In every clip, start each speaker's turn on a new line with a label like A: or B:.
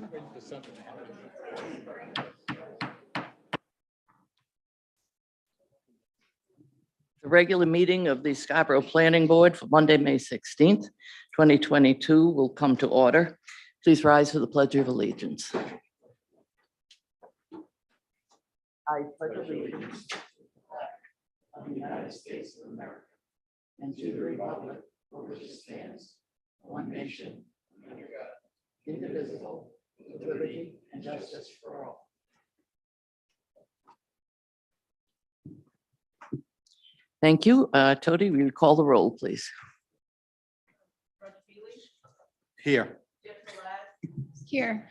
A: The regular meeting of the Scarborough Planning Board for Monday, May 16th, 2022 will come to order. Please rise for the Pledge of Allegiance. I pledge allegiance to the United States of America and to the republic for which it stands, one nation, under God, indivisible, with liberty and justice for all. Thank you. Tody, will you call the roll, please?
B: Here.
C: Here.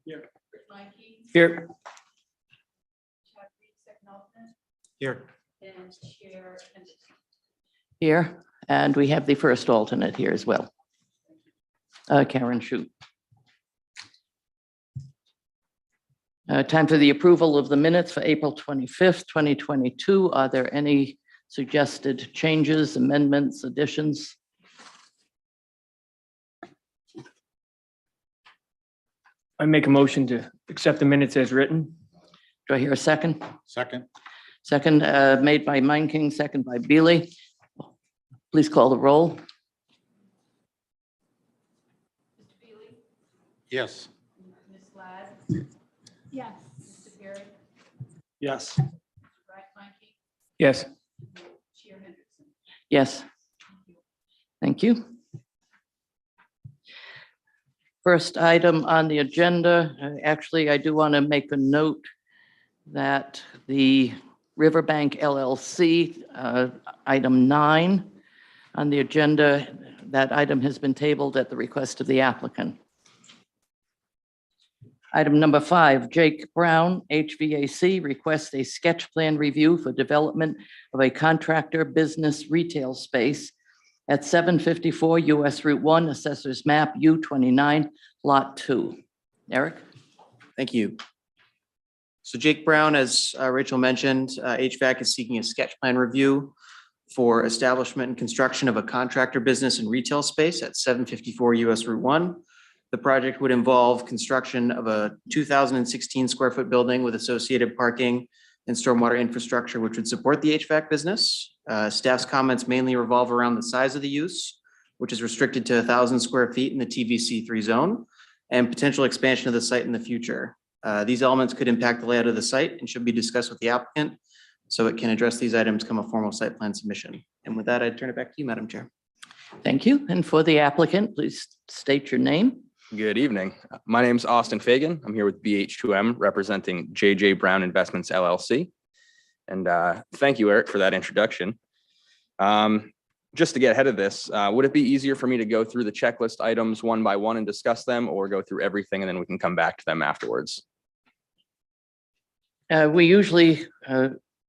B: Here.
A: Here.
B: Here.
A: Here, and we have the first alternate here as well. Karen Shute. Time for the approval of the minutes for April 25th, 2022. Are there any suggested changes, amendments, additions?
D: I make a motion to accept the minutes as written.
A: Do I hear a second?
B: Second.
A: Second, made by Meinking, second by Beely. Please call the roll.
B: Yes.
C: Yes.
D: Yes. Yes.
A: Yes. Thank you. First item on the agenda, actually, I do want to make a note that the Riverbank LLC, item 9 on the agenda, that item has been tabled at the request of the applicant. Item number 5, Jake Brown, HVAC, requests a sketch plan review for development of a contractor business retail space at 754 US Route 1, Assessors Map U29, Lot 2. Eric?
E: Thank you. So Jake Brown, as Rachel mentioned, HVAC is seeking a sketch plan review for establishment and construction of a contractor business and retail space at 754 US Route 1. The project would involve construction of a 2,016 square foot building with associated parking and stormwater infrastructure, which would support the HVAC business. Staff's comments mainly revolve around the size of the use, which is restricted to 1,000 square feet in the TVC3 zone, and potential expansion of the site in the future. These elements could impact the layout of the site and should be discussed with the applicant so it can address these items come a formal site plan submission. And with that, I turn it back to you, Madam Chair.
A: Thank you. And for the applicant, please state your name.
F: Good evening. My name is Austin Fagan. I'm here with BH2M representing JJ Brown Investments LLC. And thank you, Eric, for that introduction. Just to get ahead of this, would it be easier for me to go through the checklist items one by one and discuss them, or go through everything and then we can come back to them afterwards?
A: We usually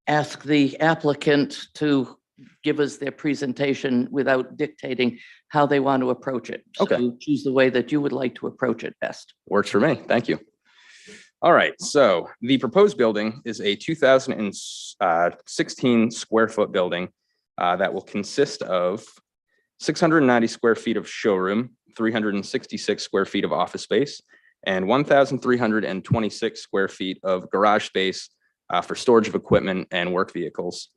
A: ask the applicant to give us their presentation without dictating how they want to approach it.
F: Okay.
A: So choose the way that you would like to approach it best.
F: Works for me. Thank you. All right. So the proposed building is a 2,016 square foot building that will consist of 690 square feet of showroom, 366 square feet of office space, and 1,326 square feet of garage space for storage of equipment and work vehicles.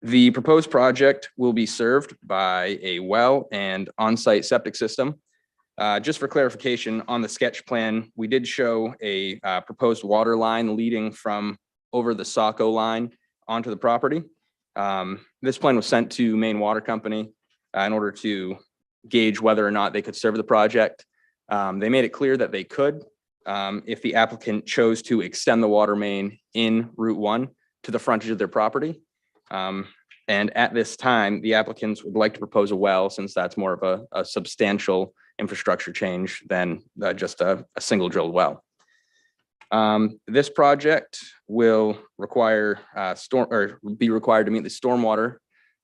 F: The proposed project will be served by a well and on-site septic system. Just for clarification, on the sketch plan, we did show a proposed water line leading from over the Saco line onto the property. This plan was sent to Maine Water Company in order to gauge whether or not they could serve the project. They made it clear that they could if the applicant chose to extend the water main in Route 1 to the frontage of their property. And at this time, the applicants would like to propose a well, since that's more of a substantial infrastructure change than just a single drilled well. This project will require be required to meet the stormwater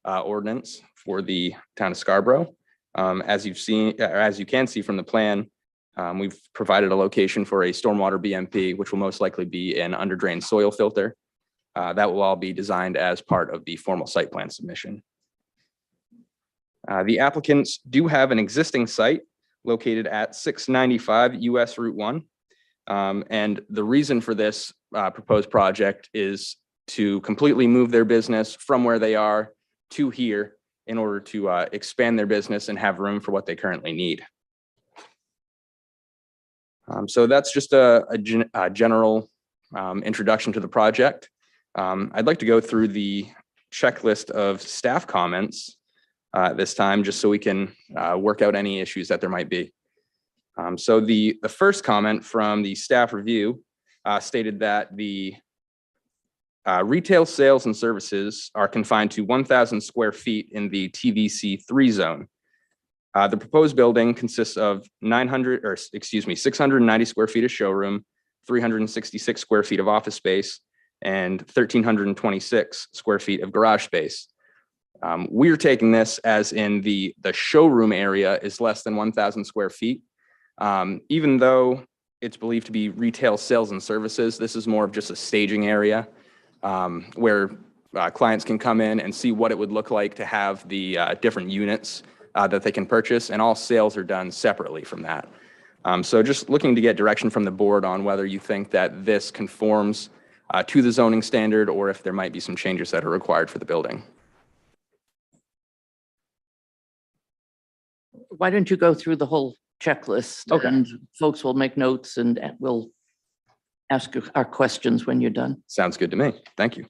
F: ordinance for the town of Scarborough. As you can see from the plan, we've provided a location for a stormwater BMP, which will most likely be an under drain soil filter. That will all be designed as part of the formal site plan submission. The applicants do have an existing site located at 695 US Route 1. And the reason for this proposed project is to completely move their business from where they are to here in order to expand their business and have room for what they currently need. So that's just a general introduction to the project. I'd like to go through the checklist of staff comments this time, just so we can work out any issues that there might be. So the first comment from the staff review stated that the retail sales and services are confined to 1,000 square feet in the TVC 3 zone. The proposed building consists of 690 square feet of showroom, 366 square feet of office space, and 1,326 square feet of garage space. We're taking this as in the showroom area is less than 1,000 square feet. Even though it's believed to be retail sales and services, this is more of just a staging area where clients can come in and see what it would look like to have the different units that they can purchase, and all sales are done separately from that. So just looking to get direction from the board on whether you think that this conforms to the zoning standard or if there might be some changes that are required for the building.
A: Why don't you go through the whole checklist?
F: Okay.
A: And folks will make notes and we'll ask our questions when you're done.
F: Sounds good to me. Thank you.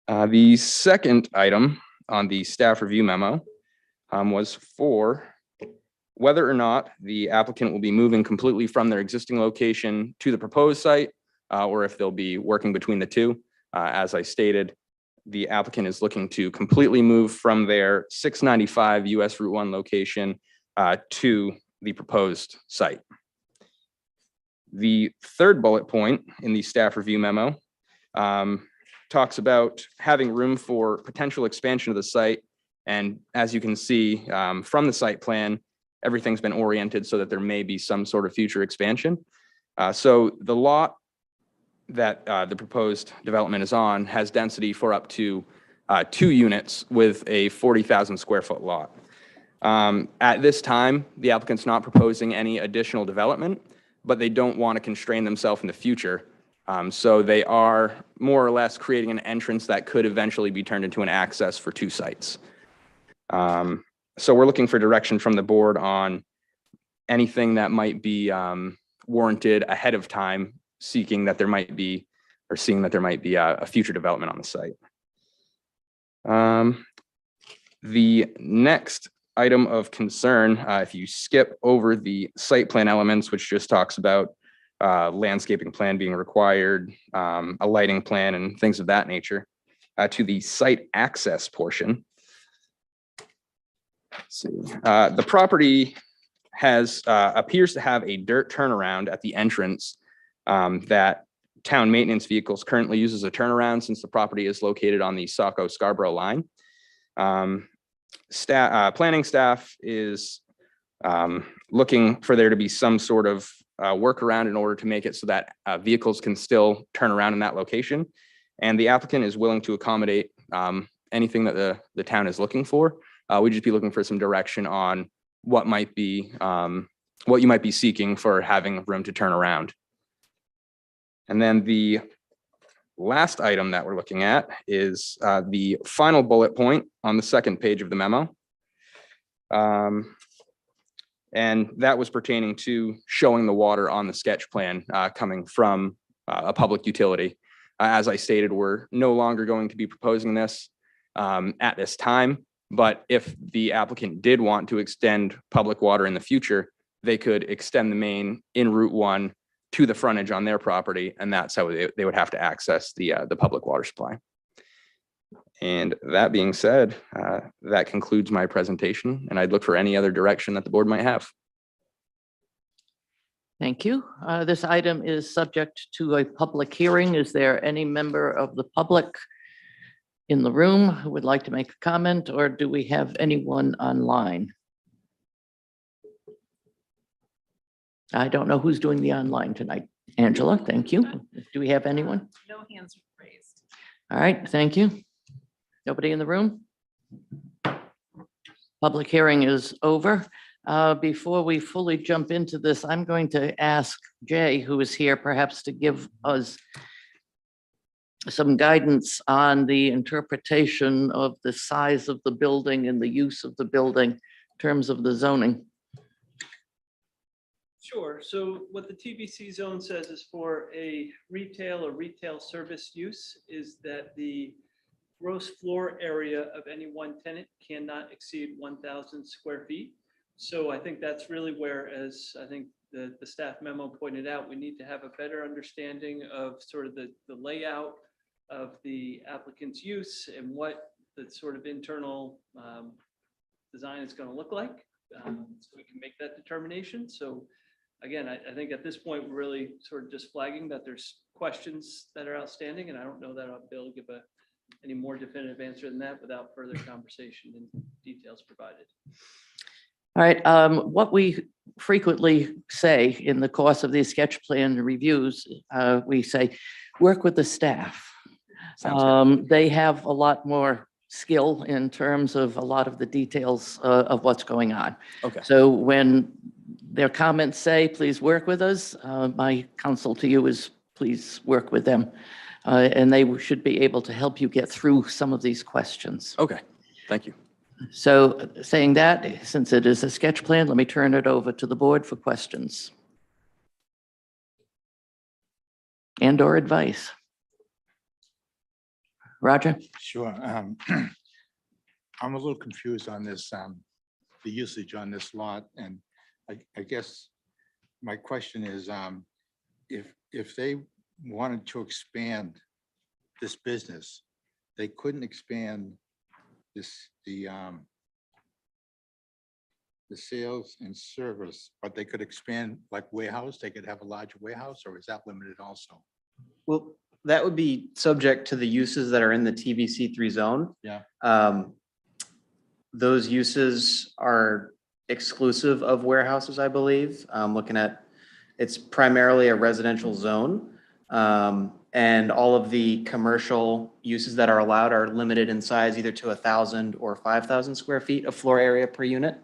F: The second item on the staff review memo was for whether or not the applicant will be moving completely from their existing location to the proposed site, or if they'll be working between the two. As I stated, the applicant is looking to completely move from their 695 US Route 1 location to the proposed site. The third bullet point in the staff review memo talks about having room for potential expansion of the site. And as you can see from the site plan, everything's been oriented so that there may be some sort of future expansion. So the lot that the proposed development is on has density for up to 2 units with a 40,000 square foot lot. At this time, the applicant's not proposing any additional development, but they don't want to constrain themselves in the future. So they are more or less creating an entrance that could eventually be turned into an access for 2 sites. So we're looking for direction from the board on anything that might be warranted ahead of time, seeing that there might be a future development on the site. The next item of concern, if you skip over the site plan elements, which just talks about landscaping plan being required, a lighting plan and things of that nature, to the site access portion. Let's see. The property appears to have a dirt turnaround at the entrance that town maintenance vehicles currently use as a turnaround, since the property is located on the Saco-Scarborough line. Planning staff is looking for there to be some sort of workaround in order to make it so that vehicles can still turn around in that location. And the applicant is willing to accommodate anything that the town is looking for. We'd just be looking for some direction on what you might be seeking for having room to turn around. And then the last item that we're looking at is the final bullet point on the second page of the memo. And that was pertaining to showing the water on the sketch plan coming from a public utility. As I stated, we're no longer going to be proposing this at this time, but if the applicant did want to extend public water in the future, they could extend the main in Route 1 to the frontage on their property, and that's how they would have to access the public water supply. And that being said, that concludes my presentation, and I'd look for any other direction that the board might have.
A: Thank you. This item is subject to a public hearing. Is there any member of the public in the room who would like to make a comment, or do we have anyone online? I don't know who's doing the online tonight. Angela, thank you. Do we have anyone?
C: No hands raised.
A: All right, thank you. Nobody in the room? Public hearing is over. Before we fully jump into this, I'm going to ask Jay, who is here, perhaps to give us some guidance on the interpretation of the size of the building and the use of the building in terms of the zoning.
G: Sure. So what the TBC zone says is for a retail or retail service use is that the gross floor area of any one tenant cannot exceed 1,000 square feet. So I think that's really where, as I think the staff memo pointed out, we need to have a better understanding of sort of the layout of the applicant's use and what the sort of internal design is going to look like. So we can make that determination. So again, I think at this point, we're really sort of just flagging that there's questions that are outstanding, and I don't know that I'll be able to give any more definitive answer than that without further conversation and details provided.
A: All right, what we frequently say in the course of these sketch plan reviews, we say, work with the staff.
F: Sounds good.
A: They have a lot more skill in terms of a lot of the details of what's going on.
F: Okay.
A: So when their comments say, please work with us, my counsel to you is please work with them. And they should be able to help you get through some of these questions.
F: Okay, thank you.
A: So saying that, since it is a sketch plan, let me turn it over to the board for questions and or advice. Roger?
B: Sure. I'm a little confused on this, the usage on this lot, and I guess my question is, if they wanted to expand this business, they couldn't expand the sales and service, but they could expand like warehouse, they could have a larger warehouse, or is that limited also?
E: Well, that would be subject to the uses that are in the TBC3 zone.
B: Yeah.
E: Those uses are exclusive of warehouses, I believe. Looking at, it's primarily a residential zone. And all of the commercial uses that are allowed are limited in size either to 1,000 or 5,000 square feet of floor area per unit.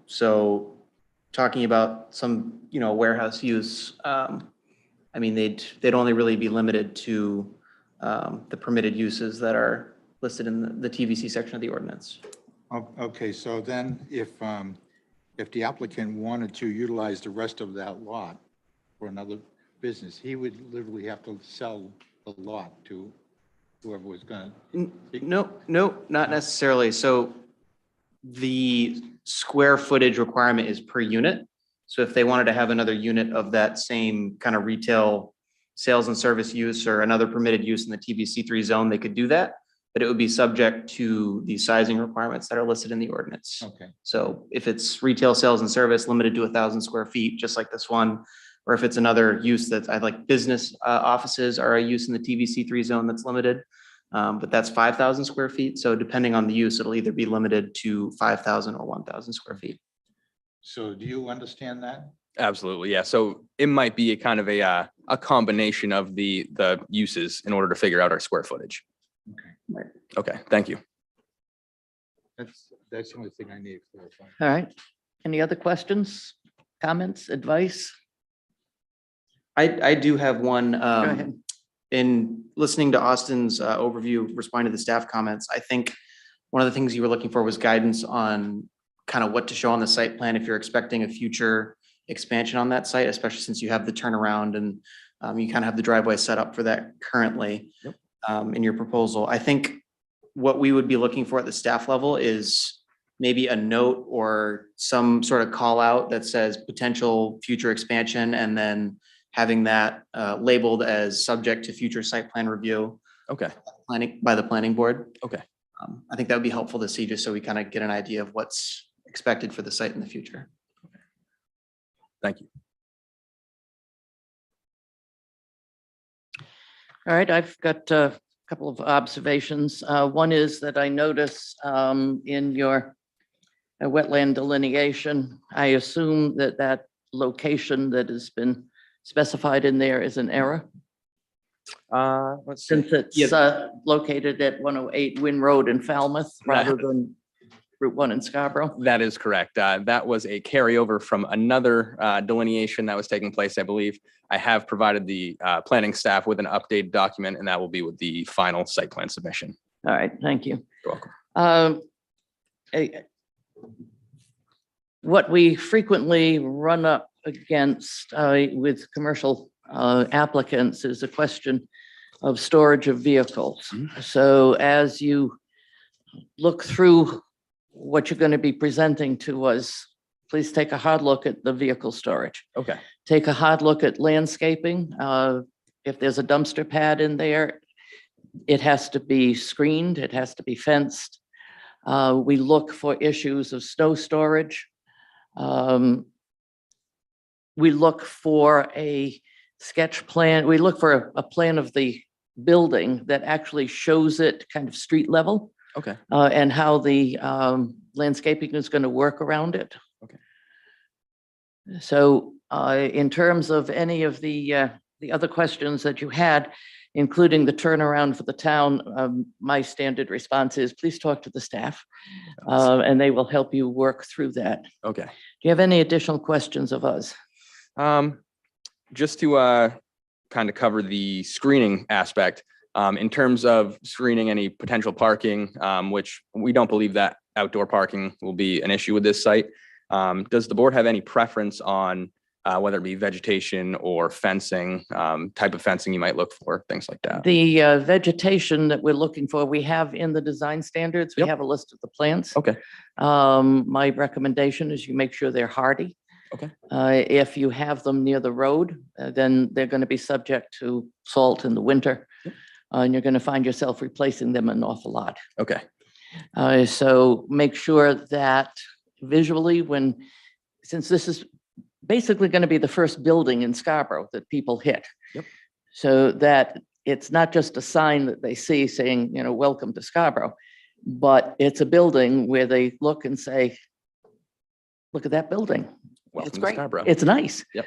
E: So talking about some, warehouse use, I mean, they'd only really be limited to the permitted uses that are listed in the TVC section of the ordinance.
B: Okay, so then if the applicant wanted to utilize the rest of that lot for another business, he would literally have to sell the lot to whoever was gonna.
E: No, not necessarily. So the square footage requirement is per unit. So if they wanted to have another unit of that same kind of retail sales and service use or another permitted use in the TBC3 zone, they could do that, but it would be subject to the sizing requirements that are listed in the ordinance.
B: Okay.
E: So if it's retail sales and service limited to 1,000 square feet, just like this one, or if it's another use that's like business offices are a use in the TBC3 zone that's limited, but that's 5,000 square feet. So depending on the use, it'll either be limited to 5,000 or 1,000 square feet.
B: So do you understand that?
F: Absolutely, yeah. So it might be a kind of a combination of the uses in order to figure out our square footage.
B: Okay.
F: Okay, thank you.
B: That's the only thing I need to clarify.
A: All right. Any other questions, comments, advice?
E: I do have one.
A: Go ahead.
E: In listening to Austin's overview, responding to the staff comments, I think one of the things you were looking for was guidance on kind of what to show on the site plan if you're expecting a future expansion on that site, especially since you have the turnaround and you kind of have the driveway set up for that currently.
F: Yep.
E: In your proposal. I think what we would be looking for at the staff level is maybe a note or some sort of call out that says potential future expansion, and then having that labeled as subject to future site plan review.
F: Okay,
E: By the planning board.
F: okay,
E: I think that would be helpful to see, just so we kind of get an idea of what's expected for the site in the future.
F: thank you.
A: All right, I've got a couple of observations. One is that I notice in your wetland delineation, I assume that that location that has been specified in there is an error,
F: Let's see.
A: since it's located at 108 Wynn Road in Falmouth rather than, Route 1 in Scarborough.
F: That is correct. That was a carryover from another delineation that was taking place, I believe. I have provided the planning staff with an updated document, and that will be with the final site plan submission.
A: All right, thank you.
F: You're welcome.
A: What we frequently run up against with commercial applicants is a question of storage of vehicles. So as you look through what you're going to be presenting to us, please take a hard look at the vehicle storage.
F: Okay.
A: Take a hard look at landscaping. If there's a dumpster pad in there, it has to be screened, it has to be fenced. We look for issues of snow storage. We look for a sketch plan. We look for a plan of the building that actually shows it kind of street level.
F: Okay.
A: And how the landscaping is going to work around it.
F: Okay.
A: So in terms of any of the other questions that you had, including the turnaround for the town, my standard response is please talk to the staff and they will help you work through that.
F: Okay.
A: Do you have any additional questions of us?
F: Just to kind of cover the screening aspect, in terms of screening any potential parking, which we don't believe that outdoor parking will be an issue with this site. Does the board have any preference on whether it be vegetation or fencing, type of fencing you might look for, things like that?
A: The vegetation that we're looking for, we have in the design standards, we
F: Yep.
A: have a list of the plants.
F: Okay.
A: My recommendation is you make sure they're hardy.
F: Okay.
A: If you have them near the road, then they're going to be subject to salt in the winter.
F: Yep.
A: And you're going to find yourself replacing them an awful lot.
F: Okay.
A: So make sure that visually since this is basically going to be the first building in Scarborough that people hit.
F: Yep.
A: So that it's not just a sign that they see saying, welcome to Scarborough, but it's a building where they look and say, look at that building.
F: Welcome
A: It's
F: to
A: great.
F: Scarborough.
A: It's nice.
F: Yep.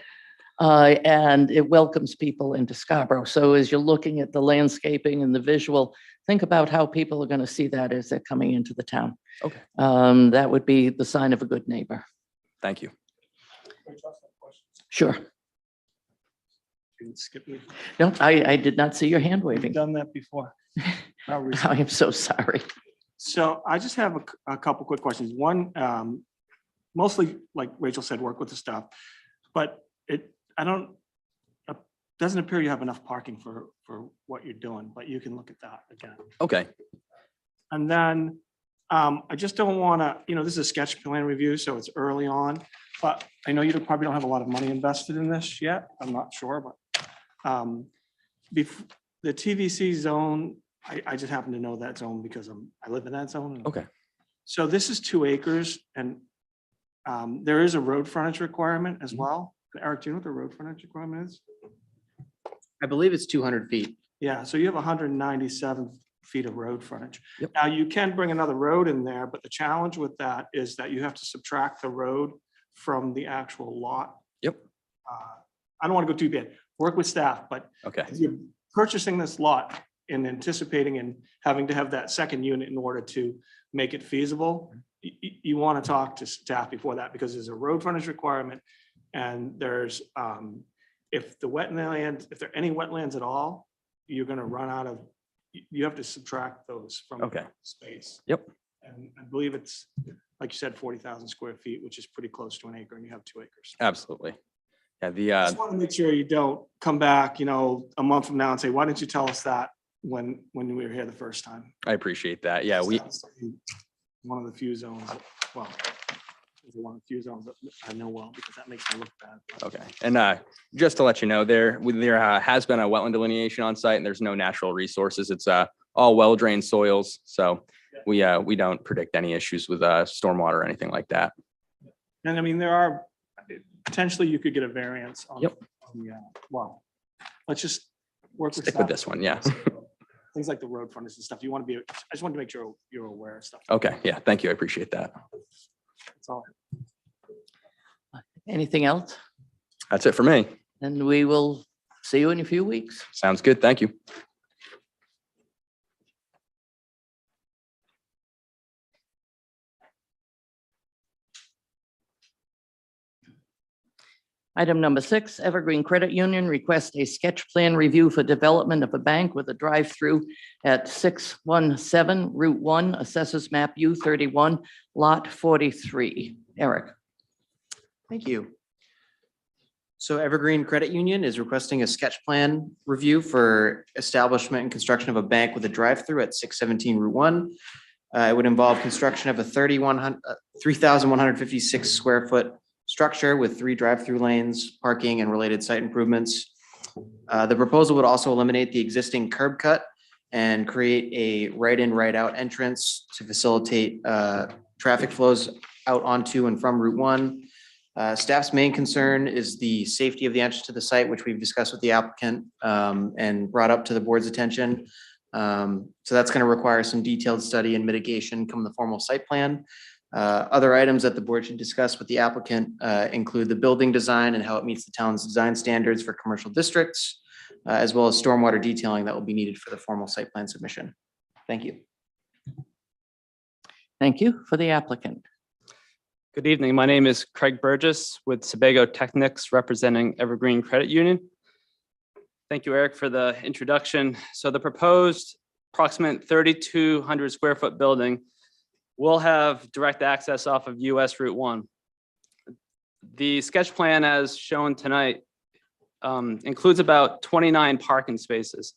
A: And it welcomes people into Scarborough. So as you're looking at the landscaping and the visual, think about how people are going to see that as they're coming into the town.
F: Okay.
A: That would be the sign of a good neighbor.
F: Thank you.
A: Sure.
H: Didn't skip me.
A: No, I did not see your hand
H: We've
A: waving.
H: done that before. Not
A: I
H: recently.
A: am so sorry.
H: So I just have a couple quick questions. One, mostly like Rachel said, work with the stuff, but doesn't appear you have enough parking for what you're doing, but you can look at that again.
F: Okay.
H: And then I just don't want to, this is a sketch plan review, so it's early on, but I know you probably don't have a lot of money invested in this yet. I'm not sure, but the TVC zone, I just happen to know that zone because I live in that zone.
F: Okay.
H: So this is 2 acres and there is a road frontage requirement as well. Eric, do you know what the road frontage requirement is?
E: I believe it's 200 feet.
H: Yeah, so you have 197 feet of road frontage.
F: Yep.
H: Now, you can bring another road in there, but the challenge with that is that you have to subtract the road from the actual lot.
F: Yep.
H: I don't want to go too bad. Work with staff, but
F: Okay.
H: if you're purchasing this lot and anticipating and having to have that second unit in order to make it feasible, you want to talk to staff before that because there's a road frontage requirement and there's, if there are any wetlands at all, you're going to run out of, you have to subtract those from
F: Okay.
H: space.
F: Yep.
H: And I believe it's, like you said, 40,000 square feet, which is pretty close to an acre, and you have 2 acres.
F: Absolutely. Yeah.
H: I just want to make sure you don't come back, a month from now and say, why didn't you tell us that when we were here the first time?
F: I appreciate that. Yeah.
H: That's one of the few zones, well, it's one of the few zones that I know well, because that makes me look bad.
F: Okay. And just to let you know, there has been a wetland delineation on site and there's no natural resources. It's all well-drained soils. So we don't predict any issues with stormwater or anything like that.
H: And I mean, there are, potentially you could get a variance on.
F: Yep.
H: Well, let's just work with.
F: Stick with
H: staff.
F: this one. Yeah.
H: Things like the road frontage and stuff. I just want to make sure you're aware of stuff.
F: Okay. Yeah. Thank you. I appreciate that.
H: That's all.
A: Anything else?
F: That's it for me.
A: And we will see you in a few weeks.
F: Sounds good. Thank you.
A: Item number 6, Evergreen Credit Union requests a sketch plan review for development of a bank with a drive-through at 617 Route 1, Assessors Map U31, Lot 43. Eric.
E: Thank you. So Evergreen Credit Union is requesting a sketch plan review for establishment and construction of a bank with a drive-through at 617 Route 1. It would involve construction of a 3,156 square foot structure with 3 drive-through lanes, parking, and related site improvements. The proposal would also eliminate the existing curb cut and create a right-in, right-out entrance to facilitate traffic flows out onto and from Route 1. Staff's main concern is the safety of the entrance to the site, which we've discussed with the applicant and brought up to the board's attention. So that's going to require some detailed study and mitigation come the formal site plan. Other items that the board should discuss with the applicant include the building design and how it meets the town's design standards for commercial districts, as well as stormwater detailing that will be needed for the formal site plan submission. Thank you.
A: Thank you. For the applicant.
I: Good evening. My name is Craig Burgess with Sebago Technics representing Evergreen Credit Union. Thank you, Eric, for the introduction. So the proposed approximate 3,200 square foot building will have direct access off of US Route 1. The sketch plan as shown tonight includes about 29 parking spaces.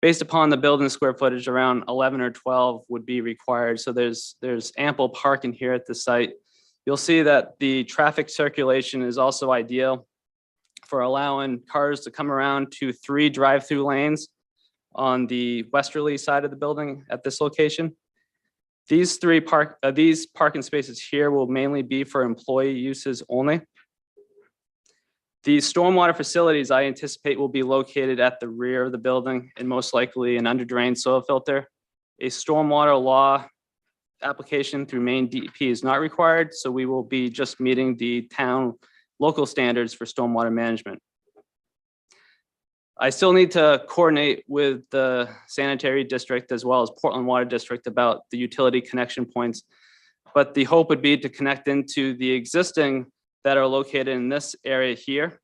I: Based upon the building square footage, around 11 or 12 would be required. So there's ample parking here at the site. You'll see that the traffic circulation is also ideal for allowing cars to come around to 3 drive-through lanes on the westerly side of the building at this location. These parking spaces here will mainly be for employee uses only. The stormwater facilities I anticipate will be located at the rear of the building and most likely an under-drained soil filter. A stormwater law application through Maine DEP is not required, so we will be just meeting the town local standards for stormwater management. I still need to coordinate with the sanitary district as well as Portland Water District about the utility connection points, but the hope would be to connect into the existing that are located in this area here.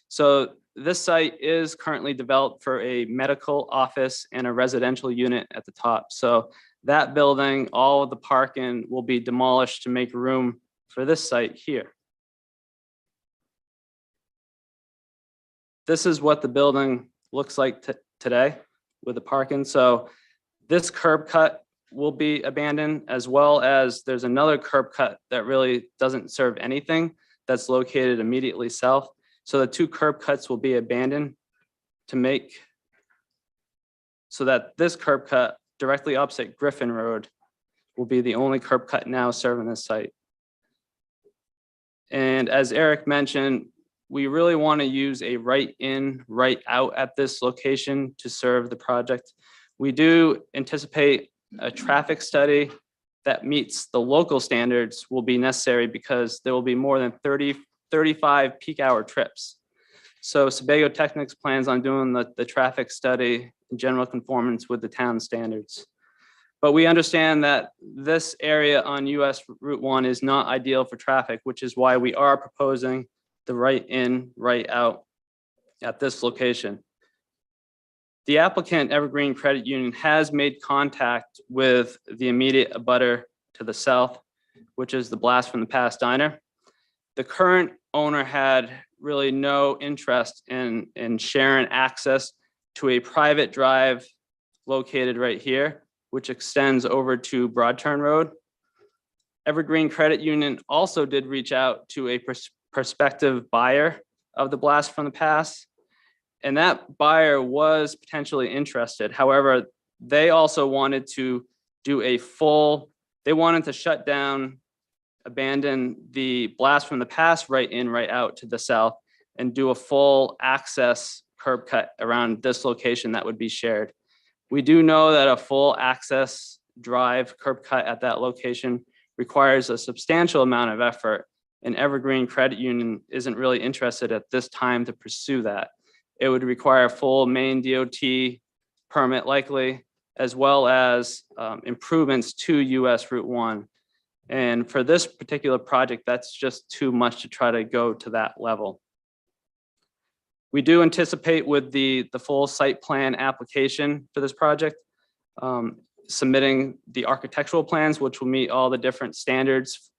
I: So this site is currently developed for a medical office and a residential unit at the top. So that building, all of the parking will be demolished to make room for this site here. This is what the building looks like today with the parking. So this curb cut will be abandoned, as well as there's another curb cut that really doesn't serve anything that's located immediately south. So the 2 curb cuts will be abandoned to make so that this curb cut directly opposite Griffin Road will be the only curb cut now serving this site. And as Eric mentioned, we really want to use a right in, right out at this location to serve the project. We do anticipate a traffic study that meets the local standards will be necessary because there will be more than 35 peak hour trips. So Sebago Technics plans on doing the traffic study in general conformance with the town standards. But we understand that this area on US Route 1 is not ideal for traffic, which is why we are proposing the right in, right out at this location. The applicant, Evergreen Credit Union, has made contact with the immediate abutter to the south, which is the Blast from the Past Diner. The current owner had really no interest in sharing access to a private drive located right here, which extends over to Broad Turn Road. Evergreen Credit Union also did reach out to a prospective buyer of the Blast from the Past, and that buyer was potentially interested. However, they also wanted to do they wanted to shut down, abandon the Blast from the Past right in, right out to the south, and do a full access curb cut around this location that would be shared. We do know that a full access drive curb cut at that location requires a substantial amount of effort, and Evergreen Credit Union isn't really interested at this time to pursue that. It would require a full Maine DOT permit likely, as well as improvements to US Route 1. And for this particular project, that's just too much to try to go to that level. We do anticipate with the full site plan application for this project, submitting the architectural plans, which will meet all the different standards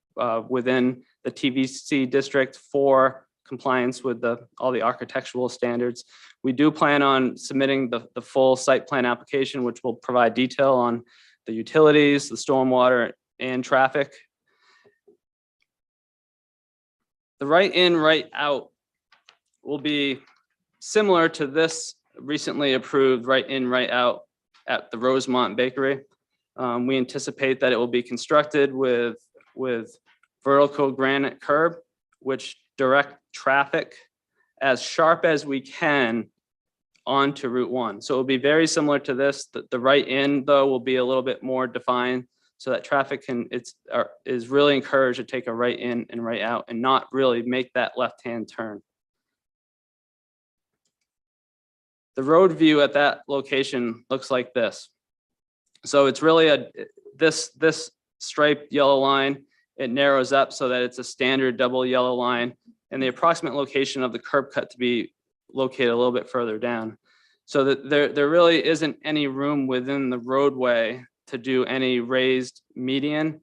I: within the TVC district for compliance with all the architectural standards. We do plan on submitting the full site plan application, which will provide detail on the utilities, the stormwater, and traffic. The right in, right out will be similar to this recently approved right in, right out at the Rosemont Bakery. We anticipate that it will be constructed with vertical granite curb, which direct traffic as sharp as we can onto Route 1. So it will be very similar to this. The right in, though, will be a little bit more defined so that traffic is really encouraged to take a right in and right out and not really make that left-hand turn. The road view at that location looks like this. So it's really this striped yellow line. It narrows up so that it's a standard double yellow line, and the approximate location of the curb cut to be located a little bit further down. So that there really isn't any room within the roadway to do any raised median.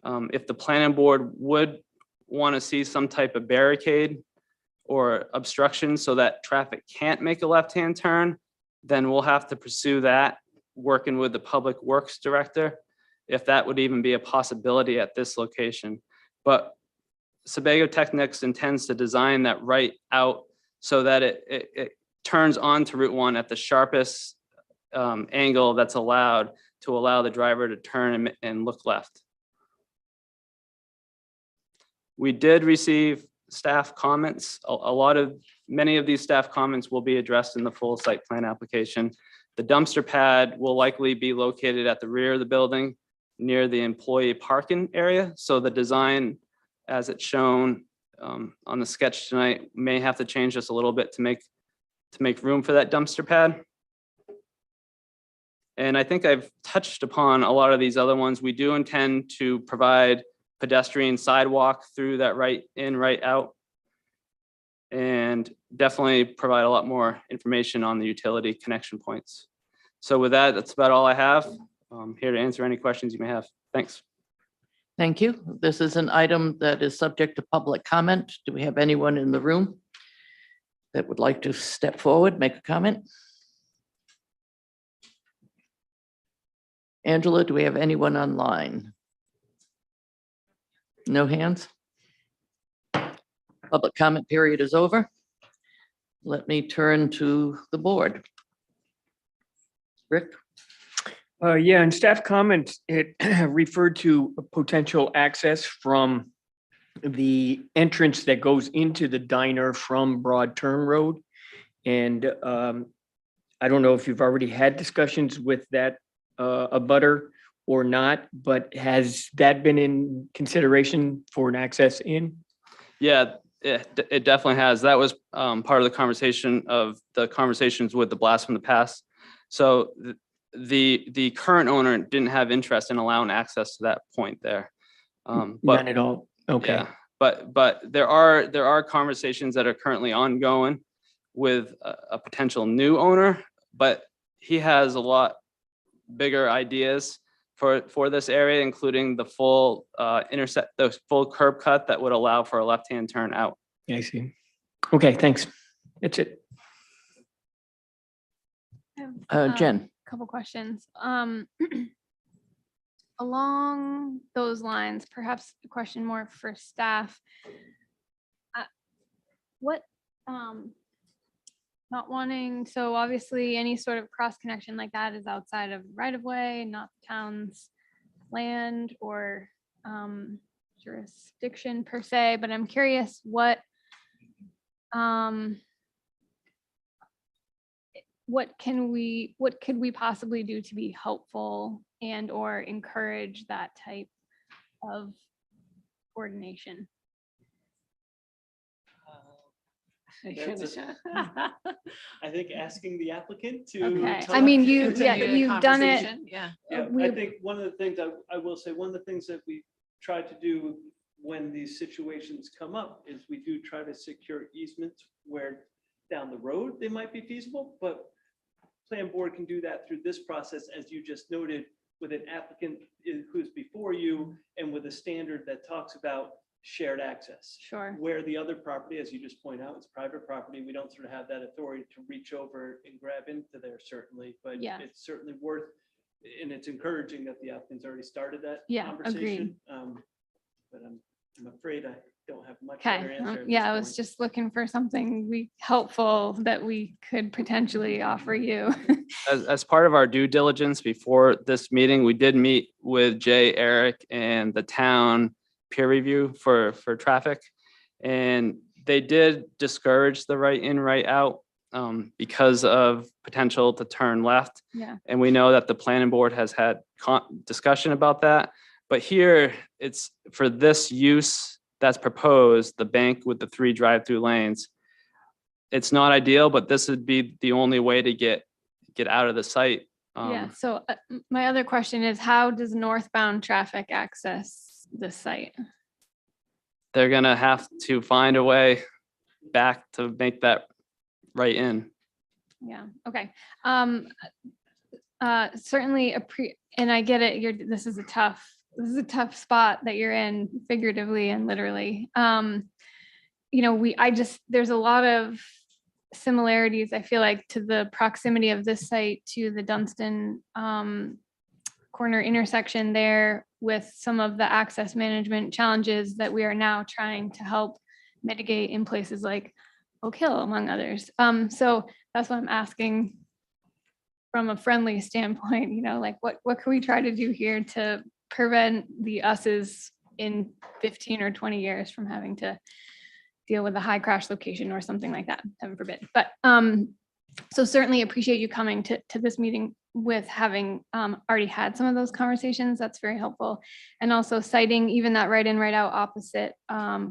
I: If the planning board would want to see some type of barricade or obstruction so that traffic can't make a left-hand turn, then we'll have to pursue that, working with the public works director, if that would even be a possibility at this location. But Sebago Technics intends to design that right out so that it turns onto Route 1 at the sharpest angle that's allowed to allow the driver to turn and look left. We did receive staff comments. Many of these staff comments will be addressed in the full site plan application. The dumpster pad will likely be located at the rear of the building near the employee parking area. So the design as it's shown on the sketch tonight may have to change just a little bit to make room for that dumpster pad. And I think I've touched upon a lot of these other ones. We do intend to provide pedestrian sidewalk through that right in, right out, and definitely provide a lot more information on the utility connection points. So with that, that's about all I have. I'm here to answer any questions you may have. Thanks.
A: Thank you. This is an item that is subject to public comment. Do we have anyone in the room that would like to step forward, make a comment? Angela, do we have anyone online? No hands? Public comment period is over. Let me turn to the board. Rick?
D: Yeah, in staff comments, it referred to a potential access from the entrance that goes into the diner from Broad Turn Road. And I don't know if you've already had discussions with that abutter or not, but has that been in consideration for an access in?
I: Yeah, it definitely has. That was part of the conversations with the blast from the past. So the current owner didn't have interest in allowing access to that point there.
D: None
I: But
D: at all. Okay.
I: yeah, but there are conversations that are currently ongoing with a potential new owner, but he has a lot bigger ideas for this area, including the full the full curb cut that would allow for a left-hand turn out.
D: I see. Okay, thanks. That's it.
A: Jen?
C: Couple questions. Along those lines, perhaps a question more for staff. What, not wanting, so obviously any sort of cross connection like that is outside of right of way, not the town's land or jurisdiction per se, but I'm curious what could we possibly do to be helpful and or encourage that type of coordination?
G: I think asking the applicant to.
C: Okay,
G: talk-
C: I mean,
J: Continue the
C: you've done it.
J: conversation, Yeah.
G: Yeah,
C: we-
G: I think one of the things I will say, one of the things that we try to do when these situations come up is we do try to secure easements where down the road, they might be feasible, but plan board can do that through this process, as you just noted, with an applicant who's before you and with a standard that talks about shared access.
C: Sure.
G: Where the other property, as you just point out, it's private property. We don't sort of have that authority to reach over and grab into there certainly, but
C: Yeah.
G: it's certainly worth, and it's encouraging that the applicant's already started that
C: Yeah,
G: conversation. But I'm afraid I don't have much
C: Okay.
G: better answer. at
C: Yeah,
G: this
C: I was
G: point.
C: just looking for something helpful that we could potentially offer you.
I: As part of our due diligence before this meeting, we did meet with Jay, Eric, and the town peer review for traffic. And they did discourage the right in, right out because of potential to turn left.
C: Yeah.
I: And we know that the planning board has had discussion about that. But here, it's for this use that's proposed, the bank with the 3 drive-through lanes. It's not ideal, but this would be the only way to get out of the site.
C: Yeah. So my other question is, how does northbound traffic access the site?
I: They're gonna have to find a way back to make that right in.
C: Yeah. Okay. Certainly and I get it. This is a tough spot that you're in, figuratively and literally. There's a lot of similarities, I feel like, to the proximity of this site to the Dunstan corner intersection there, with some of the access management challenges that we are now trying to help mitigate in places like Oak Hill, among others. So that's what I'm asking from a friendly standpoint, like what can we try to do here to prevent the us's in 15 or 20 years from having to deal with a high crash location or something like that, heaven forbid. But so certainly appreciate you coming to this meeting with having already had some of those conversations. That's very helpful. And also citing even that right in, right out opposite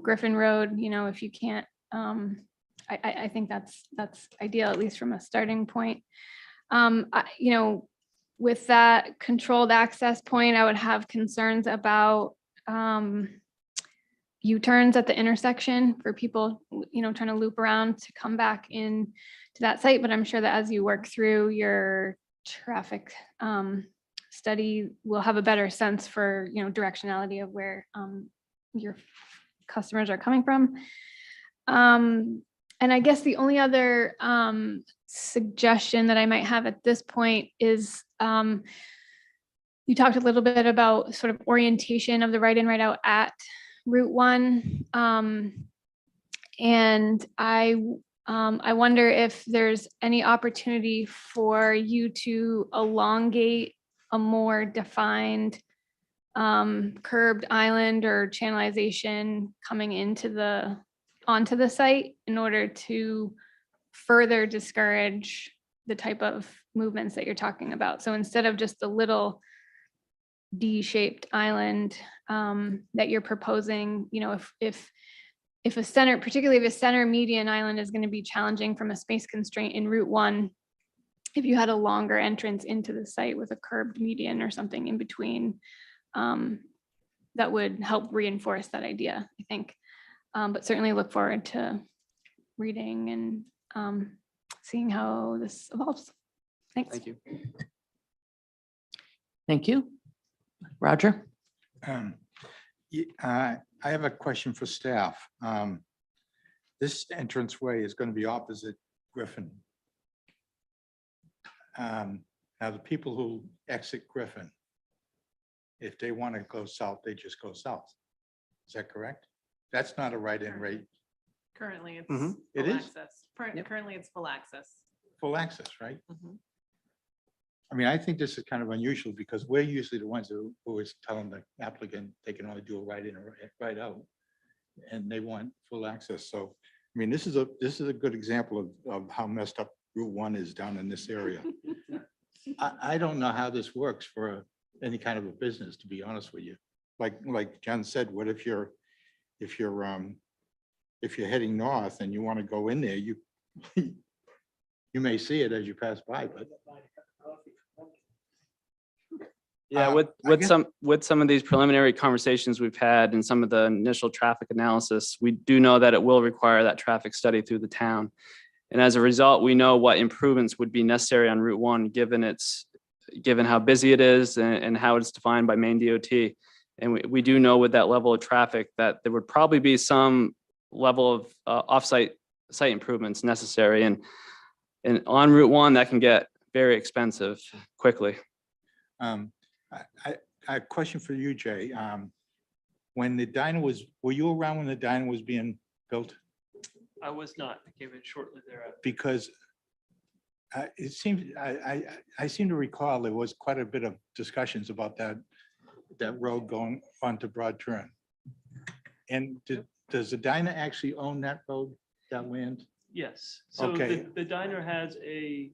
C: Griffin Road, if you can't, I think that's ideal, at least from a starting point. With that controlled access point, I would have concerns about U-turns at the intersection for people, trying to loop around to come back in to that site. But I'm sure that as you work through your traffic study, we'll have a better sense for, directionality of where your customers are coming from. And I guess the only other suggestion that I might have at this point is you talked a little bit about sort of orientation of the right in, right out at Route 1. And I wonder if there's any opportunity for you to elongate a more defined curbed island or channelization coming onto the site in order to further discourage the type of movements that you're talking about. So instead of just a little D-shaped island that you're proposing, if a center, particularly if a center median island is going to be challenging from a space constraint in Route 1, if you had a longer entrance into the site with a curbed median or something in between, that would help reinforce that idea, I think. But certainly look forward to reading and seeing how this evolves. Thanks.
E: Thank you.
A: Thank you. Roger?
B: I have a question for staff. This entranceway is going to be opposite Griffin. Now, the people who exit Griffin, if they want to go south, they just go south. Is that correct? That's not a right in, right?
J: Currently, it's
E: Mhm.
B: It
J: full
B: is?
J: access.
E: Yep.
J: Currently, it's full access.
B: Full access, right?
J: Mhm.
B: I mean, I think this is kind of unusual because we're usually the ones who is telling the applicant they can only do a right in or right out. And they want full access. So, I mean, this is a good example of how messed up Route 1 is down in this area. I don't know how this works for any kind of a business, to be honest with you. Like John said, what if you're heading north and you want to go in there, you may see it as you pass by, but
I: Yeah,
B: I
I: with
B: guess-
I: some of these preliminary conversations we've had and some of the initial traffic analysis, we do know that it will require that traffic study through the town. And as a result, we know what improvements would be necessary on Route 1, given how busy it is and how it's defined by Maine DOT. And we do know with that level of traffic that there would probably be some level of offsite site improvements necessary. And on Route 1, that can get very expensive quickly.
B: A question for you, Jay. When the diner were you around when the diner was being built?
G: I was not, I came in shortly thereafter.
B: Because it seems, I seem to recall there was quite a bit of discussions about that road going onto Broad Turn. And does the diner actually own that road, that land?
G: Yes, so
B: Okay.
G: the diner has a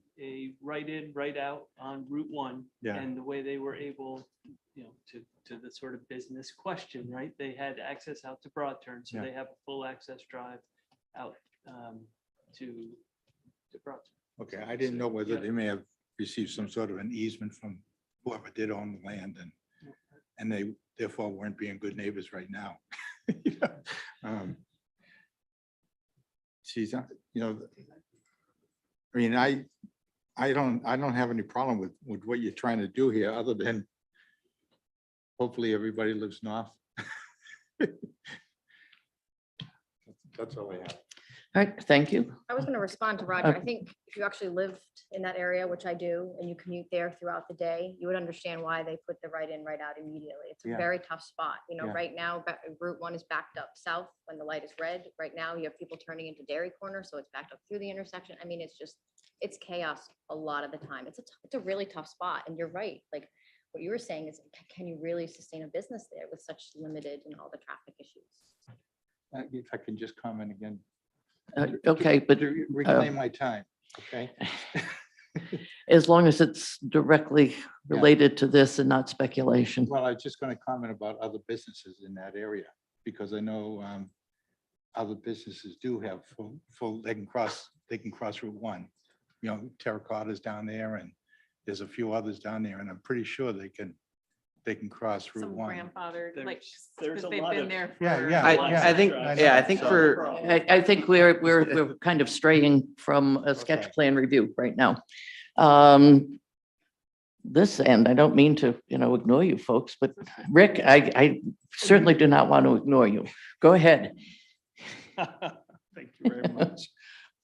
G: right in, right out on Route 1.
B: Yeah.
G: And the way they were able, to the sort of business question, right? They had access out to Broad Turn, so
B: Yeah.
G: they have a full access drive out to Broad Turn.
B: Okay, I didn't know whether they may have received some sort of an easement from whoever did own the land and they therefore weren't being good neighbors right now. She's, I mean, I don't have any problem with what you're trying to do here, other than hopefully everybody lives north. That's all I have.
A: All right, thank you.
K: I was going to respond to Roger. I think if you actually lived in that area, which I do, and you commute there throughout the day, you would understand why they put the right in, right out immediately. It's a
B: Yeah.
K: very tough spot.
B: Yeah.
K: Right now, Route 1 is backed up south when the light is red. Right now, you have people turning into Dairy Corner, so it's backed up through the intersection. I mean, it's chaos a lot of the time. It's a really tough spot, and you're right. Like what you were saying is, can you really sustain a business there with such limited and all the traffic issues?
B: If I can just comment again.
A: Okay, but
B: To reclaim my time, okay?
A: as long as it's directly related to this and not speculation.
B: Well, I was just going to comment about other businesses in that area, because I know other businesses do have full, they can cross Route 1. Terracotta's down there, and there's a few others down there, and I'm pretty sure they can cross Route
J: Some
B: 1.
J: grandfathered, like,
G: There's
J: because
G: a
J: they've
G: lot
J: been
G: of-
J: there.
B: Yeah,
J: for-
B: yeah,
E: I think,
B: I
E: yeah, I
B: know.
E: think
B: So-
E: for,
A: I think we're kind of straying from a sketch
B: Okay.
A: plan review right now. This end, I don't mean to, ignore you folks, but Rick, I certainly do not want to ignore you. Go ahead.
H: Thank you very much.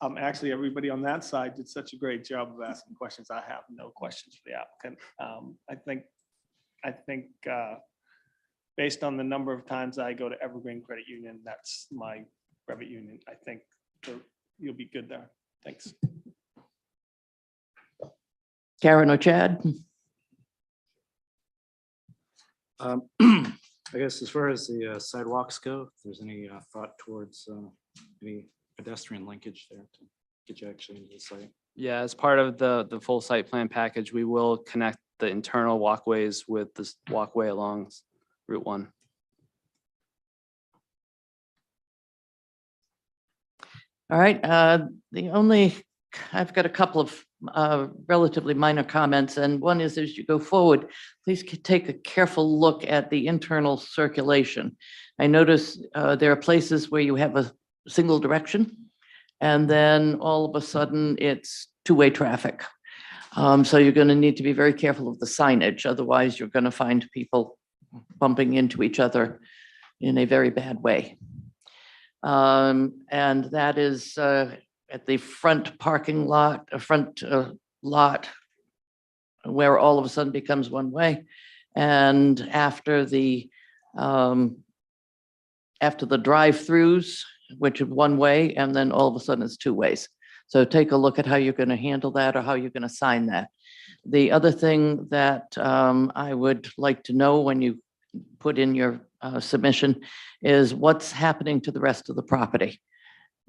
H: Actually, everybody on that side did such a great job of asking questions. I have no questions for the applicant. I think based on the number of times I go to Evergreen Credit Union, that's my credit union. I think you'll be good there. Thanks.
A: Karen or Chad?
L: I guess as far as the sidewalks go, if there's any thought towards any pedestrian linkage there to get you actually into the site.
I: Yeah, as part of the full site plan package, we will connect the internal walkways with this walkway along Route 1.
A: All right, I've got a couple of relatively minor comments, and one is as you go forward, please take a careful look at the internal circulation. I notice there are places where you have a single direction, and then all of a sudden it's two-way traffic. So you're going to need to be very careful of the signage, otherwise you're going to find people bumping into each other in a very bad way. And that is at the front parking lot, lot where all of a sudden becomes one way. And after the drive-throughs, which is one way, and then all of a sudden it's two ways. So take a look at how you're going to handle that or how you're going to sign that. The other thing that I would like to know when you put in your submission is what's happening to the rest of the property.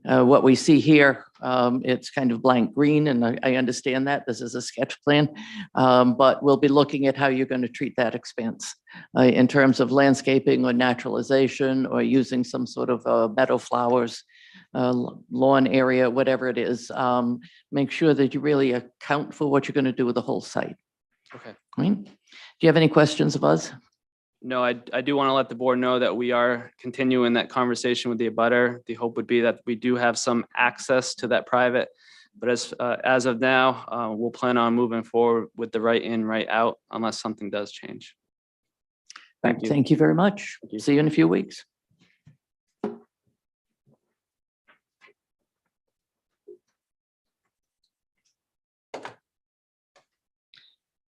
A: What we see here, it's kind of blank green, and I understand that this is a sketch plan, but we'll be looking at how you're going to treat that expanse in terms of landscaping or naturalization or using some sort of meadow flowers, lawn area, whatever it is. Make sure that you really account for what you're going to do with the whole site.
I: Okay.
A: Right? Do you have any questions of us?
I: No, I do want to let the board know that we are continuing that conversation with the abutter. The hope would be that we do have some access to that private But as of now, we'll plan on moving forward with the right in, right out unless something does change. Thank you.
A: Thank you very much.
I: Thank you.
A: See you in a few weeks.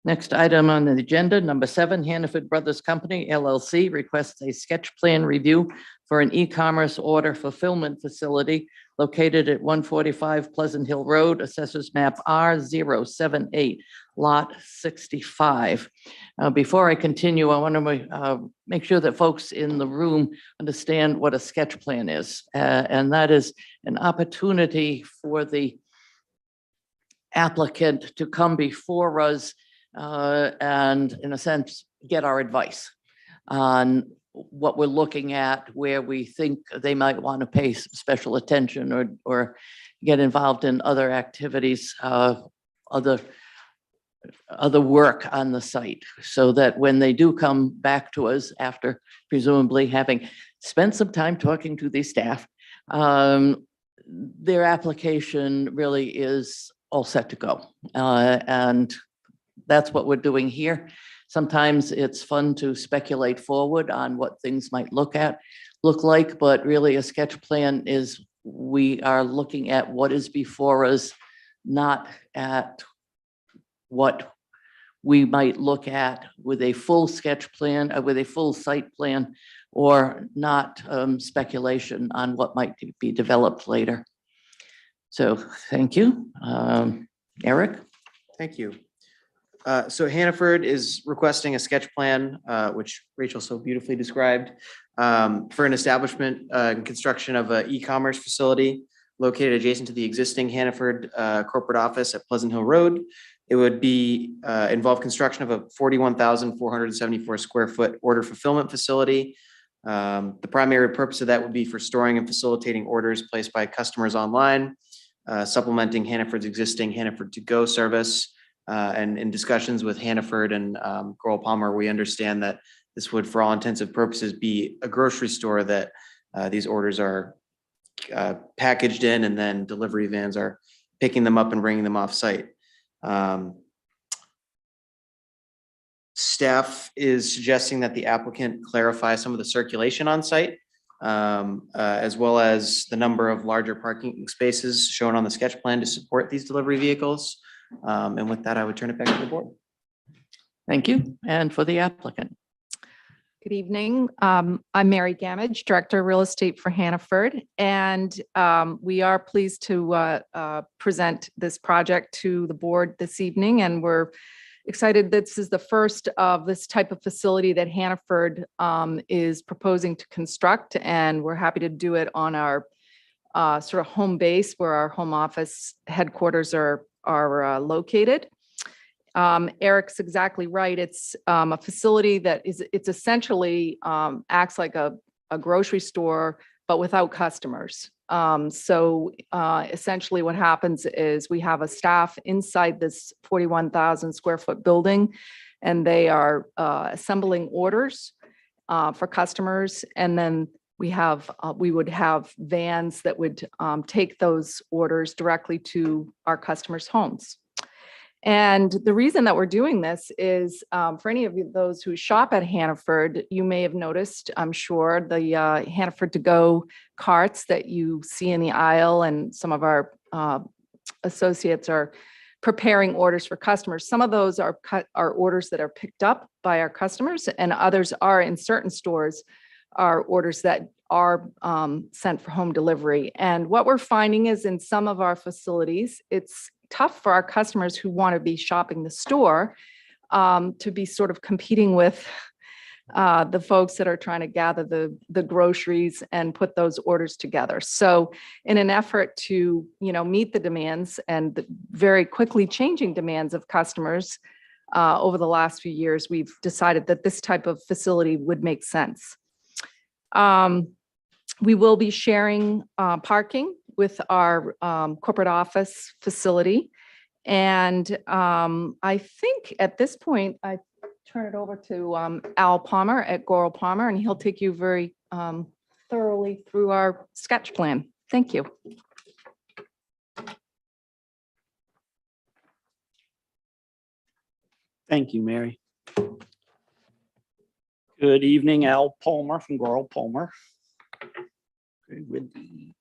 A: Next item on the agenda, number 7, Hannaford Brothers Company LLC requests a sketch plan review for an e-commerce order fulfillment facility located at 145 Pleasant Hill Road, Assessors Map R078, Lot 65. Before I continue, I want to make sure that folks in the room understand what a sketch plan is. And that is an opportunity for the applicant to come before us and in a sense, get our advice on what we're looking at, where we think they might want to pay some special attention or get involved in other activities, other work on the site, so that when they do come back to us after presumably having spent some time talking to the staff, their application really is all set to go. And that's what we're doing here. Sometimes it's fun to speculate forward on what things might look like, but really a sketch plan is, we are looking at what is before us, not at what we might look at with a full sketch plan, with a full site plan, or not speculation on what might be developed later. So thank you. Eric?
E: Thank you. So Hannaford is requesting a sketch plan, which Rachel so beautifully described, for an establishment and construction of an e-commerce facility located adjacent to the existing Hannaford corporate office at Pleasant Hill Road. It would be involve construction of a 41,474 square foot order fulfillment facility. The primary purpose of that would be for storing and facilitating orders placed by customers online, supplementing Hannaford's existing Hannaford to go service. And in discussions with Hannaford and Gorham Palmer, we understand that this would, for all intents and purposes, be a grocery store that these orders are packaged in, and then delivery vans are picking them up and bringing them off site. Staff is suggesting that the applicant clarify some of the circulation on site, as well as the number of larger parking spaces shown on the sketch plan to support these delivery vehicles. And with that, I would turn it back to the board.
A: Thank you. And for the applicant.
M: Good evening. I'm Mary Gamage, Director of Real Estate for Hannaford, and we are pleased to present this project to the board this evening, and we're excited that this is the first of this type of facility that Hannaford is proposing to construct, and we're happy to do it on our sort of home base where our home office headquarters are located. Eric's exactly right. It's a facility that it's essentially acts like a grocery store, but without customers. So essentially what happens is we have a staff inside this 41,000 square foot building, and they are assembling orders for customers. And then we would have vans that would take those orders directly to our customers' homes. And the reason that we're doing this is for any of those who shop at Hannaford, you may have noticed, I'm sure, the Hannaford to go carts that you see in the aisle, and some of our associates are preparing orders for customers. Some of those are orders that are picked up by our customers, and others are, in certain stores, are orders that are sent for home delivery. And what we're finding is in some of our facilities, it's tough for our customers who want to be shopping the store to be sort of competing with the folks that are trying to gather the groceries and put those orders together. So in an effort to, meet the demands and the very quickly changing demands of customers over the last few years, we've decided that this type of facility would make sense. We will be sharing parking with our corporate office facility. And I think at this point, I turn it over to Al Palmer at Gorham Palmer, and he'll take you very thoroughly through our sketch plan. Thank you.
N: Thank you, Mary. Good evening, Al Palmer from Gorham Palmer. Okay, with the-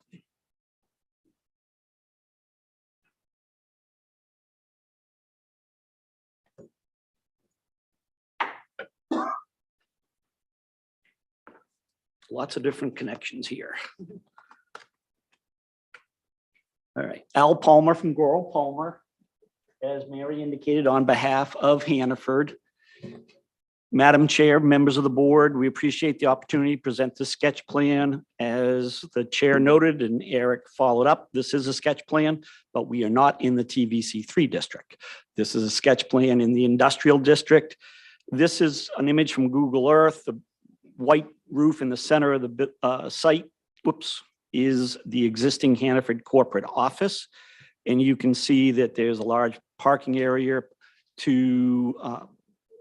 N: Lots of different connections here. All right, Al Palmer from Gorham Palmer, as Mary indicated, on behalf of Hannaford. Madam Chair, members of the board, we appreciate the opportunity to present the sketch plan. As the chair noted and Eric followed up, this is a sketch plan, but we are not in the TVC3 district. This is a sketch plan in the industrial district. This is an image from Google Earth. The white roof in the center of the site, is the existing Hannaford corporate office. And you can see that there's a large parking area to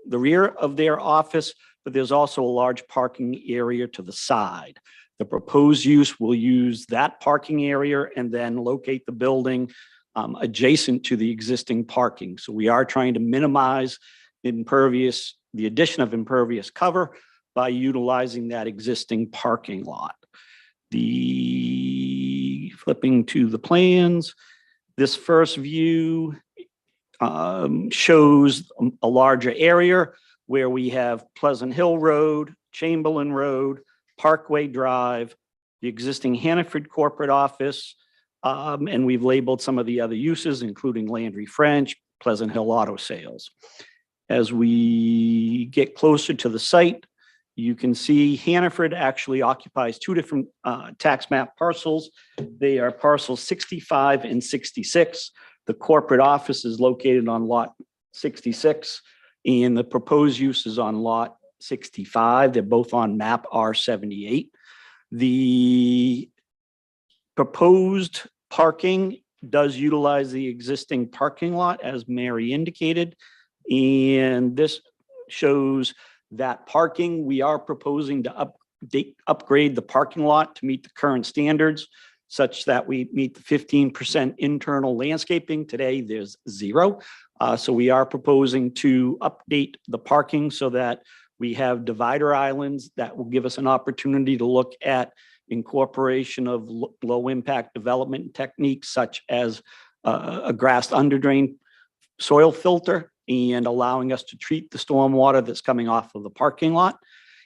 N: the rear of their office, but there's also a large parking area to the side. The proposed use will use that parking area and then locate the building adjacent to the existing parking. So we are trying to minimize the addition of impervious cover by utilizing that existing parking lot. Flipping to the plans, this first view shows a larger area where we have Pleasant Hill Road, Chamberlain Road, Parkway Drive, the existing Hannaford corporate office, and we've labeled some of the other uses, including Landry French, Pleasant Hill Auto Sales. As we get closer to the site, you can see Hannaford actually occupies two different tax map parcels. They are parcels 65 and 66. The corporate office is located on lot 66, and the proposed use is on lot 65. They're both on map R78. The proposed parking does utilize the existing parking lot, as Mary indicated, and this shows that parking. We are proposing to upgrade the parking lot to meet the current standards, such that we meet the 15% internal landscaping. Today, there's 0. So we are proposing to update the parking so that we have divider islands that will give us an opportunity to look at incorporation of low impact development techniques, such as a grassed underdrain soil filter and allowing us to treat the stormwater that's coming off of the parking lot.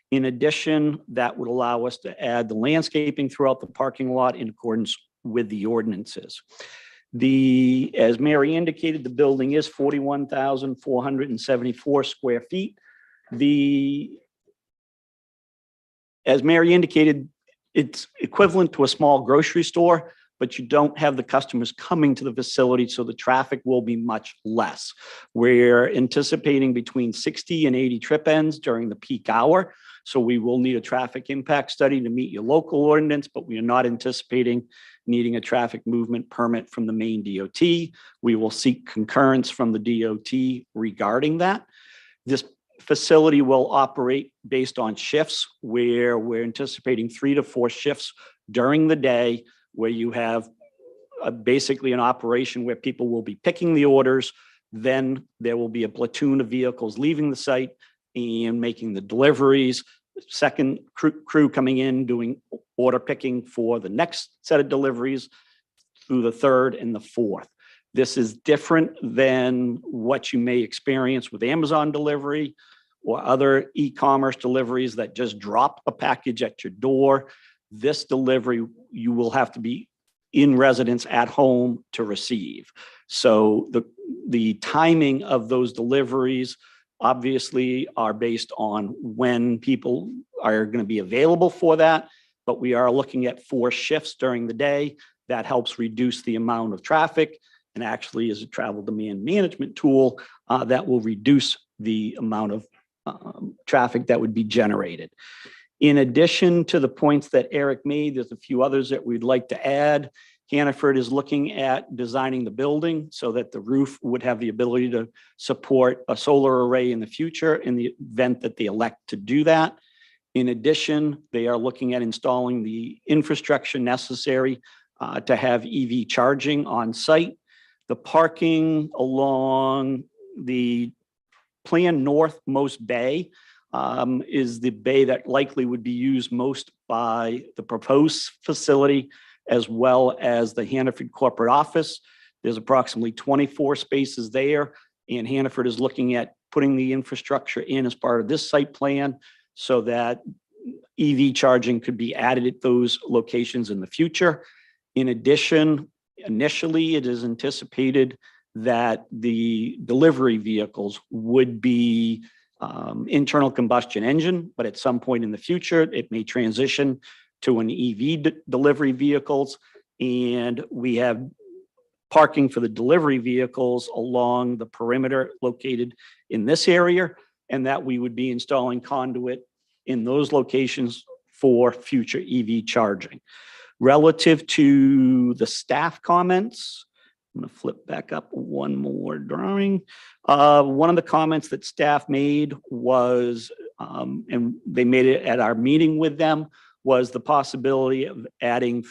N: In addition, that would allow us to add the landscaping throughout the parking lot in accordance with the ordinances. As Mary indicated, the building is 41,474 square feet. As Mary indicated, it's equivalent to a small grocery store, but you don't have the customers coming to the facility, so the traffic will be much less. We're anticipating between 60 and 80 trip ends during the peak hour. So we will need a traffic impact study to meet your local ordinance, but we are not anticipating needing a traffic movement permit from the Maine DOT. We will seek concurrence from the DOT regarding that. This facility will operate based on shifts, where we're anticipating 3 to 4 shifts during the day, where you have basically an operation where people will be picking the orders. Then there will be a platoon of vehicles leaving the site and making the deliveries. Second crew coming in, doing order picking for the next set of deliveries through the third and the fourth. This is different than what you may experience with Amazon delivery or other e-commerce deliveries that just drop a package at your door. This delivery, you will have to be in residence at home to receive. So the timing of those deliveries obviously are based on when people are going to be available for that, but we are looking at 4 shifts during the day. That helps reduce the amount of traffic, and actually is a travel demand management tool that will reduce the amount of traffic that would be generated. In addition to the points that Eric made, there's a few others that we'd like to add. Hannaford is looking at designing the building so that the roof would have the ability to support a solar array in the future in the event that they elect to do that. In addition, they are looking at installing the infrastructure necessary to have EV charging on site. The parking along the planned northmost bay is the bay that likely would be used most by the proposed facility, as well as the Hannaford corporate office. There's approximately 24 spaces there, and Hannaford is looking at putting the infrastructure in as part of this site plan so that EV charging could be added at those locations in the future. In addition, initially, it is anticipated that the delivery vehicles would be internal combustion engine, but at some point in the future, it may transition to an EV delivery vehicles. And we have parking for the delivery vehicles along the perimeter located in this area, and that we would be installing conduit in those locations for future EV charging. Relative to the staff comments, I'm going to flip back up one more drawing. One of the comments that staff made was, and they made it at our meeting with them, was the possibility of adding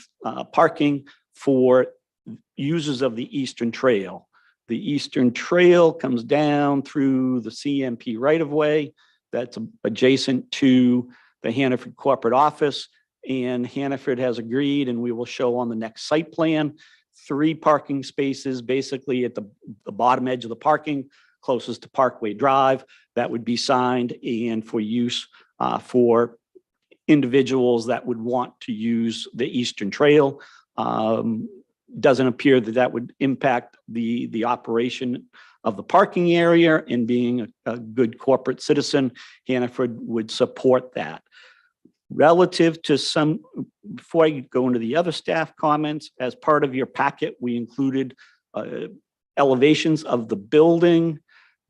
N: parking for users of the Eastern Trail. The Eastern Trail comes down through the CMP right-of-way that's adjacent to the Hannaford corporate office, and Hannaford has agreed, and we will show on the next site plan, 3 parking spaces basically at the bottom edge of the parking closest to Parkway Drive that would be signed and for use for individuals that would want to use the Eastern Trail. Doesn't appear that that would impact the operation of the parking area, and being a good corporate citizen, Hannaford would support that. Relative to some, before I go into the other staff comments, as part of your packet, we included elevations of the building.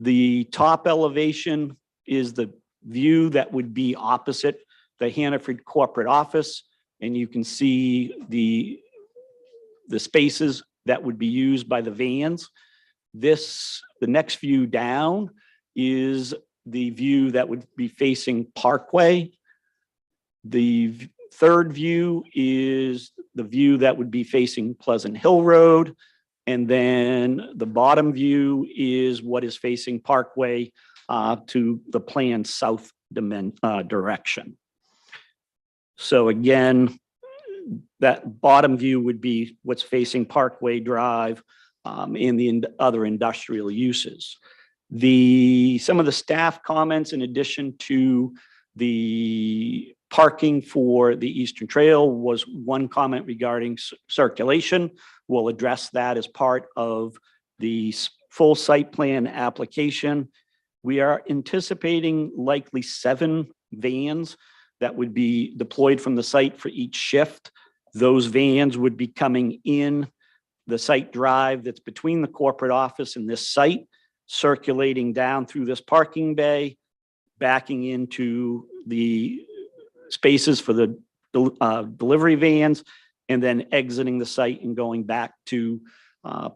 N: The top elevation is the view that would be opposite the Hannaford corporate office, and you can see the spaces that would be used by the vans. The next view down is the view that would be facing Parkway. The third view is the view that would be facing Pleasant Hill Road. And then the bottom view is what is facing Parkway to the planned south direction. So again, that bottom view would be what's facing Parkway Drive and the other industrial uses. Some of the staff comments, in addition to the parking for the Eastern Trail, was one comment regarding circulation. We'll address that as part of the full site plan application. We are anticipating likely 7 vans that would be deployed from the site for each shift. Those vans would be coming in the site drive that's between the corporate office and this site, circulating down through this parking bay, backing into the spaces for the delivery vans, and then exiting the site and going back to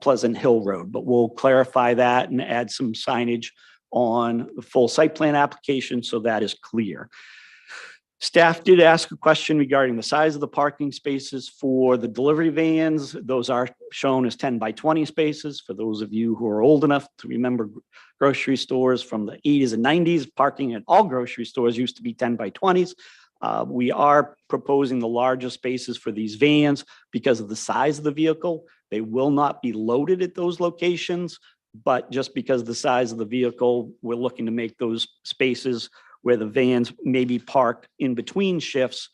N: Pleasant Hill Road. But we'll clarify that and add some signage on the full site plan application so that is clear. Staff did ask a question regarding the size of the parking spaces for the delivery vans. Those are shown as 10 by 20 spaces. For those of you who are old enough to remember grocery stores from the 80s and 90s, parking at all grocery stores used to be 10 by 20s. We are proposing the larger spaces for these vans because of the size of the vehicle. They will not be loaded at those locations, but just because of the size of the vehicle, we're looking to make those spaces where the vans may be parked in between shifts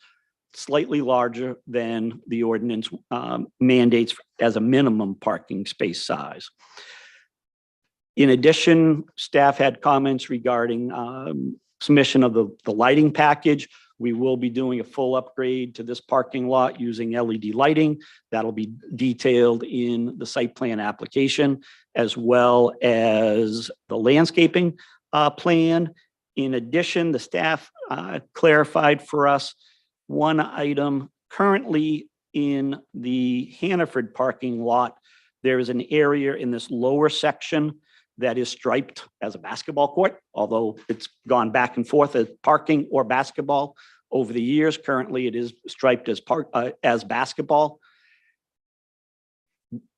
N: slightly larger than the ordinance mandates as a minimum parking space size. In addition, staff had comments regarding submission of the lighting package. We will be doing a full upgrade to this parking lot using LED lighting. That'll be detailed in the site plan application, as well as the landscaping plan. In addition, the staff clarified for us one item. Currently in the Hannaford parking lot, there is an area in this lower section that is striped as a basketball court, although it's gone back and forth as parking or basketball over the years. Currently, it is striped as basketball.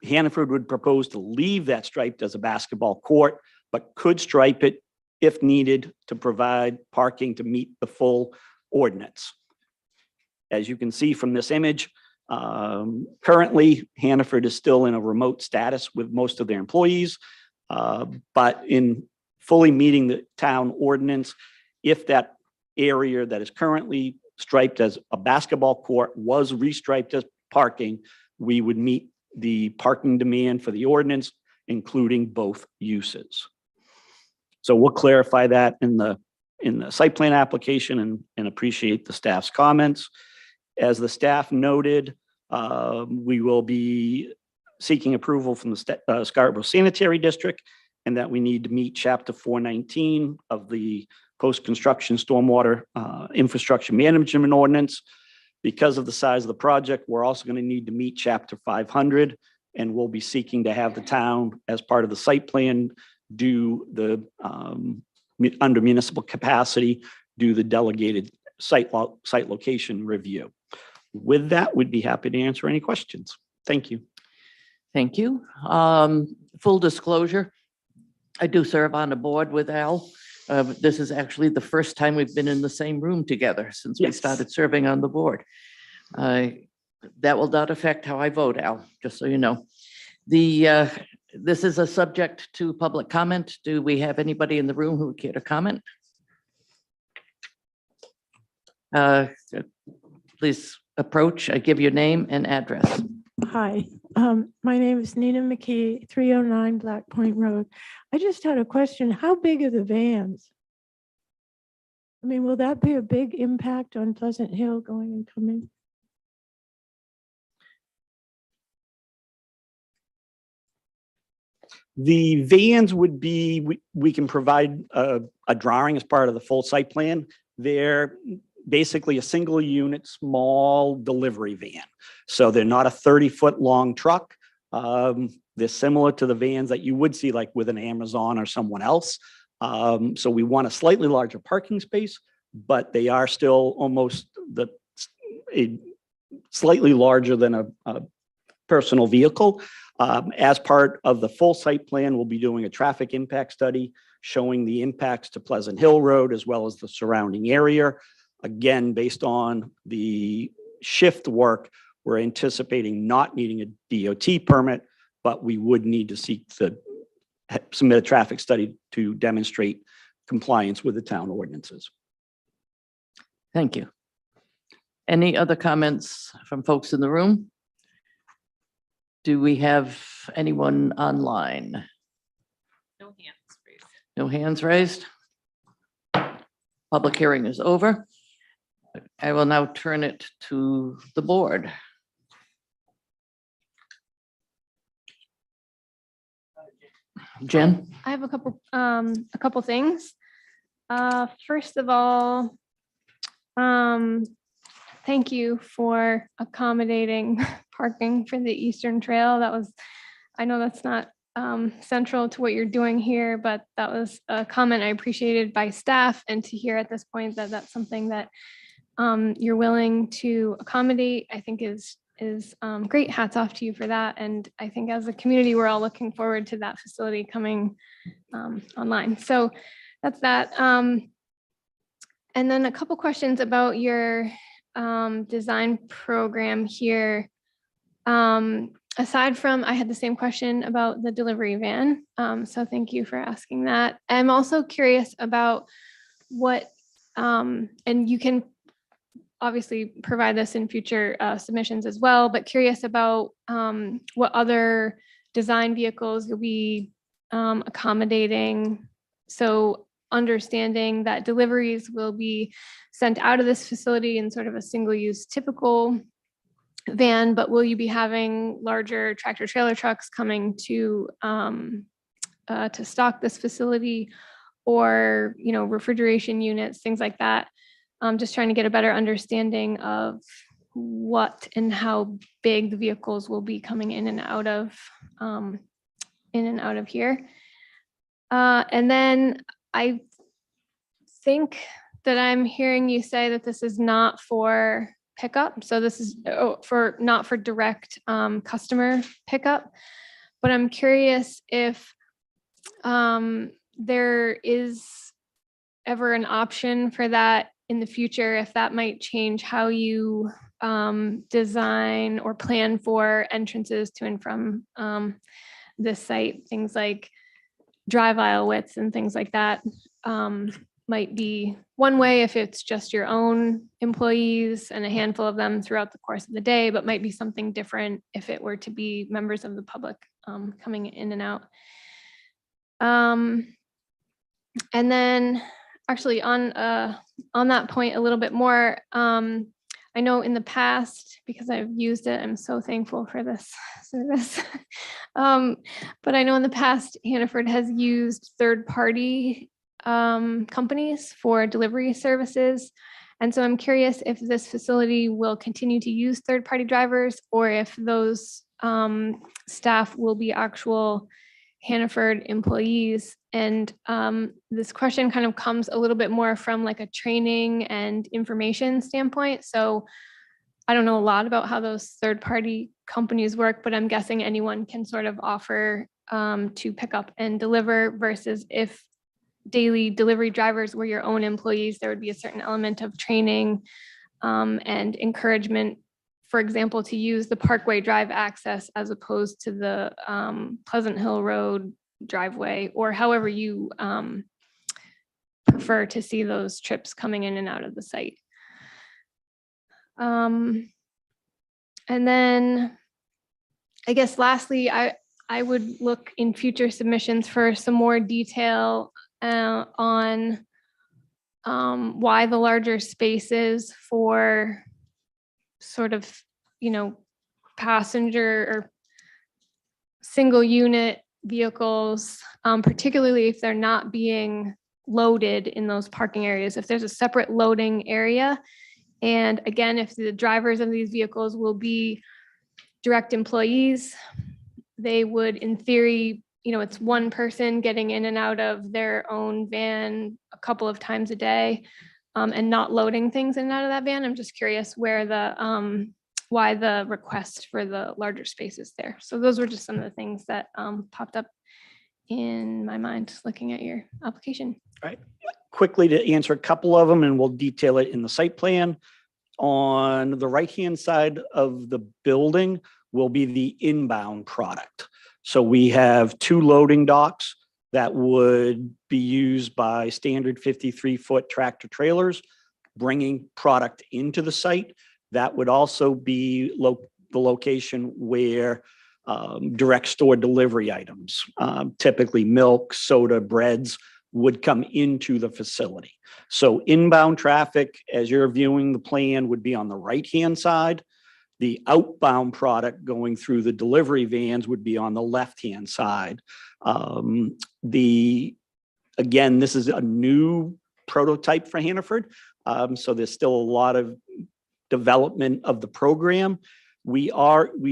N: Hannaford would propose to leave that striped as a basketball court, but could stripe it if needed, to provide parking to meet the full ordinance. As you can see from this image, currently Hannaford is still in a remote status with most of their employees, but in fully meeting the town ordinance, if that area that is currently striped as a basketball court was restriped as parking, we would meet the parking demand for the ordinance, including both uses. So we'll clarify that in the site plan application and appreciate the staff's comments. As the staff noted, we will be seeking approval from the Scarborough Sanitary District, and that we need to meet Chapter 419 of the Post-Construction Stormwater Infrastructure Management Ordinance. Because of the size of the project, we're also going to need to meet Chapter 500, and we'll be seeking to have the town, as part of the site plan, do the, under municipal capacity, do the delegated site location review. With that, we'd be happy to answer any questions. Thank you.
A: Thank you. Full disclosure, I do serve on a board with Al. This is actually the first time we've been in the same room together since we
N: Yes.
A: started serving on the board. That will not affect how I vote, Al, just so you know. This is a subject to public comment. Do we have anybody in the room who would care to comment? Please approach, give your name and address.
O: Hi, my name is Nina McKee, 309 Black Point Road. I just had a question. How big are the vans? I mean, will that be a big impact on Pleasant Hill going and coming?
N: The vans would be, we can provide a drawing as part of the full site plan. They're basically a single unit, small delivery van. So they're not a 30-foot long truck. They're similar to the vans that you would see like with an Amazon or someone else. So we want a slightly larger parking space, but they are still almost slightly larger than a personal vehicle. As part of the full site plan, we'll be doing a traffic impact study showing the impacts to Pleasant Hill Road as well as the surrounding area. Again, based on the shift work, we're anticipating not needing a DOT permit, but we would need to submit a traffic study to demonstrate compliance with the town ordinances.
A: Thank you. Any other comments from folks in the room? Do we have anyone online?
J: No hands raised.
A: No hands raised? Public hearing is over. I will now turn it to the board. Jen?
C: I have a couple things. First of all, thank you for accommodating parking for the Eastern Trail. I know that's not central to what you're doing here, but that was a comment I appreciated by staff, and to hear at this point that that's something that you're willing to accommodate, I think is great. Hats off to you for that. And I think as a community, we're all looking forward to that facility coming online. So that's that. And then a couple questions about your design program here. Aside from, I had the same question about the delivery van. So thank you for asking that. I'm also curious about what, and you can obviously provide this in future submissions as well, but curious about what other design vehicles you'll be accommodating. So understanding that deliveries will be sent out of this facility in sort of a single-use typical van, but will you be having larger tractor trailer trucks coming to stock this facility, or refrigeration units, things like that? Just trying to get a better understanding of what and how big the vehicles will be coming in and out of here. And then I think that I'm hearing you say that this is not for pickup. So this is not for direct customer pickup, but I'm curious if there is ever an option for that in the future, if that might change how you design or plan for entrances to and from this site, things like drive aisle widths and things like that might be one way if it's just your own employees and a handful of them throughout the course of the day, but might be something different if it were to be members of the public coming in and out. And then actually on that point a little bit more, I know in the past, because I've used it, I'm so thankful for this service. But I know in the past, Hannaford has used third-party companies for delivery services. And so I'm curious if this facility will continue to use third-party drivers or if those staff will be actual Hannaford employees. And this question kind of comes a little bit more from like a training and information standpoint. So I don't know a lot about how those third-party companies work, but I'm guessing anyone can sort of offer to pick up and deliver versus if daily delivery drivers were your own employees, there would be a certain element of training and encouragement, for example, to use the Parkway Drive access as opposed to the Pleasant Hill Road driveway, or however you prefer to see those trips coming in and out of the site. And then I guess lastly, I would look in future submissions for some more detail on why the larger spaces for sort of, passenger or single unit vehicles, particularly if they're not being loaded in those parking areas, if there's a separate loading area. And again, if the drivers of these vehicles will be direct employees, they would, in theory, it's one person getting in and out of their own van a couple of times a day and not loading things in and out of that van. I'm just curious where why the request for the larger spaces there. So those were just some of the things that popped up in my mind looking at your application.
N: Right. Quickly to answer a couple of them, and we'll detail it in the site plan. On the right-hand side of the building will be the inbound product. So we have 2 loading docks that would be used by standard 53-foot tractor trailers, bringing product into the site. That would also be the location where direct store delivery items, typically milk, soda, breads, would come into the facility. So inbound traffic, as you're viewing the plan, would be on the right-hand side. The outbound product going through the delivery vans would be on the left-hand side. Again, this is a new prototype for Hannaford. So there's still a lot of development of the program. We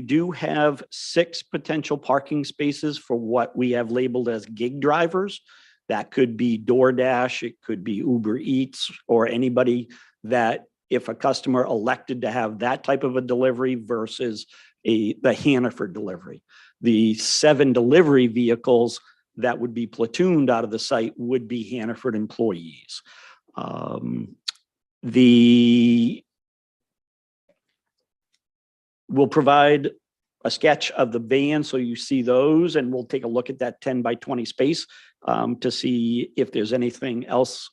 N: do have 6 potential parking spaces for what we have labeled as gig drivers. That could be DoorDash, it could be Uber Eats, or anybody that, if a customer elected to have that type of a delivery versus the Hannaford delivery. The 7 delivery vehicles that would be platooned out of the site would be Hannaford employees. We'll provide a sketch of the van so you see those, and we'll take a look at that 10 by 20 space to see if there's anything else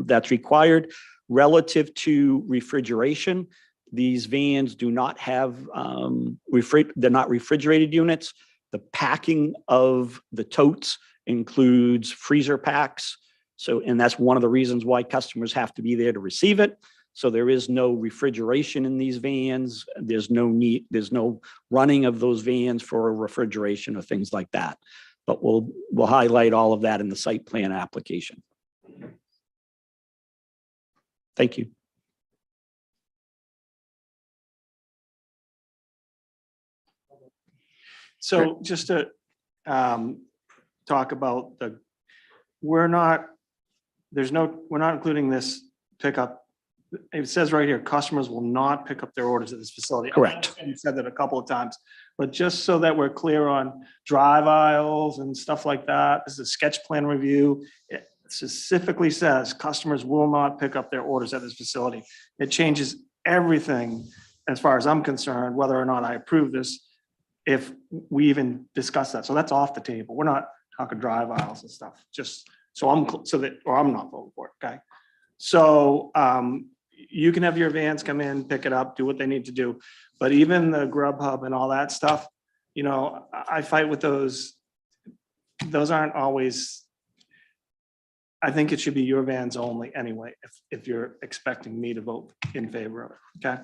N: that's required. Relative to refrigeration, these vans do not have, they're not refrigerated units. The packing of the totes includes freezer packs. And that's one of the reasons why customers have to be there to receive it. So there is no refrigeration in these vans. There's no running of those vans for refrigeration or things like that. But we'll highlight all of that in the site plan application. Thank you.
H: So just to talk about we're not including this pickup. It says right here, customers will not pick up their orders at this facility.
N: Correct.
H: And you said that a couple of times, but just so that we're clear on drive aisles and stuff like that, this is a sketch plan review. specifically says customers will not pick up their orders at this facility. It changes everything as far as I'm concerned, whether or not I approve this, if we even discuss that. So that's off the table. We're not talking drive aisles and stuff, just so I'm not voting for it, okay? So you can have your vans come in, pick it up, do what they need to do. But even the Grubhub and all that stuff, you know, I fight with those. Those aren't always, I think it should be your vans only anyway, if you're expecting me to vote in favor of it, okay?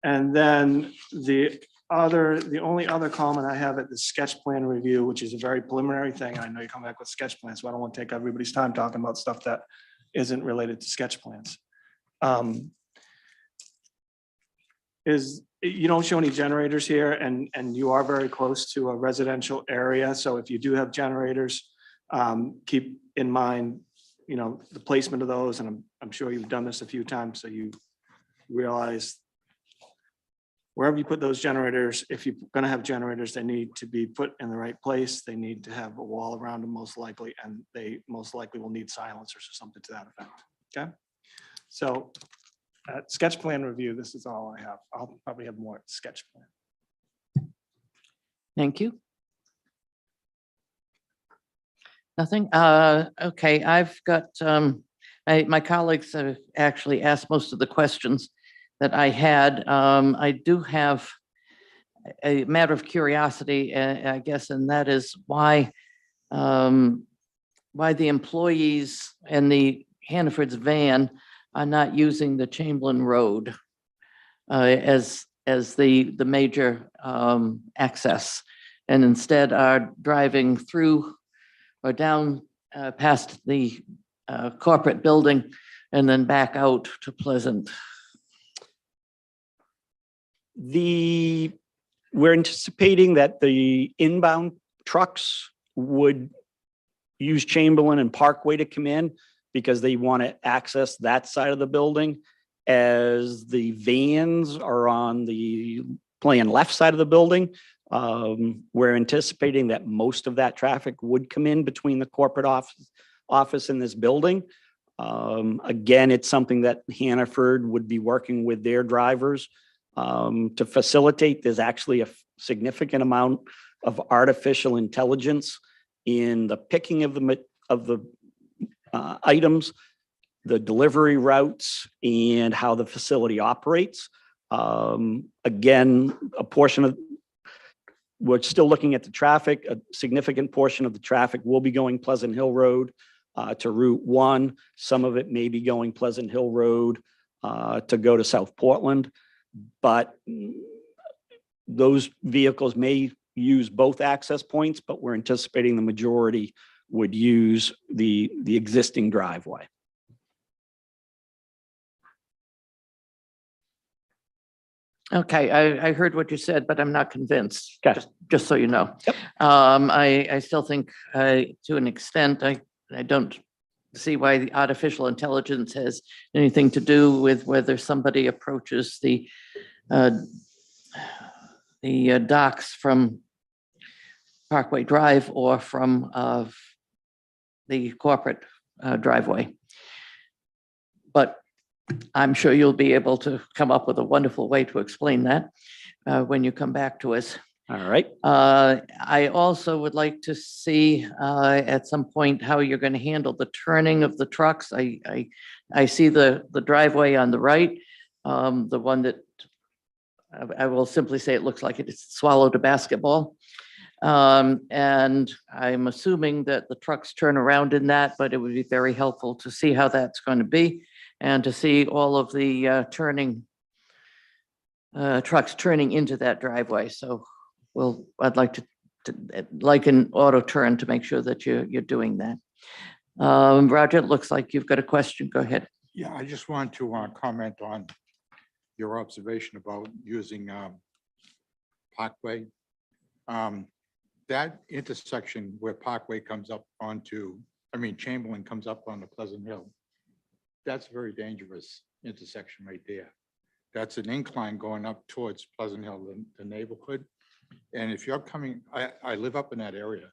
H: And then the only other comment I have at the sketch plan review, which is a very preliminary thing. I know you come back with sketch plans, so I don't want to take everybody's time talking about stuff that isn't related to sketch plans. Is you don't show any generators here, and you are very close to a residential area. So if you do have generators, keep in mind, you know, the placement of those. And I'm sure you've done this a few times, so you realize wherever you put those generators, if you're going to have generators, they need to be put in the right place. They need to have a wall around them most likely, and they most likely will need silencers or something to that effect. Okay. So at sketch plan review, this is all I have. I'll probably have more at sketch plan.
A: Thank you. Nothing. Okay, I've got, my colleagues have actually asked most of the questions that I had. I do have a matter of curiosity, I guess, and that is why the employees and the Hannaford's van are not using the Chamberlain Road as the major access, and instead are driving through or down past the corporate building and then back out to Pleasant.
N: We're anticipating that the inbound trucks would use Chamberlain and Parkway to come in because they want to access that side of the building, as the vans are on the left side of the building. We're anticipating that most of that traffic would come in between the corporate office and this building. Again, it's something that Hannaford would be working with their drivers to facilitate. There's actually a significant amount of artificial intelligence in the picking of the items, the delivery routes, and how the facility operates. Again, we're still looking at the traffic. A significant portion of the traffic will be going Pleasant Hill Road to Route 1. Some of it may be going Pleasant Hill Road to go to South Portland. But those vehicles may use both access points, but we're anticipating the majority would use the existing driveway.
A: Okay, I heard what you said, but I'm not convinced,
N: Okay.
A: just so you know.
N: Yep.
A: I still think to an extent, I don't see why the artificial intelligence has anything to do with whether somebody approaches the docks from Parkway Drive or from the corporate driveway. But I'm sure you'll be able to come up with a wonderful way to explain that when you come back to us.
N: All right.
A: I also would like to see at some point how you're going to handle the turning of the trucks. I see the driveway on the right, the one that I will simply say it looks like it swallowed a basketball. And I'm assuming that the trucks turn around in that, but it would be very helpful to see how that's going to be and to see all of the trucks turning into that driveway. So I'd like to like an auto turn to make sure that you're doing that. Roger, it looks like you've got a question. Go ahead.
B: Yeah, I just want to comment on your observation about using Parkway. That intersection where Parkway comes up Chamberlain comes up onto Pleasant Hill, that's a very dangerous intersection right there. That's an incline going up towards Pleasant Hill, the neighborhood. And if you're coming, I live up in that area.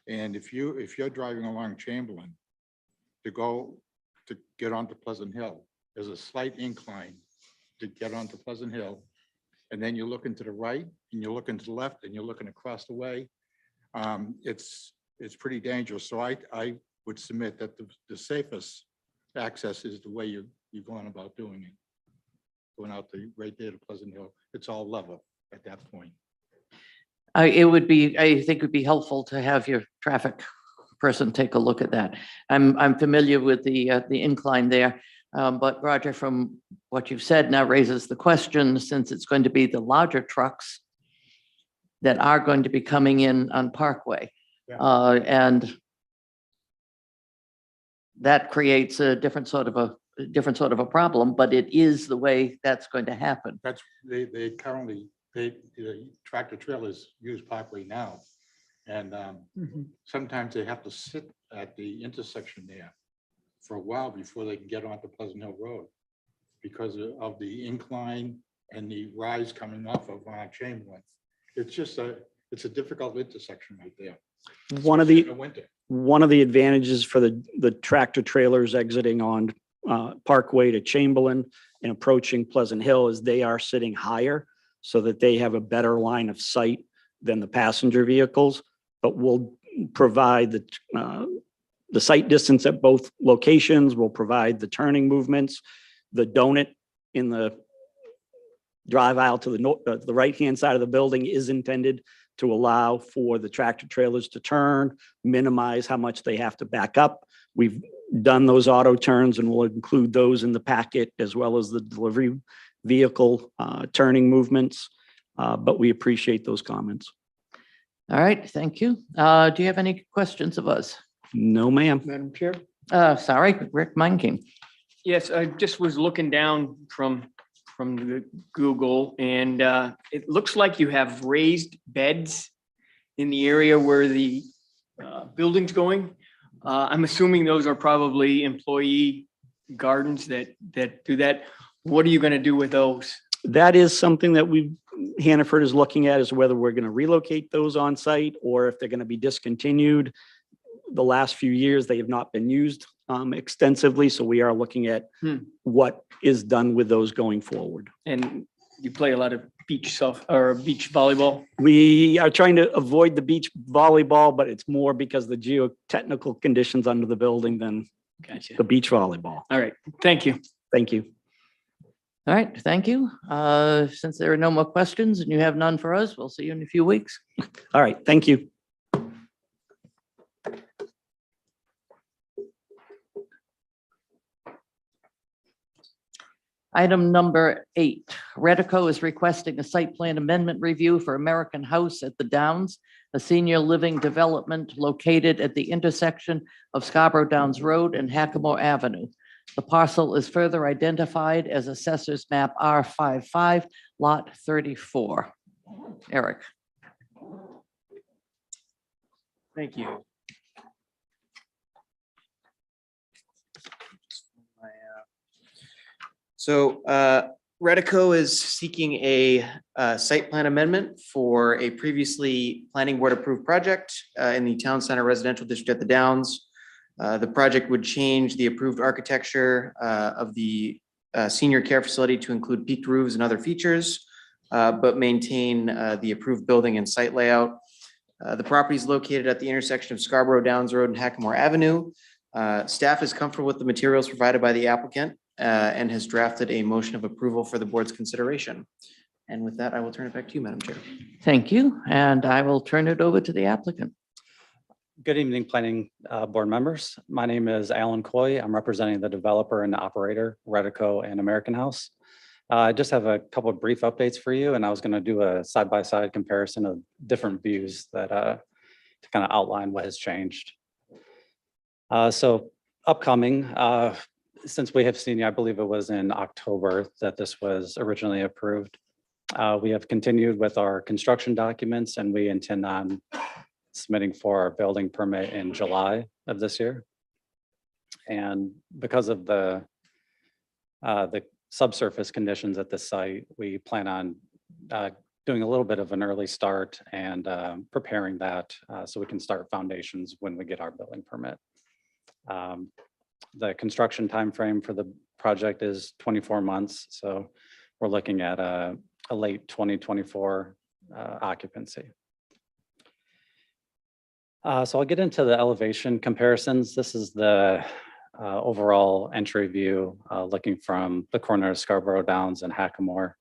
B: And if you're driving along Chamberlain to get onto Pleasant Hill, there's a slight incline to get onto Pleasant Hill. And then you're looking to the right and you're looking to the left and you're looking across the way. It's pretty dangerous. So I would submit that the safest access is the way you're going about doing it. Going out right there to Pleasant Hill. It's all level at that point.
A: I think it would be helpful to have your traffic person take a look at that. I'm familiar with the incline there. But Roger, from what you've said now raises the question, since it's going to be the larger trucks that are going to be coming in on Parkway. And that creates a different sort of a problem, but it is the way that's going to happen.
B: That's, they currently, the tractor trailers use Parkway now. And sometimes they have to sit at the intersection there for a while before they can get onto Pleasant Hill Road because of the incline and the rise coming off of Chamberlain. It's just it's a difficult intersection right there.
N: One of
B: especially in the winter.
N: One of the advantages for the tractor trailers exiting on Parkway to Chamberlain and approaching Pleasant Hill is they are sitting higher so that they have a better line of sight than the passenger vehicles, but we'll provide the sight distance at both locations. We'll provide the turning movements. The donut in the drive aisle to the right-hand side of the building is intended to allow for the tractor trailers to turn, minimize how much they have to back up. We've done those auto turns and we'll include those in the packet as well as the delivery vehicle turning movements. But we appreciate those comments.
A: All right, thank you. Do you have any questions of us?
N: No, ma'am.
D: Madam Chair?
A: Sorry, Rick Meinking.
D: Yes, I just was looking down from the Google and it looks like you have raised beds in the area where the building's going. I'm assuming those are probably employee gardens that do that. What are you going to do with those?
N: That is something that Hannaford is looking at, is whether we're going to relocate those on site or if they're going to be discontinued. The last few years, they have not been used extensively. So we are looking at what is done with those going forward.
D: And you play a lot of beach volleyball?
N: We are trying to avoid the beach volleyball, but it's more because the geotechnical conditions under the building than the beach volleyball.
D: All right. Thank you.
N: Thank you.
A: All right, thank you. Since there are no more questions and you have none for us, we'll see you in a few weeks.
N: All right. Thank you.
A: Item number 8, Redico is requesting a site plan amendment review for American House at the Downs, a senior living development located at the intersection of Scarborough Downs Road and Hackamore Avenue. The parcel is further identified as Assessors Map R55, Lot 34. Eric.
D: Thank you.
E: So Redico is seeking a site plan amendment for a previously planning board approved project in the Town Center Residential District at the Downs. The project would change the approved architecture of the senior care facility to include peaked roofs and other features, but maintain the approved building and site layout. The property is located at the intersection of Scarborough Downs Road and Hackamore Avenue. Staff is comfortable with the materials provided by the applicant and has drafted a motion of approval for the board's consideration. And with that, I will turn it back to you, Madam Chair.
A: Thank you. And I will turn it over to the applicant.
L: Good evening, planning board members. My name is Alan Coy. I'm representing the developer and operator, Redico and American House. I just have a couple of brief updates for you, and I was going to do a side-by-side comparison of different views that to kind of outline what has changed. So upcoming, since we have seen, I believe it was in October that this was originally approved. We have continued with our construction documents, and we intend on submitting for our building permit in July of this year. And because of the subsurface conditions at the site, we plan on doing a little bit of an early start and preparing that so we can start foundations when we get our building permit. The construction timeframe for the project is 24 months. So we're looking at a late 2024 occupancy. So I'll get into the elevation comparisons. This is the overall entry view looking from the corner of Scarborough Downs and Hackamore.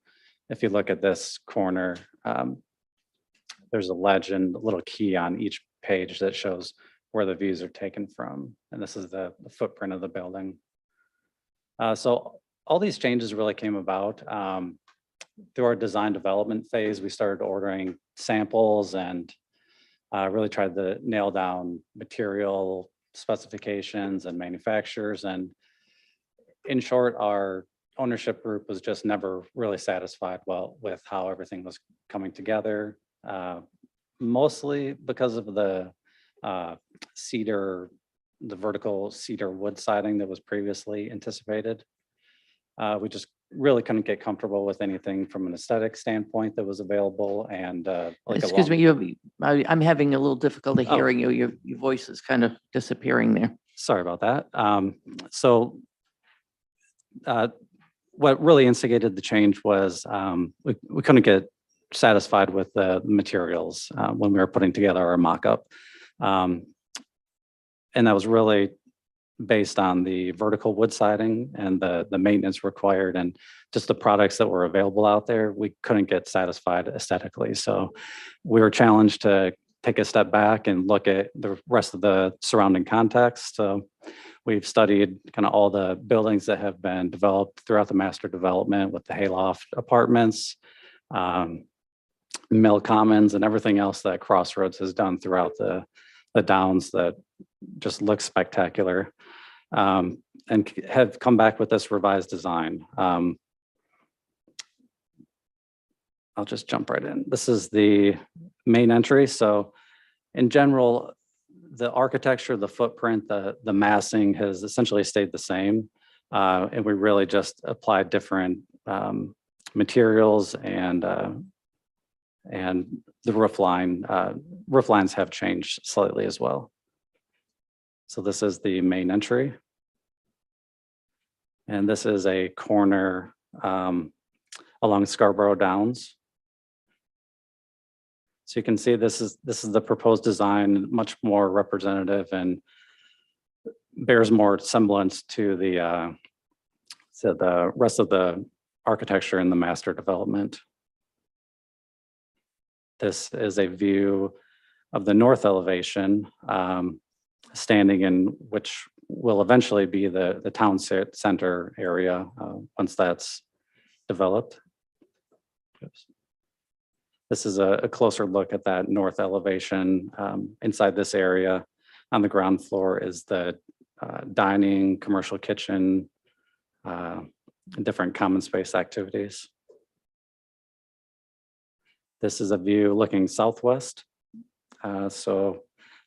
L: If you look at this corner, there's a legend, a little key on each page that shows where the views are taken from. And this is the footprint of the building. So all these changes really came about through our design development phase. We started ordering samples and really tried to nail down material specifications and manufacturers. And in short, our ownership group was just never really satisfied with how everything was coming together, mostly because of the vertical cedar wood siding that was previously anticipated. We just really couldn't get comfortable with anything from an aesthetic standpoint that was available. And
A: Excuse me, I'm having a little difficulty hearing you. Your voice is kind of disappearing there.
L: Sorry about that. What really instigated the change was we couldn't get satisfied with the materials when we were putting together our mock-up. And that was really based on the vertical wood siding and the maintenance required and just the products that were available out there. We couldn't get satisfied aesthetically. So we were challenged to take a step back and look at the rest of the surrounding context. So we've studied kind of all the buildings that have been developed throughout the master development with the hayloft apartments, mill commons, and everything else that Crossroads has done throughout the downs that just looks spectacular, and have come back with this revised design. I'll just jump right in. This is the main entry. So in general, the architecture, the footprint, the massing has essentially stayed the same. And we really just applied different materials and the roof lines have changed slightly as well. So this is the main entry. And this is a corner along Scarborough Downs. So you can see this is the proposed design, much more representative and bears more semblance to the rest of the architecture in the master development. This is a view of the north elevation, standing in which will eventually be the town center area once that's developed. Oops. This is a closer look at that north elevation. Inside this area on the ground floor is the dining, commercial kitchen, different common space activities. This is a view looking southwest. So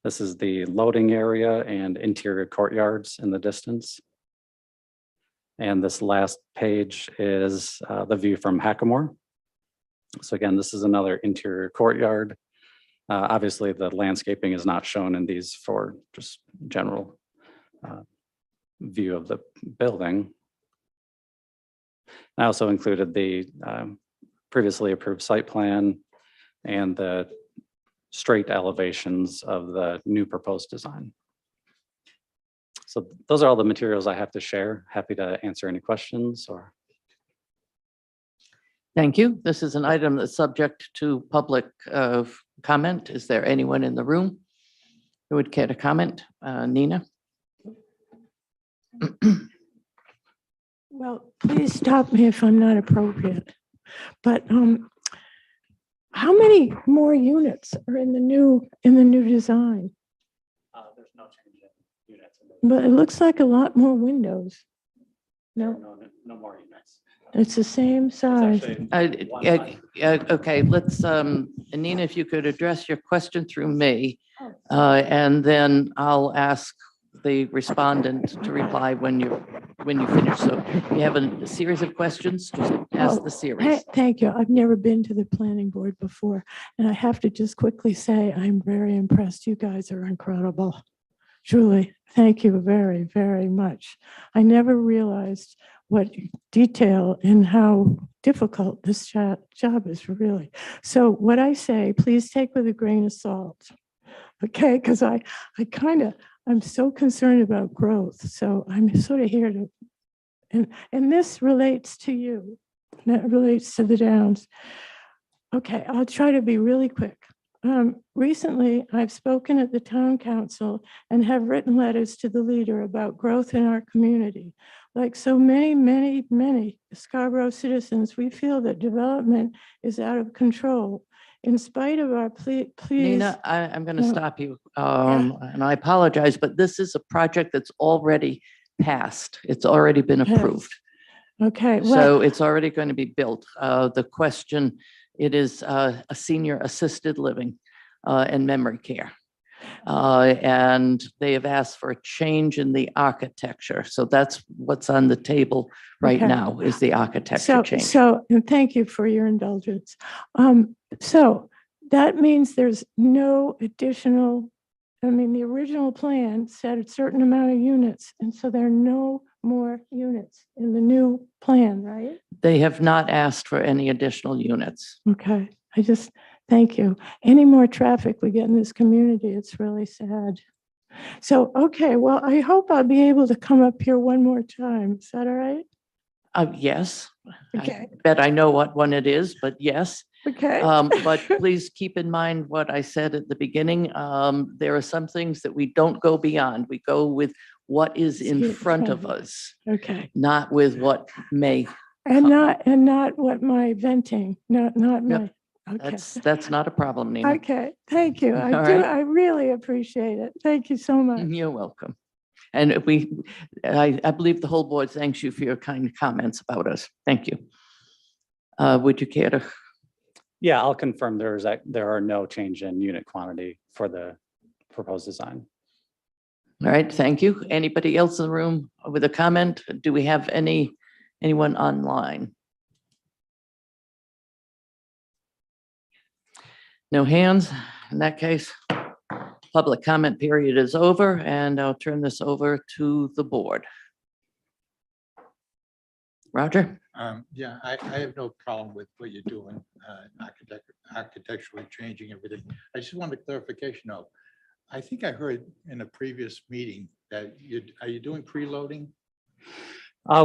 L: this is the loading area and interior courtyards in the distance. And this last page is the view from Hackamore. So again, this is another interior courtyard. Obviously, the landscaping is not shown in these for just general view of the building. I also included the previously approved site plan and the straight elevations of the new proposed design. So those are all the materials I have to share. Happy to answer any questions or.
A: Thank you. This is an item that's subject to public comment. Is there anyone in the room who would care to comment? Nina?
O: Well, please stop me if I'm not appropriate. But how many more units are in the new design?
L: There's no change in units.
O: But it looks like a lot more windows. No,
L: No more units.
O: it's the same size.
A: Okay, let's, Nina, if you could address your question through me, and then I'll ask the respondent to reply when you're when you finish. So if you have a series of questions, just ask the series.
O: Thank you. I've never been to the planning board before, and I have to just quickly say, I'm very impressed. You guys are incredible. Truly, thank you very, very much. I never realized what detail and how difficult this job is, really. So what I say, please take with a grain of salt, okay? Because I'm so concerned about growth. So I'm sort of here to, and this relates to you. That relates to the Downs. Okay, I'll try to be really quick. Recently, I've spoken at the town council and have written letters to the leader about growth in our community. Like so many Scarborough citizens, we feel that development is out of control. In spite of our pleas.
A: Nina, I'm going to
O: No.
A: stop you. And I apologize, but this is a project that's already passed. It's already been approved.
O: Okay, well,
A: So it's already going to be built. The question, it is a senior assisted living and memory care. And they have asked for a change in the architecture. So that's what's on the table right
O: Okay.
A: now is the architecture change.
O: And thank you for your indulgence. So that means there's no additional, I mean, the original plan said a certain amount of units, and so there are no more units in the new plan, right?
A: They have not asked for any additional units.
O: Okay, thank you. Any more traffic we get in this community, it's really sad. So, okay, well, I hope I'll be able to come up here one more time. Is that all right?
A: Yes.
O: Okay.
A: I bet I know what one it is, but yes.
O: Okay.
A: But please keep in mind what I said at the beginning. There are some things that we don't go beyond. We go with what is in front of us,
O: Okay.
A: not with what may.
O: And not what my venting, not my, okay.
A: That's not a problem, Nina.
O: Okay, thank you.
A: All right.
O: I really appreciate it. Thank you so much.
A: You're welcome. And I believe the whole board thanks you for your kind comments about us. Thank you. Would you care to?
L: Yeah, I'll confirm there are no change in unit quantity for the proposed design.
A: All right, thank you. Anybody else in the room with a comment? Do we have anyone online? No hands. In that case, public comment period is over, and I'll turn this over to the board. Roger?
B: Yeah, I have no problem with what you're doing, architecturally changing everything. I just wanted clarification though. I think I heard in a previous meeting that are you doing preloading?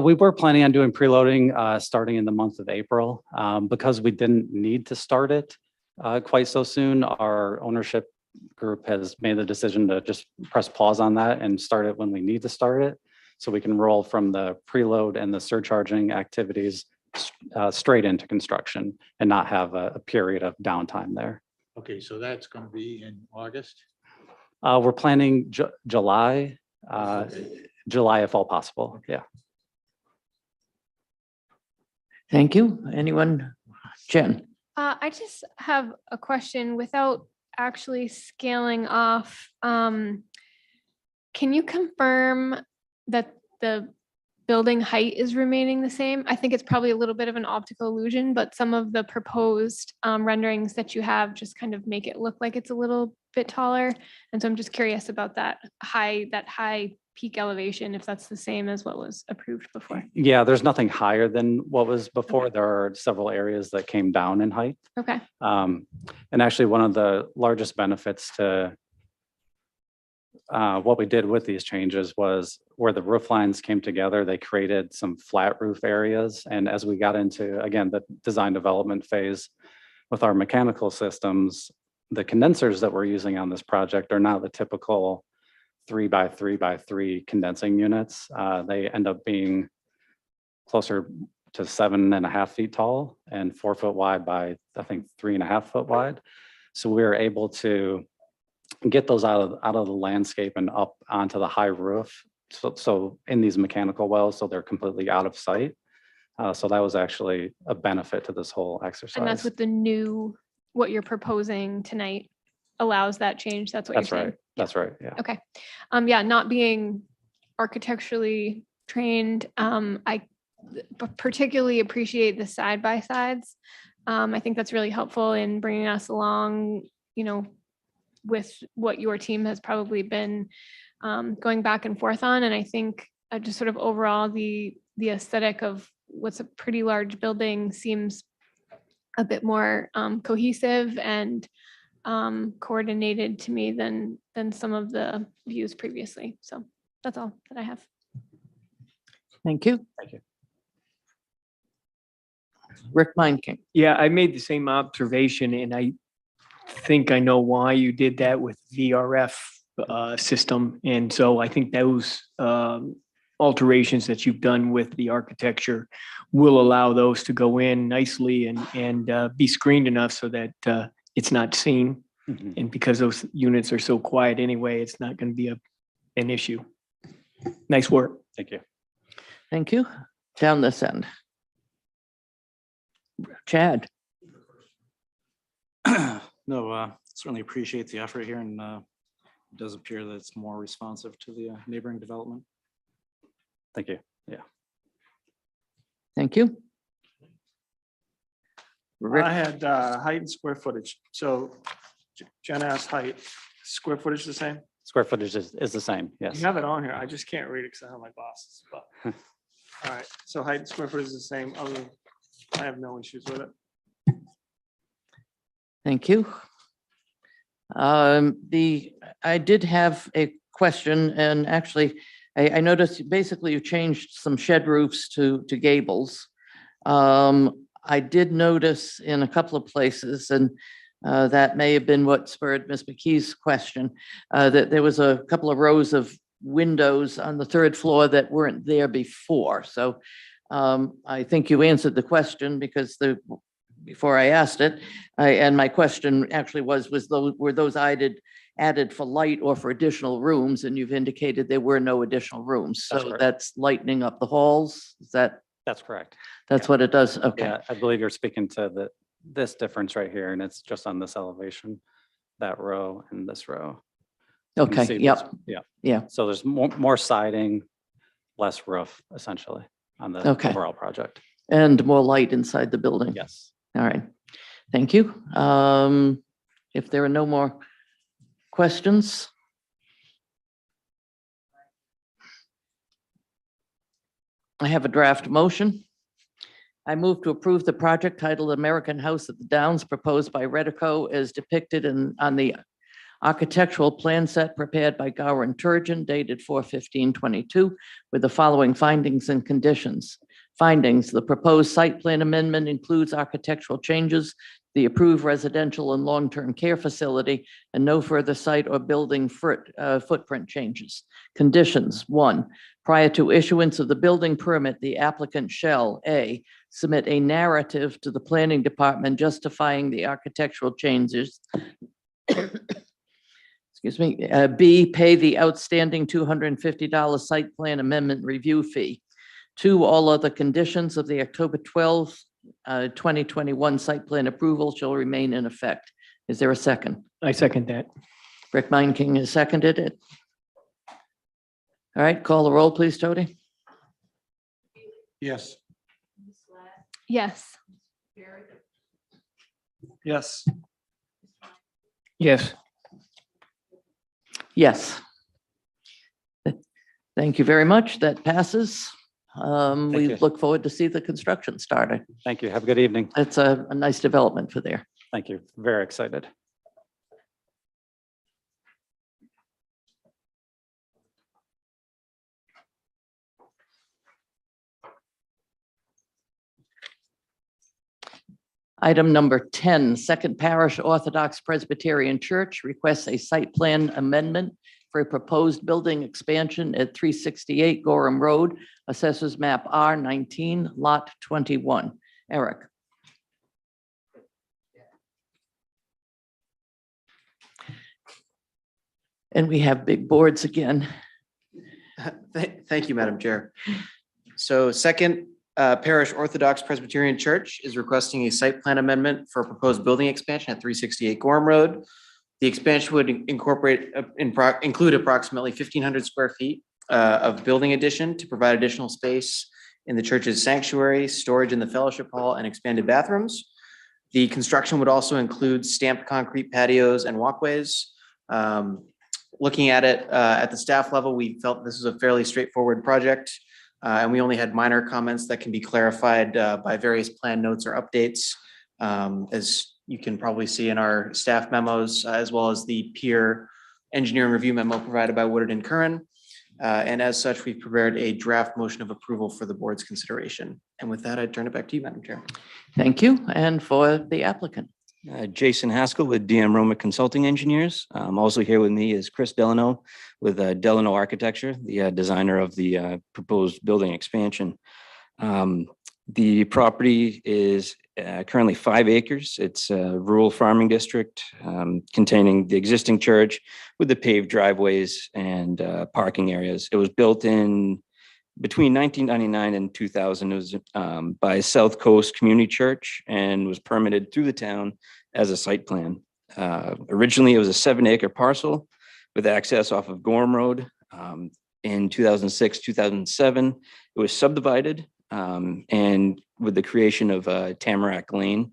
L: We were planning on doing preloading starting in the month of April. Because we didn't need to start it quite so soon, our ownership group has made the decision to just press pause on that and start it when we need to start it. So we can roll from the preload and the surcharging activities straight into construction and not have a period of downtime there.
B: Okay, so that's going to be in August?
L: We're planning July if all possible. Yeah.
A: Thank you. Anyone? Jen?
C: I just have a question without actually scaling off. Can you confirm that the building height is remaining the same? I think it's probably a little bit of an optical illusion, but some of the proposed renderings that you have just kind of make it look like it's a little bit taller. And so I'm just curious about that high peak elevation, if that's the same as what was approved before.
L: Yeah, there's nothing higher than what was before. Okay. There are several areas that came down in height.
C: Okay.
L: And actually one of the largest benefits to what we did with these changes was where the roof lines came together, they created some flat roof areas. And as we got into, again, the design development phase with our mechanical systems, the condensers that we're using on this project are not the typical 3x3x3 condensing units. They end up being closer to 7.5 feet tall and 4 foot wide by, I think, 3.5 foot wide. So we were able to get those out of the landscape and up onto the high roof. So in these mechanical wells, so they're completely out of sight. So that was actually a benefit to this whole exercise.
C: And that's what what you're proposing tonight allows that change. That's what you're saying.
L: That's right. Yeah.
C: Okay. Yeah, not being architecturally trained. I particularly appreciate the side by sides. I think that's really helpful in bringing us along, with what your team has probably been going back and forth on. And I think just sort of overall, the aesthetic of what's a pretty large building seems a bit more cohesive and coordinated to me than some of the views previously. So that's all that I have.
A: Thank you.
N: Thank you.
A: Rick Meinking.
D: Yeah, I made the same observation, and I think I know why you did that with VRF system. And so I think those alterations that you've done with the architecture will allow those to go in nicely and be screened enough so that it's not seen.
L: Mhm.
D: And because those units are so quiet anyway, it's not going to be an issue. Nice work.
L: Thank you.
A: Thank you. Down this end. Chad.
P: No, certainly appreciate the effort here, and it does appear that it's more responsive to the neighboring development.
L: Thank you.
A: Thank you. Rick.
H: I had height and square footage. So Jen asked height, square footage the same?
L: Square footage is the same, yes.
H: You have it on here. I just can't read it because I have my glasses, but. All right, so height and square footage is the same. I have no issues with it.
A: Thank you. I did have a question, and actually, I noticed basically you changed some shed roofs to gables. I did notice in a couple of places, and that may have been what spurred Ms. McKee's question, that there was a couple of rows of windows on the third floor that weren't there before. So I think you answered the question because before I asked it, and my question actually were those added for light or for additional rooms? And you've indicated there were no additional rooms.
L: That's
A: So
L: correct.
A: that's lightening up the halls. Is that?
L: That's correct.
A: That's what it does? Okay.
L: Yeah, I believe you're speaking to this difference right here, and it's just on this elevation, that row and this row. You can
A: Okay,
L: see
A: yep.
L: this- Yeah.
A: Yeah.
L: So there's more siding, less roof essentially on the
A: Okay.
L: overall project.
A: And more light inside the building?
L: Yes.
A: All right. Thank you. If there are no more questions. I have a draft motion. I move to approve the project titled American House at the Downs proposed by Redico as depicted on the architectural plan set prepared by Gower and Turgeon dated 4/15/22 with the following findings and conditions. Findings: the proposed site plan amendment includes architectural changes, the approved residential and long-term care facility, and no further site or building footprint changes. Conditions: 1, prior to issuance of the building permit, the applicant shall A, submit a narrative to the planning department justifying the architectural changes. Excuse me. B, pay the outstanding $250 site plan amendment review fee. 2, all other conditions of the October 12th, 2021 site plan approval shall remain in effect. Is there a second?
D: I second that.
A: Rick Meinking has seconded it. All right, call the roll, please, Tony.
H: Yes.
C: Yes.
H: Yes.
D: Yes.
A: Yes. Thank you very much. That passes. We
L: you.
A: look forward to see the construction started.
L: Thank you. Have a good evening.
A: It's a nice development for there.
L: Thank you. Very excited.
A: Item number 10, Second Parish Orthodox Presbyterian Church requests a site plan amendment for a proposed building expansion at 368 Gorham Road, Assessors Map R19, Lot 21. Eric. And we have big boards again.
E: Thank you, Madam Chair. So Second Parish Orthodox Presbyterian Church is requesting a site plan amendment for a proposed building expansion at 368 Gorham Road. The expansion would include approximately 1,500 square feet of building addition to provide additional space in the church's sanctuary, storage in the fellowship hall, and expanded bathrooms. The construction would also include stamped concrete patios and walkways. Looking at it at the staff level, we felt this was a fairly straightforward project, and we only had minor comments that can be clarified by various plan notes or updates, as you can probably see in our staff memos, as well as the peer engineering review memo provided by Woodard and Curran. And as such, we've prepared a draft motion of approval for the board's consideration. And with that, I turn it back to you, Madam Chair.
A: Thank you. And for the applicant.
Q: Jason Haskell with DM Roma Consulting Engineers. Also here with me is Chris Delano with Delano Architecture, the designer of the proposed building expansion. The property is currently 5 acres. It's a rural farming district containing the existing church with the paved driveways and parking areas. It was built in between 1999 and 2000. It was by South Coast Community Church and was permitted through the town as a site plan. Originally, it was a 7-acre parcel with access off of Gorham Road. In 2006, 2007, it was subdivided and with the creation of Tamarack Lane.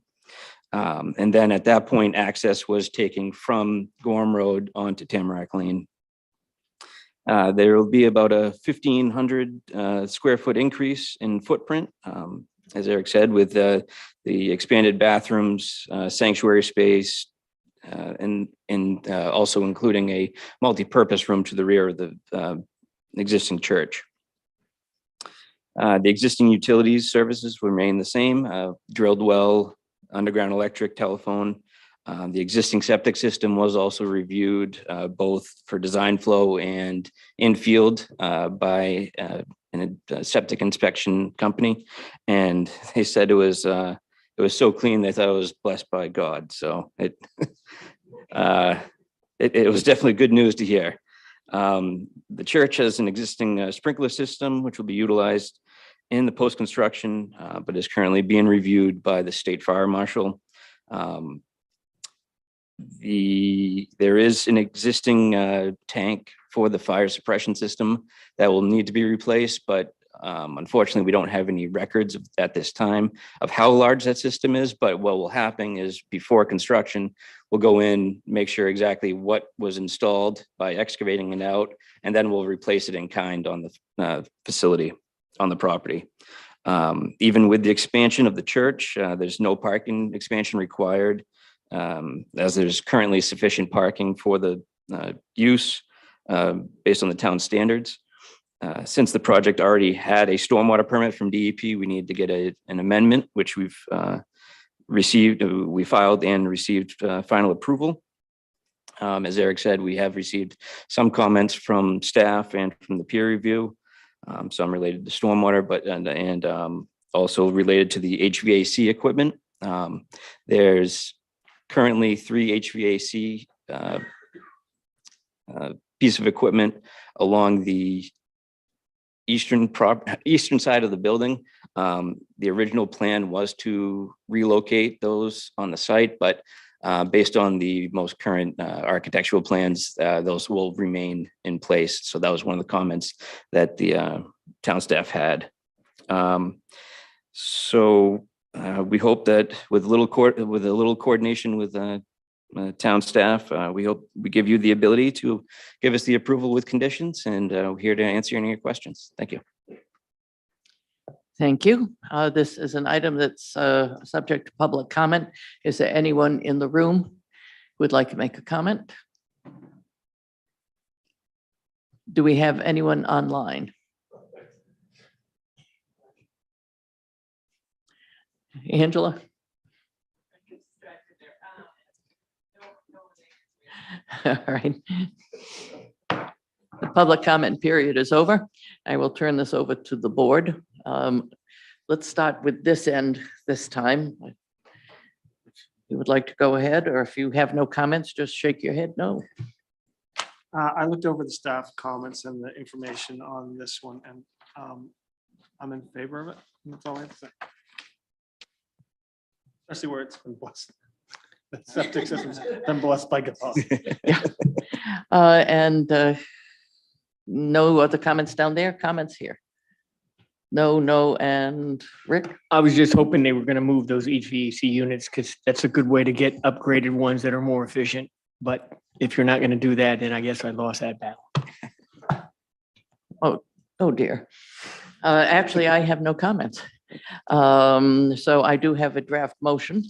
Q: And then at that point, access was taken from Gorham Road onto Tamarack Lane. There will be about a 1,500 square foot increase in footprint, as Eric said, with the expanded bathrooms, sanctuary space, and also including a multi-purpose room to the rear of the existing church. The existing utilities services remain the same, drilled well, underground electric, telephone. The existing septic system was also reviewed both for design flow and in-field by a septic inspection company. And they said it was so clean, they thought it was blessed by God. So it was definitely good news to hear. The church has an existing sprinkler system, which will be utilized in the post-construction, but is currently being reviewed by the state fire marshal. There is an existing tank for the fire suppression system that will need to be replaced, but unfortunately, we don't have any records at this time of how large that system is. But what will happen is before construction, we'll go in, make sure exactly what was installed by excavating it out, and then we'll replace it in kind on the facility, on the property. Even with the expansion of the church, there's no parking expansion required, as there's currently sufficient parking for the use based on the town standards. Since the project already had a stormwater permit from DEP, we need to get an amendment, which we've received. We filed and received final approval. As Eric said, we have received some comments from staff and from the peer review, some related to stormwater, but and also related to the HVAC equipment. There's currently 3 HVAC piece of equipment along the eastern side of the building. The original plan was to relocate those on the site, but based on the most current architectural plans, those will remain in place. So that was one of the comments that the town staff had. We hope that with a little coordination with town staff, we hope we give you the ability to give us the approval with conditions, and we're here to answer any of your questions. Thank you.
A: Thank you. This is an item that's subject to public comment. Is there anyone in the room who would like to make a comment? Do we have anyone online? Angela? All right. The public comment period is over. I will turn this over to the board. Let's start with this end this time. If you would like to go ahead, or if you have no comments, just shake your head no.
H: I looked over the staff comments and the information on this one, and I'm in favor of it. That's all I have to say. Especially where it's been blessed. The septic system's been blessed by God.
A: Yeah. And No other comments down there? Comments here? No, and Rick?
D: I was just hoping they were gonna move those HVAC units because that's a good way to get upgraded ones that are more efficient. But if you're not gonna do that, then I guess I lost that battle.
A: Oh dear. Actually, I have no comments. So I do have a draft motion.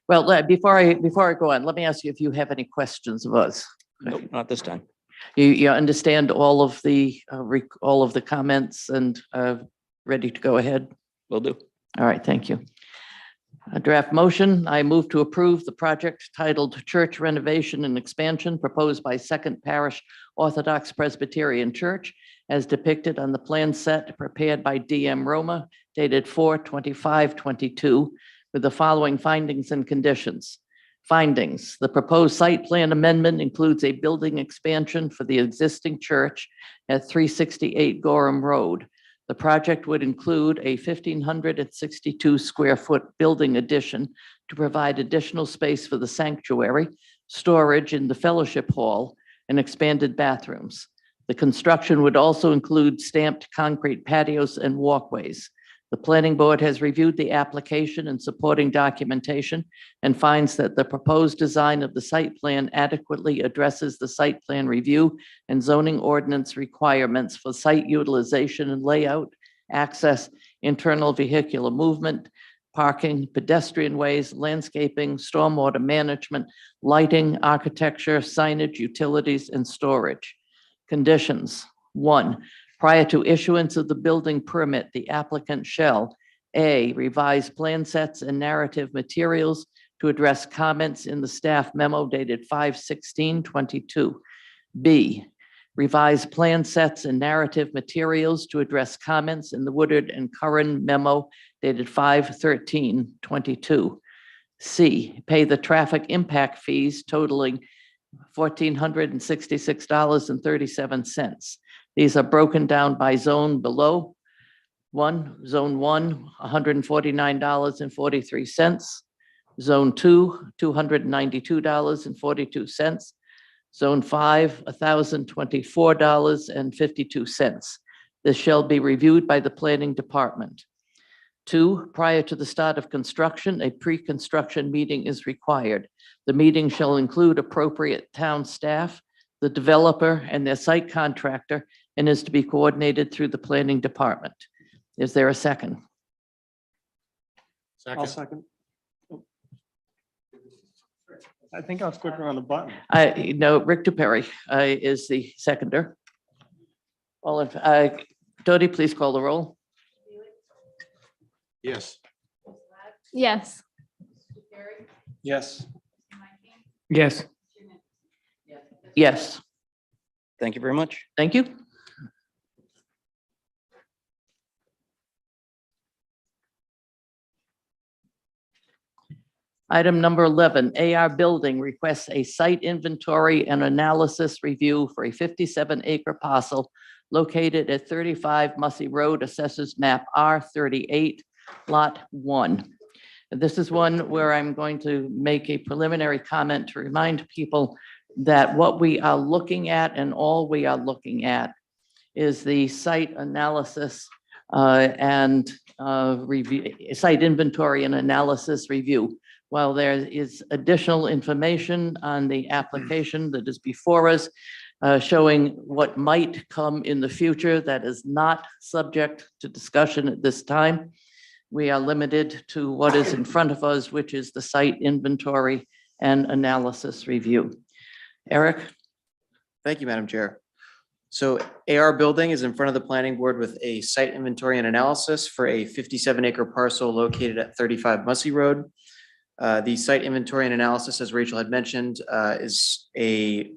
A: Well, before I go on, let me ask you if you have any questions of us.
Q: Nope, not this time.
A: You understand all of the comments and ready to go ahead?
Q: Will do.
A: All right, thank you. A draft motion, I move to approve the project titled Church Renovation and Expansion proposed by Second Parish Orthodox Presbyterian Church as depicted on the plan set prepared by DM Roma dated 4/25/22 with the following findings and conditions. Findings, the proposed site plan amendment includes a building expansion for the existing church at 368 Gorham Road. The project would include a 1,562 square foot building addition to provide additional space for the sanctuary, storage in the fellowship hall, and expanded bathrooms. The construction would also include stamped concrete patios and walkways. The planning board has reviewed the application and supporting documentation and finds that the proposed design of the site plan adequately addresses the site plan review and zoning ordinance requirements for site utilization and layout, access, internal vehicular movement, parking, pedestrian ways, landscaping, stormwater management, lighting, architecture, signage, utilities, and storage. Conditions. 1, prior to issuance of the building permit, the applicant shall A, revise plan sets and narrative materials to address comments in the staff memo dated 5/16/22. B, revise plan sets and narrative materials to address comments in the Woodard and Curran memo dated 5/13/22. C, pay the traffic impact fees totaling $1,466.37. These are broken down by zone below. Zone 1, $149.43. Zone 2, $292.42. Zone 5, $1,024.52. This shall be reviewed by the planning department. 2, prior to the start of construction, a pre-construction meeting is required. The meeting shall include appropriate town staff, the developer, and their site contractor, and is to be coordinated through the planning department. Is there a second?
H: I'll second. I think I was quicker on the button.
A: No, Rick DuPerry is the seconder. Dodie, please call the roll.
B: Yes.
C: Yes.
H: Yes.
D: Yes.
A: Yes,
Q: Thank you very much.
A: thank you. Item number 11, AR Building requests a site inventory and analysis review for a 57-acre parcel located at 35 Mussey Road, Assessors Map R38, Lot 1. This is one where I'm going to make a preliminary comment to remind people that what we are looking at and all we are looking at is the site analysis and review, site inventory and analysis review. While there is additional information on the application that is before us, showing what might come in the future that is not subject to discussion at this time, we are limited to what is in front of us, which is the site inventory and analysis review. Eric?
E: Thank you, Madam Chair. So AR Building is in front of the planning board with a site inventory and analysis for a 57-acre parcel located at 35 Mussey Road. The site inventory and analysis, as Rachel had mentioned, is the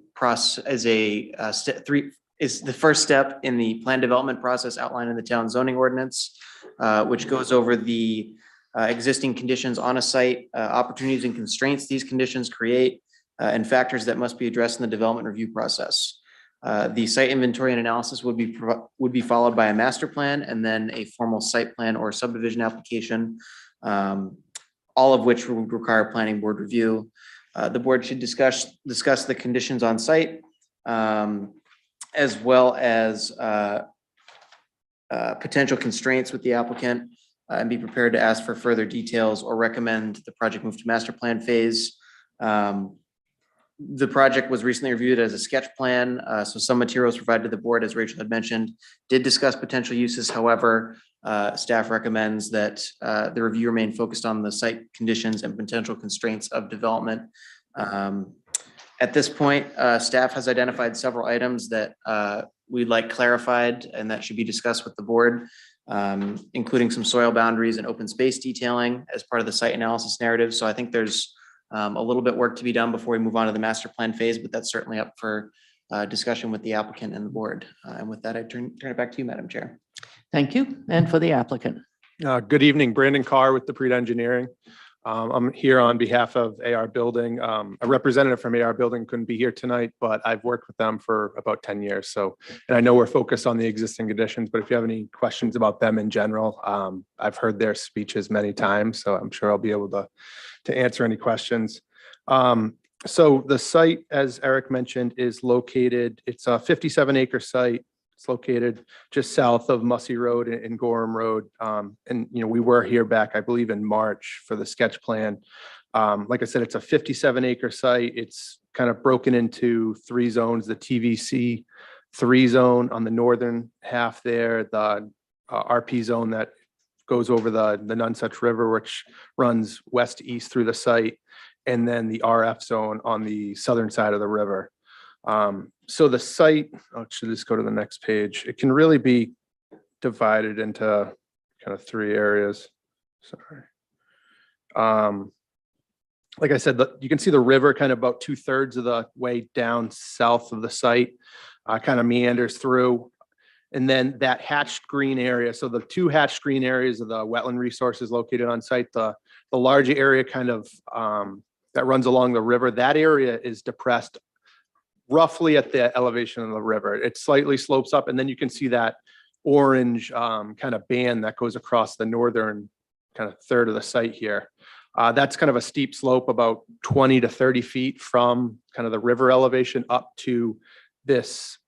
E: first step in the plan development process outlined in the town zoning ordinance, which goes over the existing conditions on a site, opportunities and constraints these conditions create, and factors that must be addressed in the development review process. The site inventory and analysis would be followed by a master plan and then a formal site plan or subdivision application, all of which would require planning board review. The board should discuss the conditions on site, as well as potential constraints with the applicant, and be prepared to ask for further details or recommend the project move to master plan phase. The project was recently reviewed as a sketch plan, so some materials provided to the board, as Rachel had mentioned, did discuss potential uses. However, staff recommends that the review remain focused on the site conditions and potential constraints of development. At this point, staff has identified several items that we'd like clarified and that should be discussed with the board, including some soil boundaries and open space detailing as part of the site analysis narrative. So I think there's a little bit work to be done before we move on to the master plan phase, but that's certainly up for discussion with the applicant and the board. And with that, I turn it back to you, Madam Chair.
A: Thank you. And for the applicant.
R: Good evening, Brandon Carr with the Pre Engineering. I'm here on behalf of AR Building. A representative from AR Building couldn't be here tonight, but I've worked with them for about 10 years. So, and I know we're focused on the existing conditions, but if you have any questions about them in general, I've heard their speeches many times, so I'm sure I'll be able to answer any questions. So the site, as Eric mentioned, is located, it's a 57-acre site. It's located just south of Mussey Road and Gorham Road. And, you know, we were here back, I believe, in March for the sketch plan. Like I said, it's a 57-acre site. It's kind of broken into 3 zones, the TVC 3 zone on the northern half there, the RP zone that goes over the Nonsuch River, which runs west-east through the site, and then the RF zone on the southern side of the river. So the site, should just go to the next page. It can really be divided into kind of 3 areas. Sorry. Like I said, you can see the river kind of about 2/3 of the way down south of the site, kind of meanders through. And then that hatched green area, so the 2 hatched green areas of the wetland resources located on site, the larger area kind of that runs along the river, that area is depressed roughly at the elevation of the river. It slightly slopes up, and then you can see that orange kind of band that goes across the northern kind of third of the site here. That's kind of a steep slope, about 20 to 30 feet from kind of the river elevation up to this,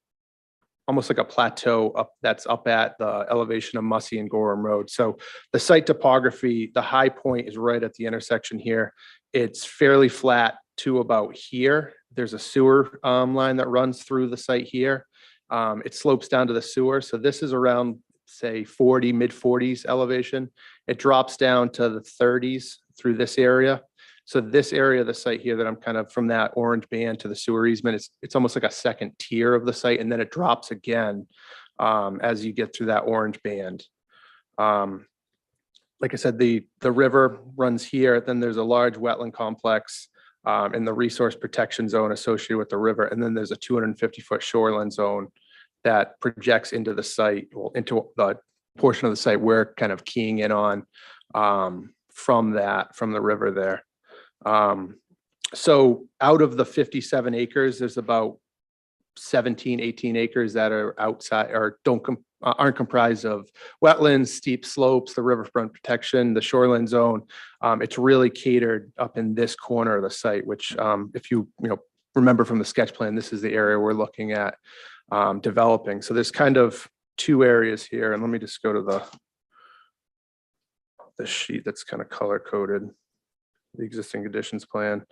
R: almost like a plateau up that's up at the elevation of Mussey and Gorham Road. So the site topography, the high point is right at the intersection here. It's fairly flat to about here. There's a sewer line that runs through the site here. It slopes down to the sewer. So this is around, say, mid 40s elevation. It drops down to the 30s through this area. So this area of the site here that I'm kind of from that orange band to the sewer easement, it's almost like a second tier of the site, and then it drops again as you get through that orange band. Like I said, the river runs here, then there's a large wetland complex in the resource protection zone associated with the river, and then there's a 250-foot shoreline zone that projects into the site, well, into the portion of the site we're kind of keying in on from the river there. So out of the 57 acres, there's about 17, 18 acres that are outside or aren't comprised of wetlands, steep slopes, the riverfront protection, the shoreline zone. It's really catered up in this corner of the site, which if you remember from the sketch plan, this is the area we're looking at developing. So there's kind of 2 areas here, and let me just go to the sheet that's kind of color coded, the existing conditions plan.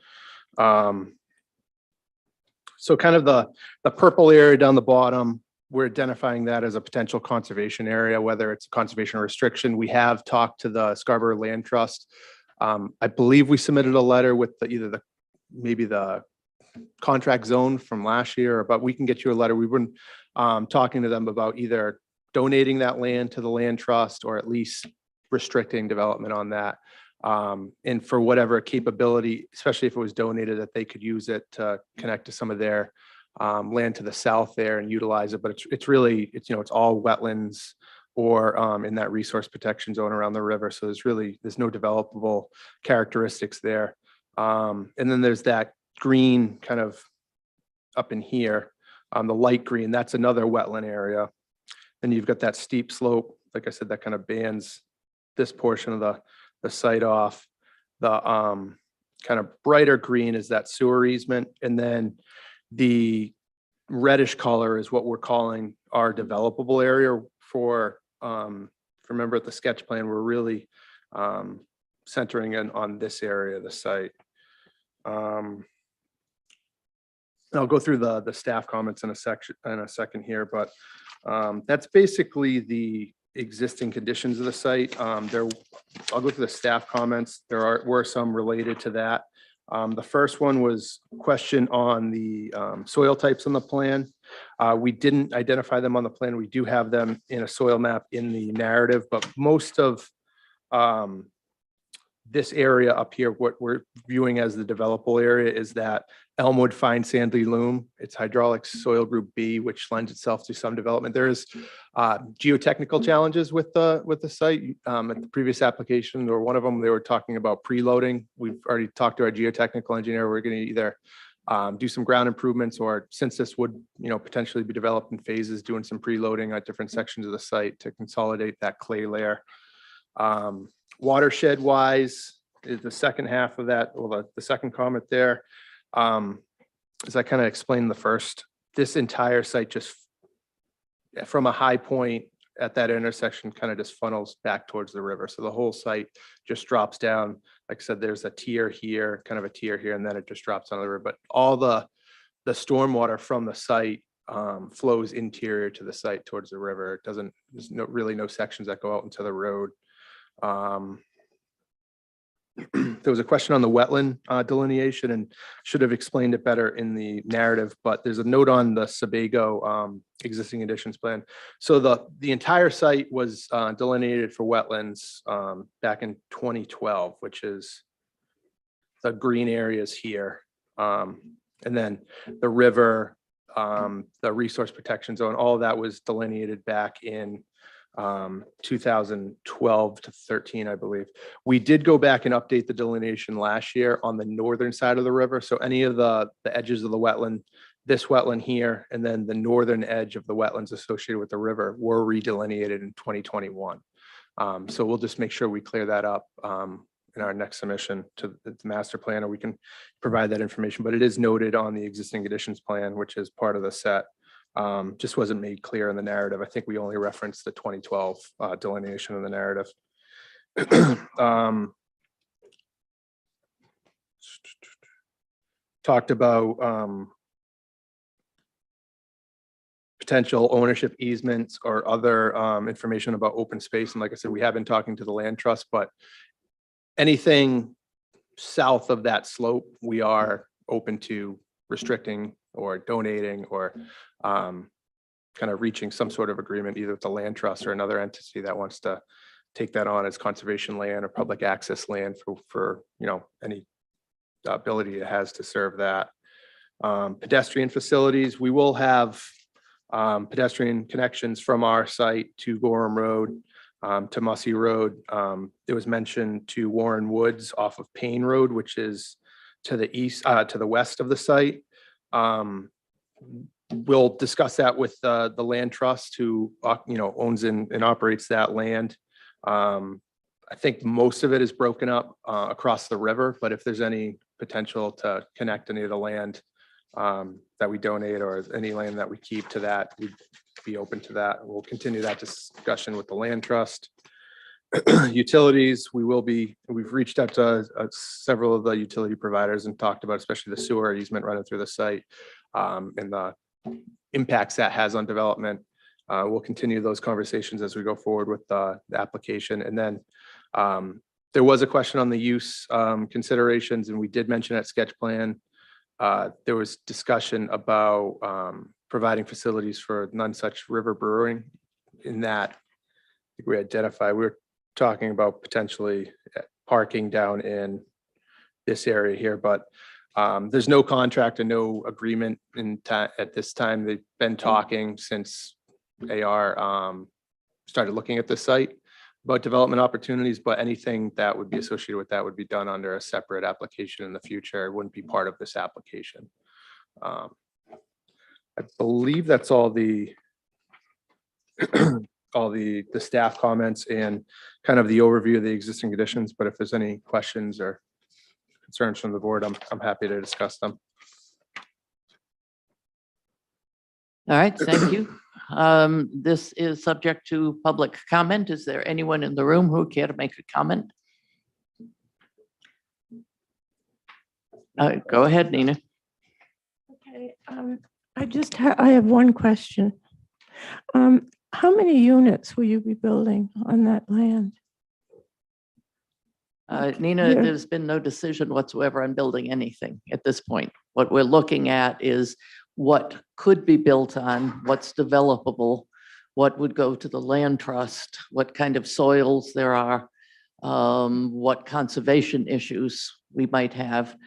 R: So kind of the purple area down the bottom, we're identifying that as a potential conservation area, whether it's a conservation restriction. We have talked to the Scarborough Land Trust. I believe we submitted a letter with maybe the contract zone from last year, but we can get you a letter. We've been talking to them about either donating that land to the land trust or at least restricting development on that. And for whatever capability, especially if it was donated, that they could use it to connect to some of their land to the south there and utilize it. But it's really, it's all wetlands or in that resource protection zone around the river. So there's no developable characteristics there. And then there's that green kind of up in here, the light green, that's another wetland area. Then you've got that steep slope, like I said, that kind of bands this portion of the site off. The kind of brighter green is that sewer easement, and then the reddish color is what we're calling our developable area for, remember at the sketch plan, we're really centering in on this area of the site. I'll go through the staff comments in a second here, but that's basically the existing conditions of the site. I'll go through the staff comments. Were some related to that. The first one was question on the soil types on the plan. We didn't identify them on the plan. We do have them in a soil map in the narrative, but most of this area up here, what we're viewing as the developable area, is that Elmwood fine sandy loam. It's hydraulic soil group B, which lends itself to some development. There is geotechnical challenges with the site. At the previous application, or one of them, they were talking about preloading. We've already talked to our geotechnical engineer. We're going to either do some ground improvements, or since this would, potentially be developed in phases, doing some preloading at different sections of the site to consolidate that clay layer. Watershed wise is the second half of that, or the second comment there. As I kind of explained the first, this entire site just from a high point at that intersection kind of just funnels back towards the river. So the whole site just drops down. Like I said, there's a tier here, kind of a tier here, and then it just drops on the river. But all the stormwater from the site flows interior to the site towards the river. There's really no sections that go out into the road. There was a question on the wetland delineation, and should have explained it better in the narrative, but there's a note on the Sebago existing conditions plan. So the entire site was delineated for wetlands back in 2012, which is the green areas here. And then the river, the resource protection zone, all of that was delineated back in 2012 to 13, I believe. We did go back and update the delineation last year on the northern side of the river. So any of the edges of the wetland, this wetland here, and then the northern edge of the wetlands associated with the river were redelineated in 2021. So we'll just make sure we clear that up in our next submission to the master plan, or we can provide that information, but it is noted on the existing conditions plan, which is part of the set. Just wasn't made clear in the narrative. I think we only referenced the 2012 delineation in the narrative. Talked about potential ownership easements or other information about open space. And like I said, we have been talking to the land trust, but anything south of that slope, we are open to restricting or donating or kind of reaching some sort of agreement either with the land trust or another entity that wants to take that on as conservation land or public access land for any ability it has to serve that. Pedestrian facilities, we will have pedestrian connections from our site to Gorham Road, to Mussey Road. It was mentioned to Warren Woods off of Payne Road, which is to the east, to the west of the site. We'll discuss that with the land trust who owns and operates that land. I think most of it is broken up across the river, but if there's any potential to connect any of the land that we donate or any land that we keep to that, we'd be open to that. We'll continue that discussion with the land trust. Utilities, we've reached out to several of the utility providers and talked about especially the sewer easement running through the site and the impacts that has on development. We'll continue those conversations as we go forward with the application. And then there was a question on the use considerations, and we did mention that sketch plan. There was discussion about providing facilities for none such river brewing. In that, I think we identified, we were talking about potentially parking down in this area here, but there's no contract and no agreement at this time. They've been talking since AR started looking at the site about development opportunities, but anything that would be associated with that would be done under a separate application in the future. It wouldn't be part of this application. I believe that's all the staff comments and kind of the overview of the existing conditions. But if there's any questions or concerns from the board, I'm happy to discuss them.
A: All right, thank you. This is subject to public comment. Is there anyone in the room who would care to make a comment? Go ahead, Nina.
O: Okay, I have one question. How many units will you be building on that land?
A: Nina,
O: Yeah.
A: there's been no decision whatsoever on building anything at this point. What we're looking at is what could be built on, what's developable, what would go to the land trust, what kind of soils there are, what conservation issues we might have.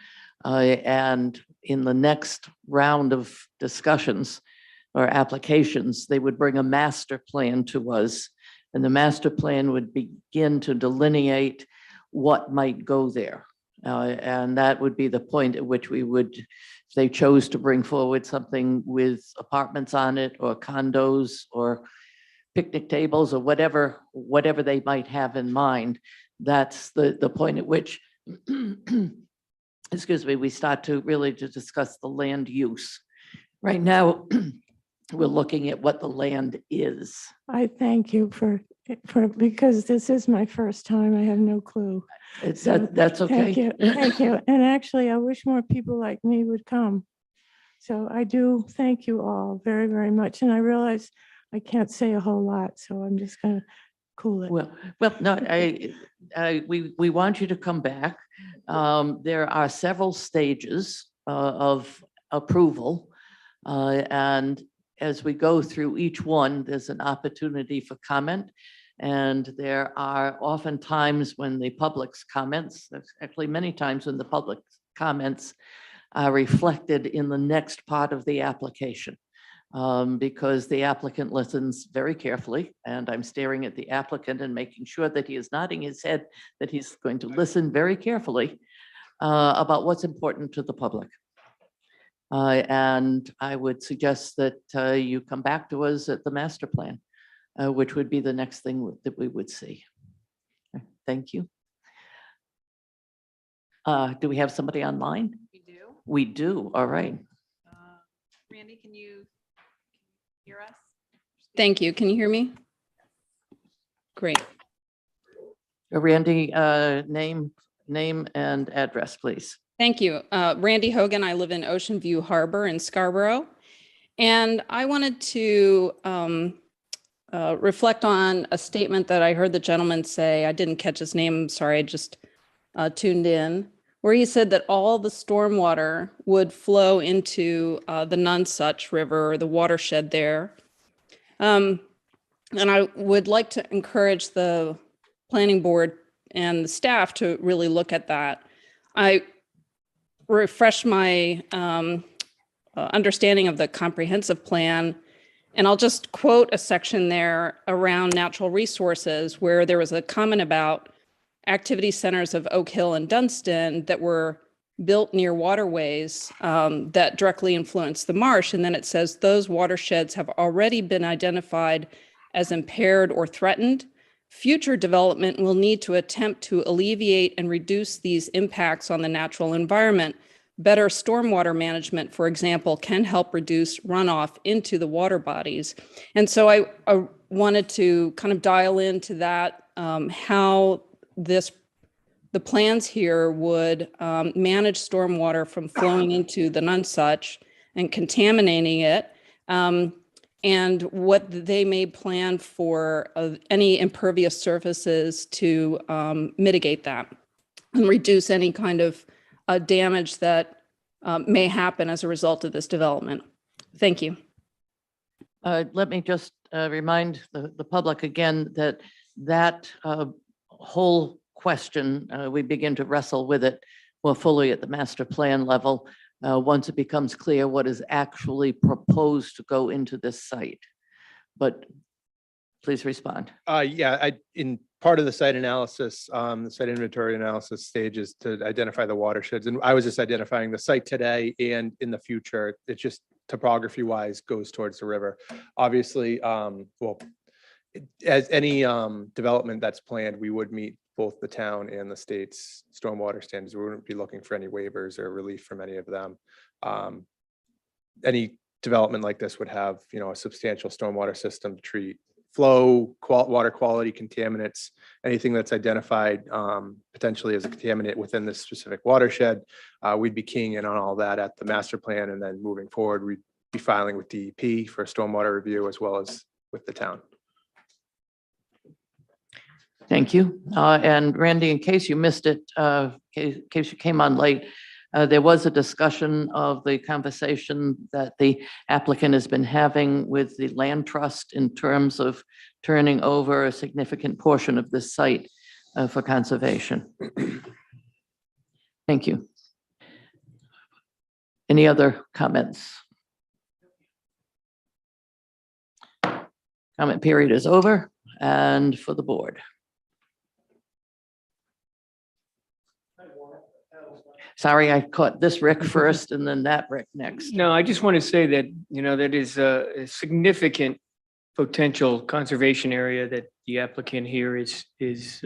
A: And in the next round of discussions or applications, they would bring a master plan to us. And the master plan would begin to delineate what might go there. And that would be the point at which we would, if they chose to bring forward something with apartments on it or condos or picnic tables or whatever they might have in mind, that's the point at which, excuse me, we start to really to discuss the land use. Right now, we're looking at what the land is.
O: I thank you because this is my first time. I have no clue.
A: That's okay.
O: Thank you, thank you. And actually, I wish more people like me would come. So I do thank you all very, very much. And I realize I can't say a whole lot, so I'm just gonna cool it.
A: Well, no, we want you to come back. There are several stages of approval. And as we go through each one, there's an opportunity for comment. And there are often times when the public's comments, there's actually many times when the public's comments are reflected in the next part of the application. Because the applicant listens very carefully, and I'm staring at the applicant and making sure that he is nodding his head, that he's going to listen very carefully about what's important to the public. And I would suggest that you come back to us at the master plan, which would be the next thing that we would see. Thank you. Do we have somebody online?
J: We do.
A: We do, all right.
J: Randy, can you hear us?
S: Thank you. Can you hear me? Great.
A: Randy, name and address, please.
S: Thank you. Randy Hogan. I live in Ocean View Harbor in Scarborough. And I wanted to reflect on a statement that I heard the gentleman say. I didn't catch his name. I'm sorry. I just tuned in, where he said that all the stormwater would flow into the Nonsuch River, or the watershed there. And I would like to encourage the planning board and the staff to really look at that. I refresh my understanding of the comprehensive plan, and I'll just quote a section there around natural resources where there was a comment about activity centers of Oak Hill and Dunstan that were built near waterways that directly influence the marsh. And then it says those watersheds have already been identified as impaired or threatened. Future development will need to attempt to alleviate and reduce these impacts on the natural environment. Better stormwater management, for example, can help reduce runoff into the water bodies. And so I wanted to kind of dial into that, how the plans here would manage stormwater from flowing into the Nonsuch and contaminating it, and what they may plan for any impervious surfaces to mitigate that and reduce any kind of damage that may happen as a result of this development. Thank you.
A: Let me just remind the public again that whole question, we begin to wrestle with it more fully at the master plan level once it becomes clear what is actually proposed to go into this site. But please respond.
R: Yeah, in part of the site analysis, the site inventory analysis stage is to identify the watersheds. And I was just identifying the site today and in the future. It's just topography wise goes towards the river. Obviously, well, as any development that's planned, we would meet both the town and the state's stormwater standards. We wouldn't be looking for any waivers or relief from any of them. Any development like this would have, a substantial stormwater system to treat flow, water quality, contaminants, anything that's identified potentially as a contaminant within this specific watershed. We'd be keying in on all that at the master plan, and then moving forward, we'd be filing with DEP for stormwater review as well as with the town.
A: Thank you. And Randy, in case you missed it, in case you came on late, there was a discussion of the conversation that the applicant has been having with the land trust in terms of turning over a significant portion of this site for conservation. Thank you. Any other comments? Comment period is over, and for the board. Sorry, I caught this Rick first and then that Rick next.
D: No, I just want to say that, that is a significant potential conservation area that the applicant here is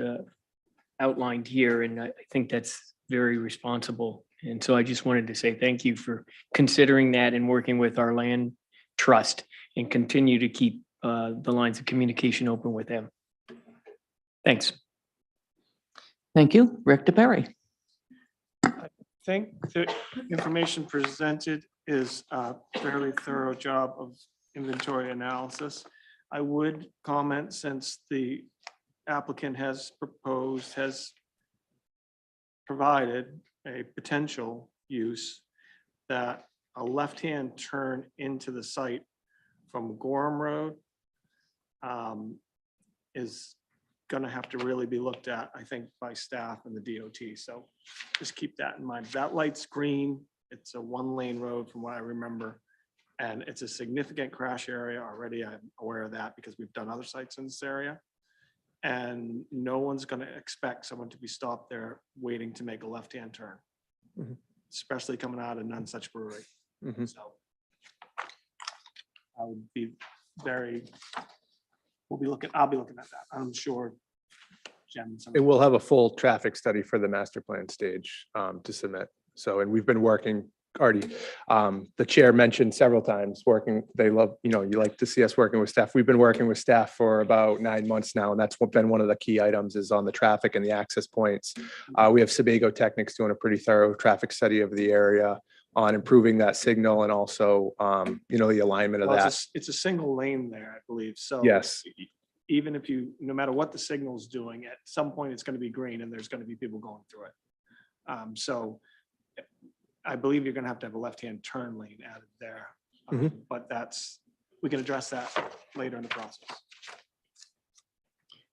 D: outlined here, and I think that's very responsible. And so I just wanted to say thank you for considering that and working with our land trust, and continue to keep the lines of communication open with them. Thanks.
A: Thank you. Rick DeBerry.
H: I think the information presented is a fairly thorough job of inventory analysis. I would comment, since the applicant has provided a potential use, that a left-hand turn into the site from Gorham Road is going to have to really be looked at, I think, by staff and the DOT. So just keep that in mind. That light's green. It's a one-lane road from what I remember. And it's a significant crash area already. I'm aware of that because we've done other sites in this area. And no one's going to expect someone to be stopped there waiting to make a left-hand turn, especially coming out of None Such Brewery. So I would be I'll be looking at that. I'm sure Jen.
R: And we'll have a full traffic study for the master plan stage to submit. So, and we've been working already. The chair mentioned several times working. They love, you like to see us working with staff. We've been working with staff for about 9 months now, and that's been one of the key items is on the traffic and the access points. We have Geotechnics doing a pretty thorough traffic study of the area on improving that signal, and also, the alignment of
H: Well,
R: that.
H: it's a single lane there, I believe. So
R: Yes.
H: Even if no matter what the signal's doing, at some point it's going to be green and there's going to be people going through it. So I believe you're going to have a left-hand turn lane added there. But we can address that later in the process.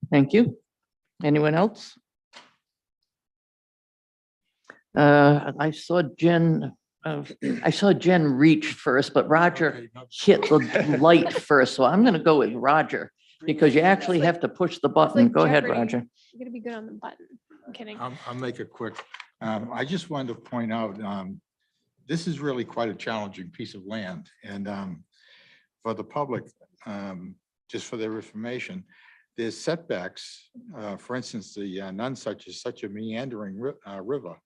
A: Thank you. Anyone else? I saw Jen reach first, but Roger hit the light first. So I'm going to go with Roger, because you actually have to push the button. Go ahead, Roger.
C: You're gonna be good on the button. I'm kidding.
B: I'll make it quick. I just wanted to point out, this is really quite a challenging piece of land. And for the public, just for their information, there's setbacks. For instance, the None Such is such a meandering river,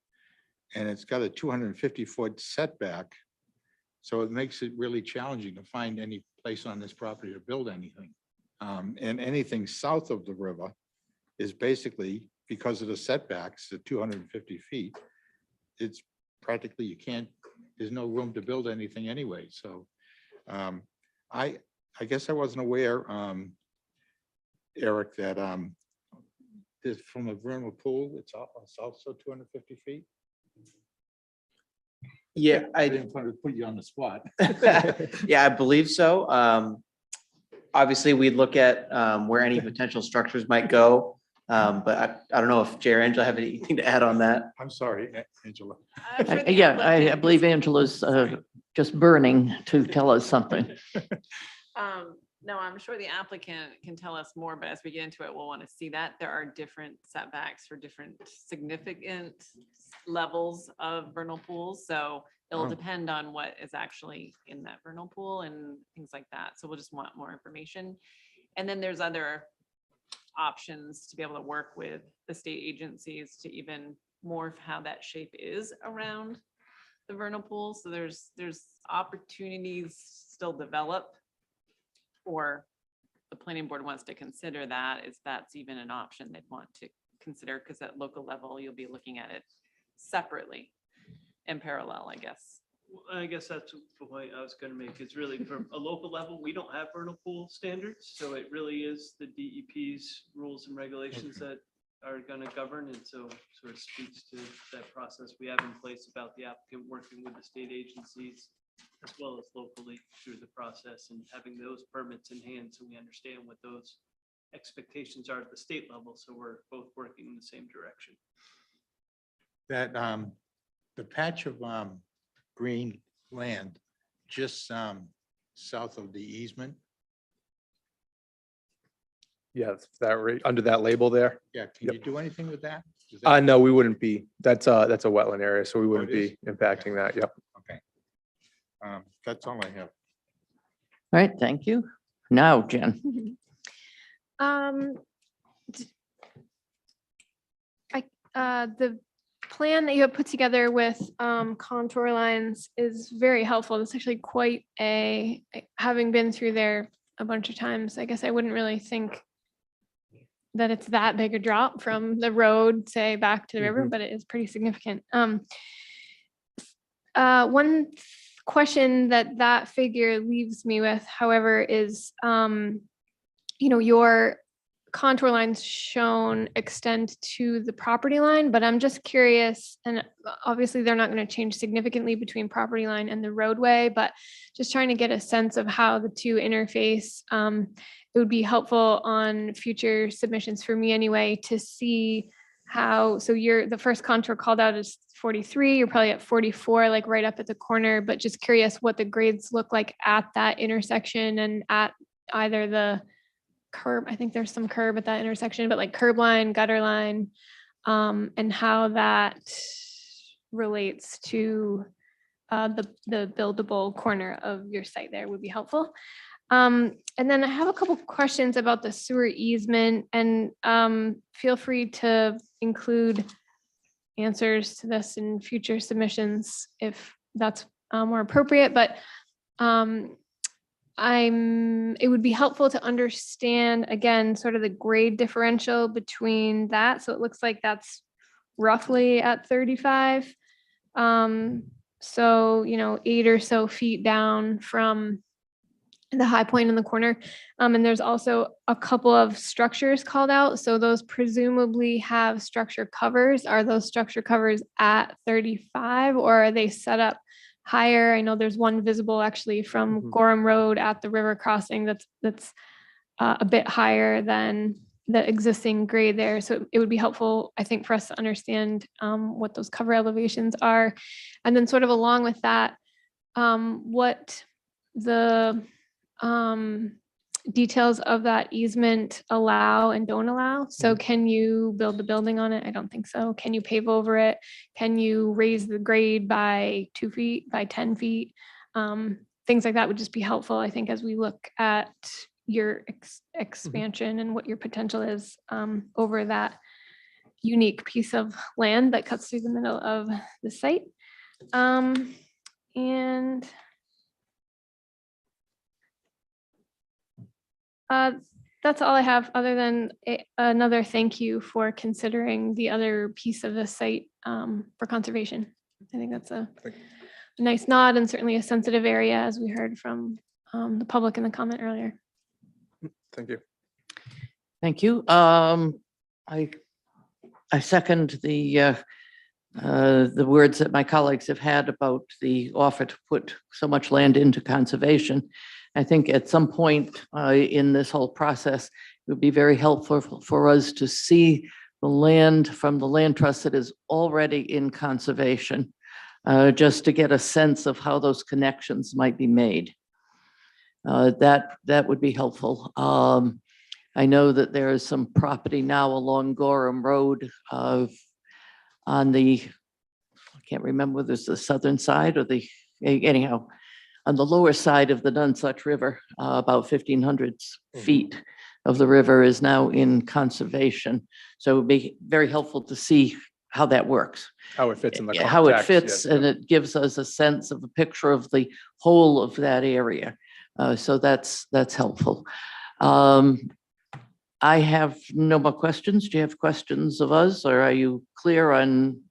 B: and it's got a 250-foot setback. So it makes it really challenging to find any place on this property to build anything. And anything south of the river is basically, because of the setbacks, the 250 feet, it's practically, there's no room to build anything anyway. So I guess I wasn't aware, Eric, that this from a vernal pool, it's also 250 feet.
E: Yeah,
B: I didn't want to put you on the spot.
E: Yeah, I believe so. Obviously, we'd look at where any potential structures might go. But I don't know if Jay or Angela have anything to add on that.
B: I'm sorry, Angela.
A: Yeah, I believe Angela's just burning to tell us something.
J: No, I'm sure the applicant can tell us more, but as we get into it, we'll want to see that. There are different setbacks for different significant levels of vernal pools. So it'll depend on what is actually in that vernal pool and things like that. So we'll just want more information. And then there's other options to be able to work with the state agencies to even morph how that shape is around the vernal pool. So there's opportunities still develop. Or the planning board wants to consider that, is that's even an option they'd want to consider, because at local level, you'll be looking at it separately in parallel, I guess.
G: I guess that's the point I was gonna make. It's really from a local level, we don't have vernal pool standards. So it really is the DEP's rules and regulations that are gonna govern. And so sort of speaks to that process we have in place about the applicant working with the state agencies as well as locally through the process and having those permits in hand so we understand what those expectations are at the state level. So we're both working in the same direction.
B: That the patch of green land just south of the easement.
R: Yes, that right under that label there.
B: Yeah, can
R: Yep.
B: you do anything with that? Is that-
R: No, we wouldn't be. That's a wetland area, so we wouldn't
B: it is?
R: be impacting that. Yep.
B: Okay. That's all I have.
A: All right, thank you. Now, Jen.
C: The plan that you have put together with contour lines is very helpful. It's actually quite having been through there a bunch of times, I guess I wouldn't really think that it's that big a drop from the road, say, back to the river, but it is pretty significant. One question that figure leaves me with, however, is, your contour lines shown extend to the property line, but I'm just curious, and obviously they're not going to change significantly between property line and the roadway, but just trying to get a sense of how the two interface. It would be helpful on future submissions for me anyway, to see how, so the first contour called out is 43, you're probably at 44, like right up at the corner, but just curious what the grades look like at that intersection and at either the curb, I think there's some curb at that intersection, but like curb line, gutter line, and how that relates to the buildable corner of your site there would be helpful. And then I have a couple questions about the sewer easement, and feel free to include answers to this in future submissions if that's more appropriate, but it would be helpful to understand, again, sort of the grade differential between that. So it looks like that's roughly at 35. So, 8 or so feet down from the high point in the corner. And there's also a couple of structures called out. So those presumably have structure covers. Are those structure covers at 35 or are they set up higher? I know there's one visible actually from Gorham Road at the river crossing that's a bit higher than the existing grade there. So it would be helpful, I think, for us to understand what those cover elevations are. And then sort of along with that, what the details of that easement allow and don't allow. So can you build the building on it? I don't think so. Can you pave over it? Can you raise the grade by 2 feet, by 10 feet? Things like that would just be helpful, I think, as we look at your expansion and what your potential is over that unique piece of land that cuts through the middle of the site. And that's all I have, other than another thank you for considering the other piece of the site for conservation. I think that's a nice nod and certainly a sensitive area, as we heard from the public in the comment earlier.
R: Thank you.
A: Thank you. I second the words that my colleagues have had about the offer to put so much land into conservation. I think at some point in this whole process, it would be very helpful for us to see the land from the land trust that is already in conservation, just to get a sense of how those connections might be made. That would be helpful. I know that there is some property now along Gorham Road on the, I can't remember whether it's the southern side or anyhow, on the lower side of the Nonsuch River, about 1,500 feet of the river is now in conservation. So it would be very helpful to see how that works.
R: How it fits in the
A: Yeah, how it
R: context,
A: fits,
R: yes,
A: and it gives us a sense of a picture of the whole of that area. So that's helpful. I have no more questions. Do you have questions of us, or are you clear on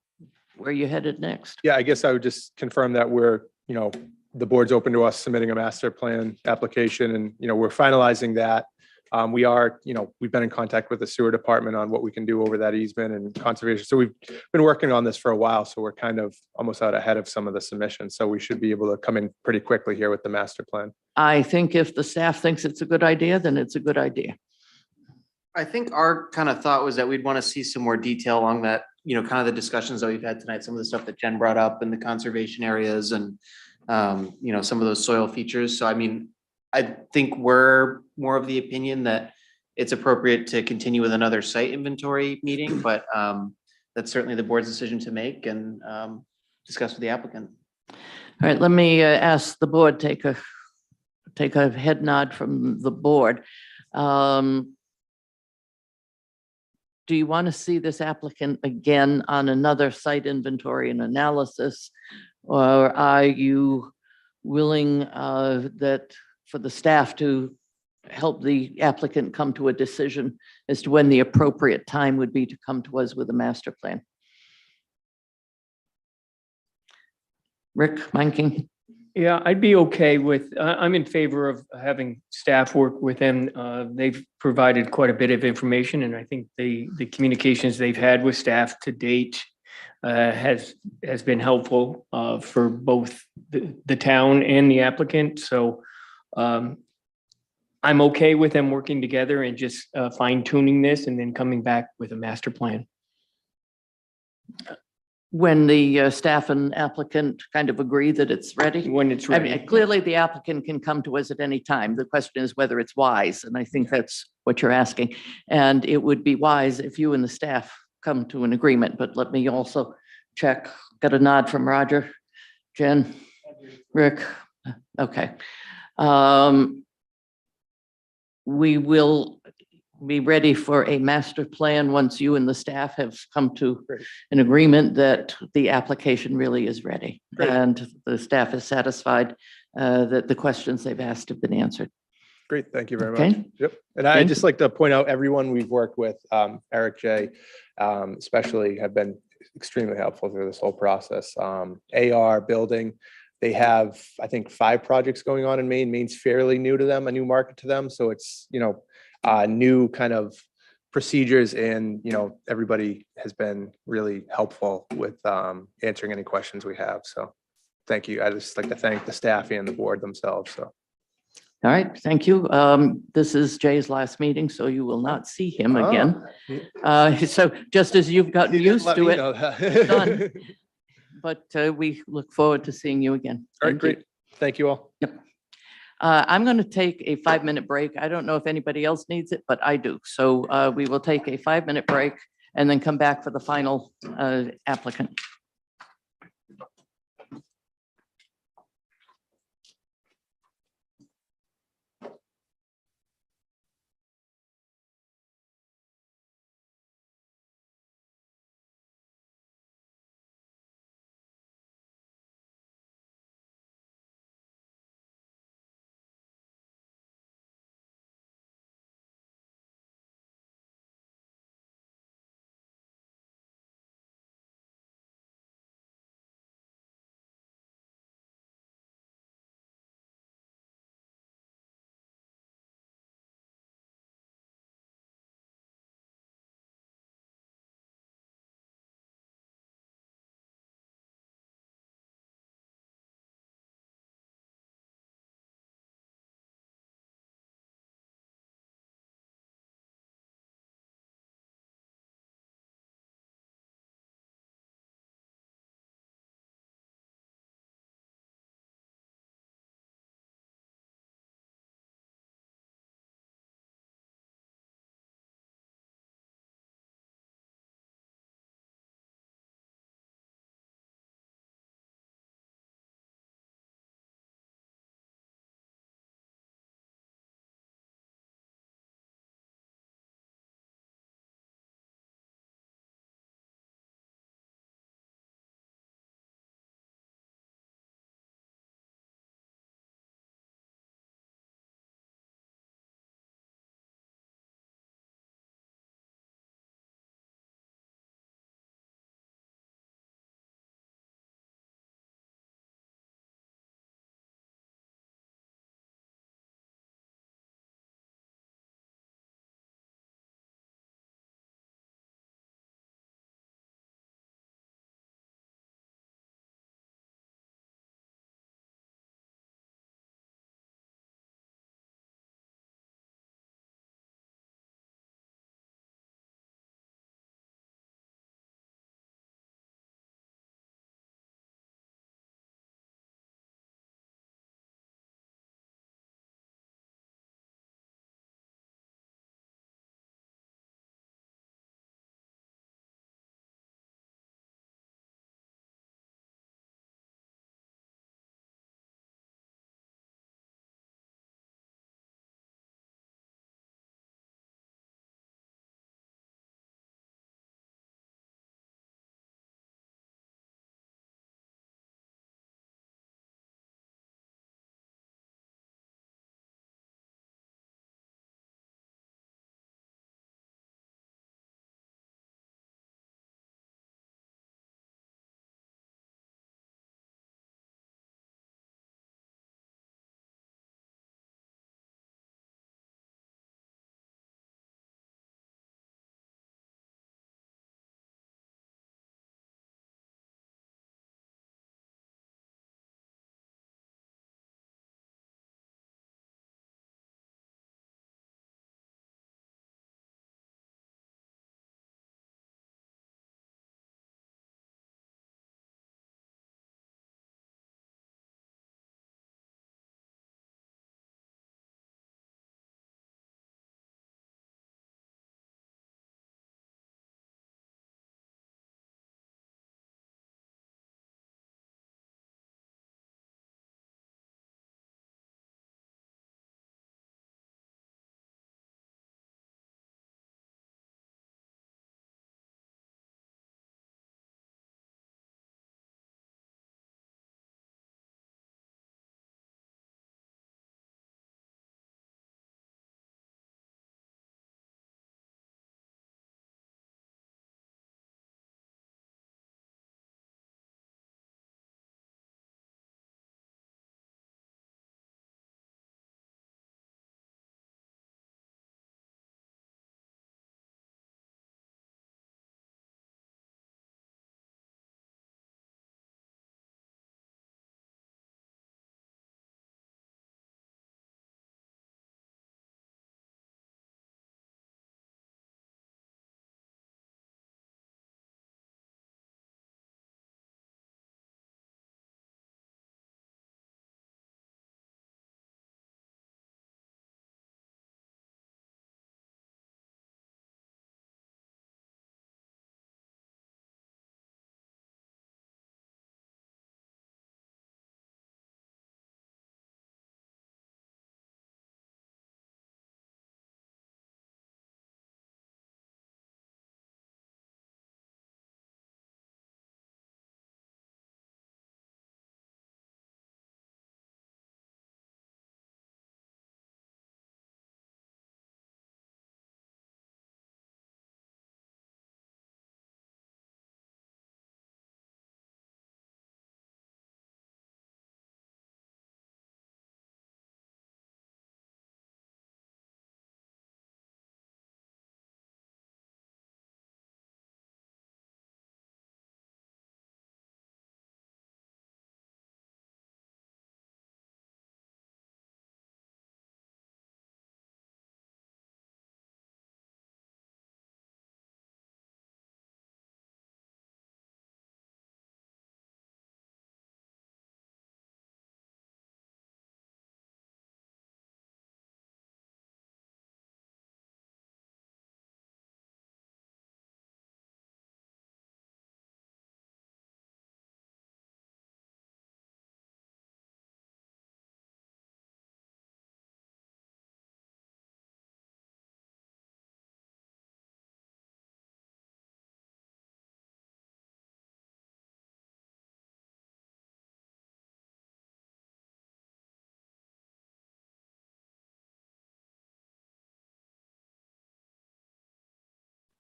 A: where you're headed next?
R: Yeah, I guess I would just confirm that we're, the board's open to us submitting a master plan application, and, we're finalizing that. We are, we've been in contact with the sewer department on what we can do over that easement and conservation. So we've been working on this for a while, so we're kind of almost out ahead of some of the submissions. So we should be able to come in pretty quickly here with the master plan.
A: I think if the staff thinks it's a good idea, then it's a good idea.
E: I think our kind of thought was that we'd want to see some more detail along that, kind of the discussions that we've had tonight, some of the stuff that Jen brought up in the conservation areas and, some of those soil features. So, I mean, I think we're more of the opinion that it's appropriate to continue with another site inventory meeting, but that's certainly the board's decision to make and discuss with the applicant.
A: All right, let me ask the board, take a head nod from the board. Do you want to see this applicant again on another site inventory and analysis? Or are you willing that for the staff to help the applicant come to a decision as to when the appropriate time would be to come to us with a master plan? Rick Manking?
D: Yeah, I'd be okay with, I'm in favor of having staff work with them. They've provided quite a bit of information, and I think the communications they've had with staff to date has been helpful for both the town and the applicant. So I'm okay with them working together and just fine tuning this and then coming back with a master plan.
A: When the staff and applicant kind of agree that it's ready?
D: When it's
A: I
D: ready.
A: mean, clearly the applicant can come to us at any time. The question is whether it's wise, and I think that's what you're asking. And it would be wise if you and the staff come to an agreement, but let me also check. Got a nod from Roger, Jen, Rick. Okay. We will be ready for a master plan once you and the staff have come to an agreement that the application really is ready.
R: Great.
A: And the staff is satisfied that the questions they've asked have been answered.
R: Great, thank you very much.
A: Okay.
R: Yep, and I'd
A: Thank
R: just like to point out everyone we've worked with, Eric J. Especially have been extremely helpful through this whole process. AR building, they have, I think, 5 projects going on in Maine. Maine's fairly new to them, a new market to them. So it's, new kind of procedures, and, everybody has been really helpful with answering any questions we have. So thank you. I just like to thank the staff and the board themselves. So.
A: All right, thank you. This is Jay's last meeting, so you will not see him again. So just as you've gotten used to it, it's done. But we look forward to seeing you again.
R: All right,
A: Thank you.
R: great. Thank you all.
A: Yep. I'm going to take a 5-minute break. I don't know if anybody else needs it, but I do. So we will take a 5-minute break and then come back for the final applicant.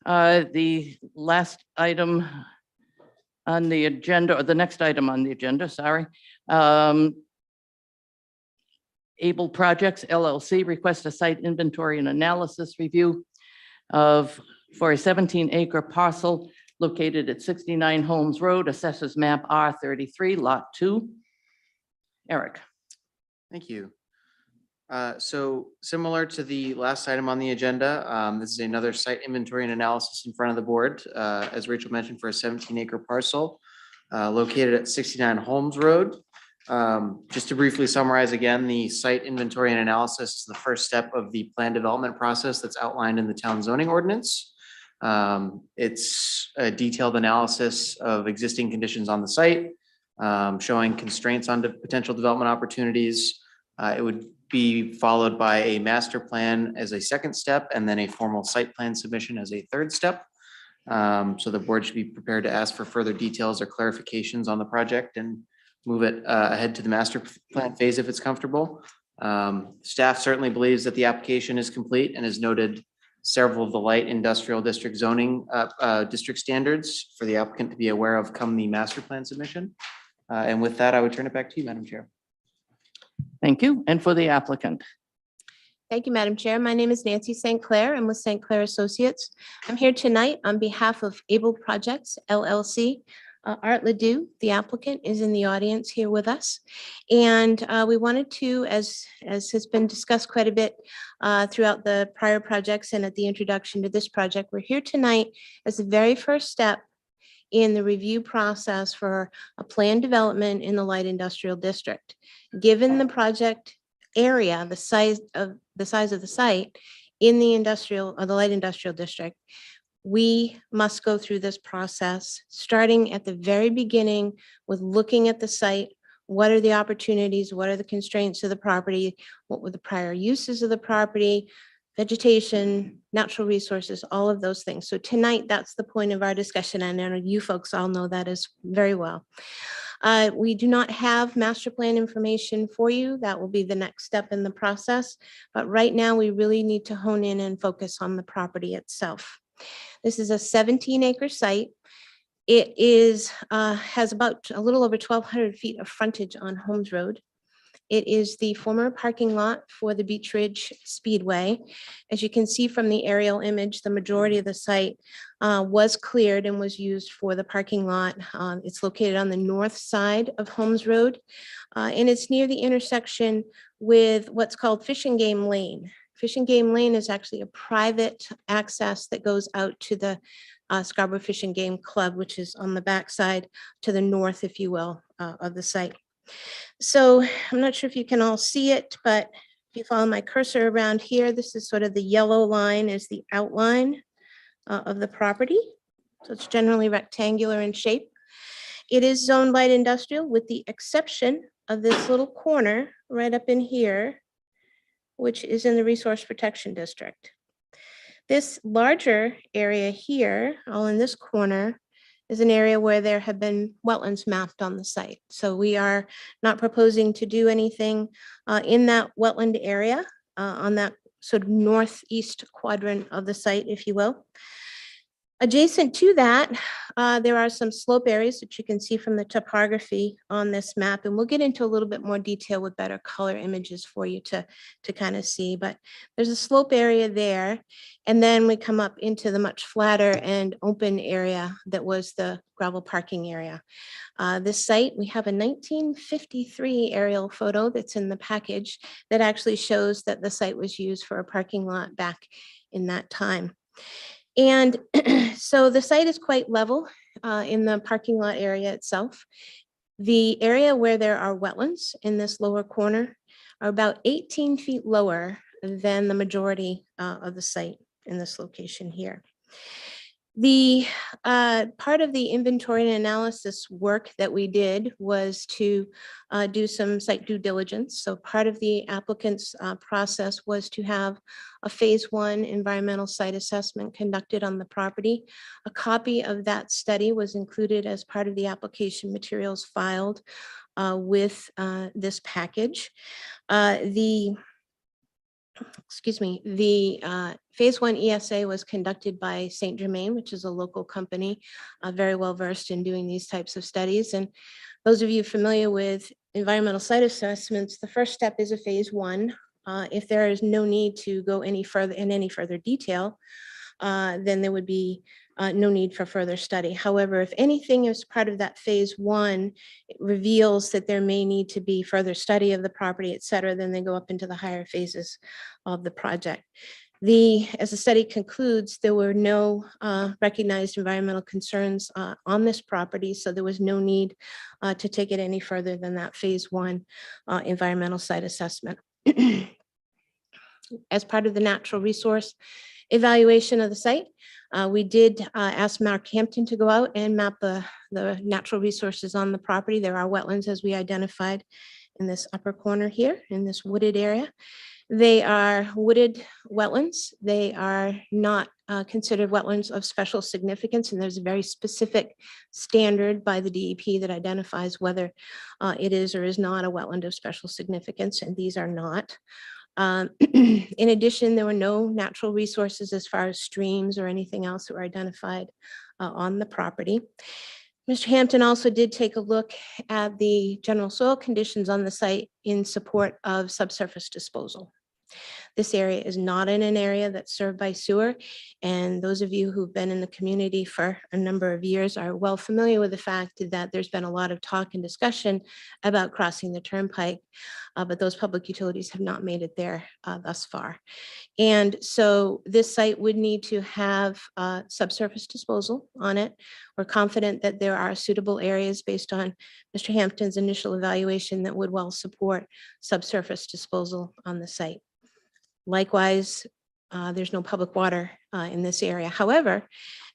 A: The last item on the agenda, or the next item on the agenda, sorry. Able Projects LLC request a site inventory and analysis review for a 17-acre parcel located at 69 Holmes Road, Assessors Map R33, Lot 2. Eric.
E: Thank you. So similar to the last item on the agenda, this is another site inventory and analysis in front of the board, as Rachel mentioned, for a 17-acre parcel located at 69 Holmes Road. Just to briefly summarize again, the site inventory and analysis is the first step of the plan development process that's outlined in the town zoning ordinance. It's a detailed analysis of existing conditions on the site, showing constraints on potential development opportunities. It would be followed by a master plan as a second step, and then a formal site plan submission as a third step. So the board should be prepared to ask for further details or clarifications on the project and move it ahead to the master plan phase if it's comfortable. Staff certainly believes that the application is complete and has noted several of the light industrial district zoning district standards for the applicant to be aware of come the master plan submission. And with that, I would turn it back to you, Madam Chair.
A: Thank you. And for the applicant.
T: Thank you, Madam Chair. My name is Nancy St. Clair. I'm with St. Clair Associates. I'm here tonight on behalf of Able Projects LLC. Art Ledoux, the applicant, is in the audience here with us. And we wanted to, as has been discussed quite a bit throughout the prior projects and at the introduction to this project, we're here tonight as the very first step in the review process for a planned development in the light industrial district. Given the project area, the size of the site in the industrial or the light industrial district, we must go through this process, starting at the very beginning with looking at the site. What are the opportunities? What are the constraints of the property? What were the prior uses of the property? Vegetation, natural resources, all of those things. So tonight, that's the point of our discussion. And I know you folks all know that as very well. We do not have master plan information for you. That will be the next step in the process. But right now, we really need to hone in and focus on the property itself. This is a 17-acre site. It has about a little over 1,200 feet of frontage on Holmes Road. It is the former parking lot for the Beach Ridge Speedway. As you can see from the aerial image, the majority of the site was cleared and was used for the parking lot. It's located on the north side of Holmes Road, and it's near the intersection with what's called Fish and Game Lane. Fish and Game Lane is actually a private access that goes out to the Scarborough Fish and Game Club, which is on the backside to the north, if you will, of the site. So I'm not sure if you can all see it, but if you follow my cursor around here, this is sort of the yellow line is the outline of the property. So it's generally rectangular in shape. It is zoned light industrial with the exception of this little corner right up in here, which is in the Resource Protection District. This larger area here, all in this corner, is an area where there have been wetlands mapped on the site. So we are not proposing to do anything in that wetland area on that sort of northeast quadrant of the site, if you will. Adjacent to that, there are some slope areas that you can see from the topography on this map, and we'll get into a little bit more detail with better color images for you to kind of see, but there's a slope area there, and then we come up into the much flatter and open area that was the gravel parking area. This site, we have a 1953 aerial photo that's in the package that actually shows that the site was used for a parking lot back in that time. And so the site is quite level in the parking lot area itself. The area where there are wetlands in this lower corner are about 18 feet lower than the majority of the site in this location here. The part of the inventory and analysis work that we did was to do some site due diligence. So part of the applicant's process was to have a phase 1 environmental site assessment conducted on the property. A copy of that study was included as part of the application materials filed with this package. The excuse me, the Phase 1 ESA was conducted by St. Germain, which is a local company, very well versed in doing these types of studies. And those of you familiar with environmental site assessments, the first step is a Phase 1. If there is no need to go any further in any further detail, then there would be no need for further study. However, if anything is part of that Phase 1, it reveals that there may need to be further study of the property, et cetera, then they go up into the higher phases of the project. As the study concludes, there were no recognized environmental concerns on this property, so there was no need to take it any further than that Phase 1 environmental site assessment. As part of the natural resource evaluation of the site, we did ask Mark Hampton to go out and map the natural resources on the property. There are wetlands, as we identified in this upper corner here, in this wooded area. They are wooded wetlands. They are not considered wetlands of special significance, and there's a very specific standard by the DEP that identifies whether it is or is not a wetland of special significance, and these are not. In addition, there were no natural resources as far as streams or anything else that were identified on the property. Mr. Hampton also did take a look at the general soil conditions on the site in support of subsurface disposal. This area is not in an area that's served by sewer, and those of you who've been in the community for a number of years are well familiar with the fact that there's been a lot of talk and discussion about crossing the turnpike, but those public utilities have not made it there thus far. And so this site would need to have subsurface disposal on it. We're confident that there are suitable areas based on Mr. Hampton's initial evaluation that would well support subsurface disposal on the site. Likewise, there's no public water in this area. However,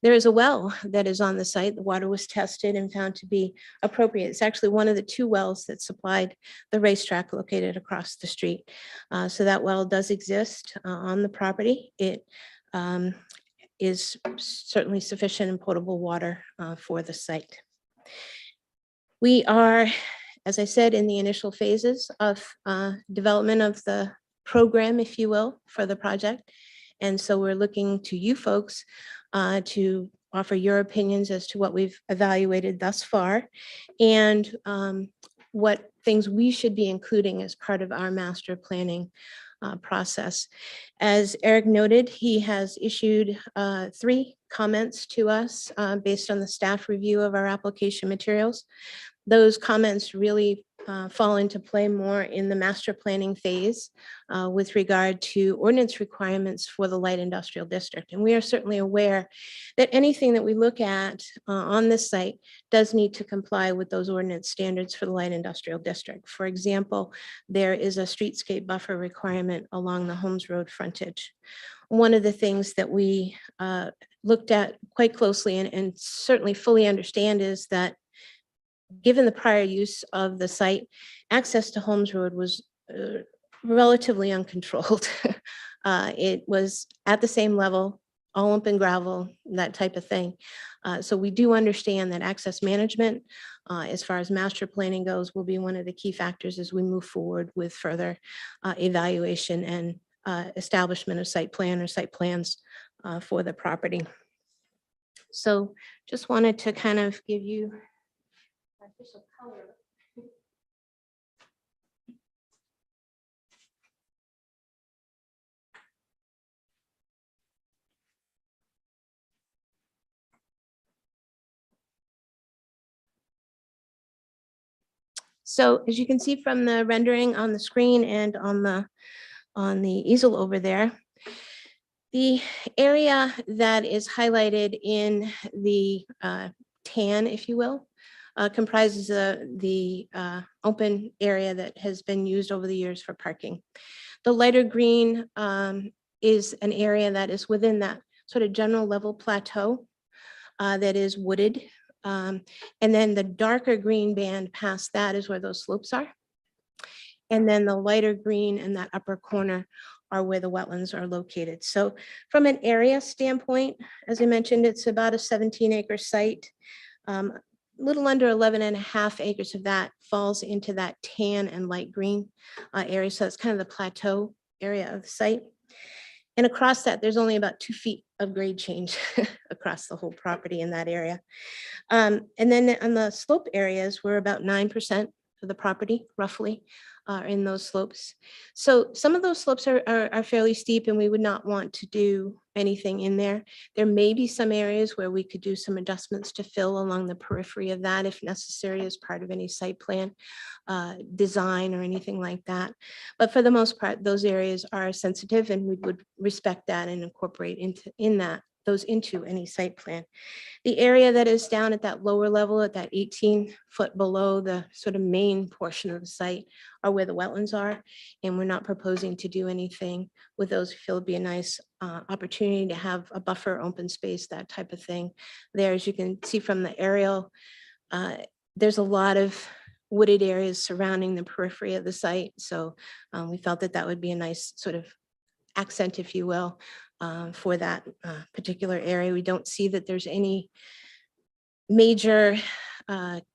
T: there is a well that is on the site. The water was tested and found to be appropriate. It's actually one of the 2 wells that supplied the racetrack located across the street. So that well does exist on the property. It is certainly sufficient and potable water for the site. We are, as I said, in the initial phases of development of the program, if you will, for the project. And so we're looking to you folks to offer your opinions as to what we've evaluated thus far and what things we should be including as part of our master planning process. As Eric noted, he has issued 3 comments to us based on the staff review of our application materials. Those comments really fall into play more in the master planning phase with regard to ordinance requirements for the light industrial district. And we are certainly aware that anything that we look at on this site does need to comply with those ordinance standards for the light industrial district. For example, there is a streetscape buffer requirement along the Holmes Road frontage. One of the things that we looked at quite closely and certainly fully understand is that given the prior use of the site, access to Holmes Road was relatively uncontrolled. It was at the same level, all open gravel, that type of thing. So we do understand that access management, as far as master planning goes, will be one of the key factors as we move forward with further evaluation and establishment of site plan or site plans for the property. So just wanted to kind of give you official color. So as you can see from the rendering on the screen and on the easel over there, the area that is highlighted in the tan, if you will, comprises the open area that has been used over the years for parking. The lighter green is an area that is within that sort of general level plateau that is wooded. And then the darker green band past that is where those slopes are. And then the lighter green in that upper corner are where the wetlands are located. So from an area standpoint, as I mentioned, it's about a 17-acre site. Little under 11.5 acres of that falls into that tan and light green area. So that's kind of the plateau area of the site. And across that, there's only about 2 feet of grade change across the whole property in that area. And then on the slope areas, we're about 9% of the property, roughly, in those slopes. So some of those slopes are fairly steep, and we would not want to do anything in there. There may be some areas where we could do some adjustments to fill along the periphery of that if necessary as part of any site plan design or anything like that. But for the most part, those areas are sensitive, and we would respect that and incorporate those into any site plan. The area that is down at that lower level, at that 18-foot below the sort of main portion of the site, are where the wetlands are. And we're not proposing to do anything with those. We feel it'd be a nice opportunity to have a buffer, open space, that type of thing there. As you can see from the aerial, there's a lot of wooded areas surrounding the periphery of the site. So we felt that that would be a nice sort of accent, if you will, for that particular area. We don't see that there's any major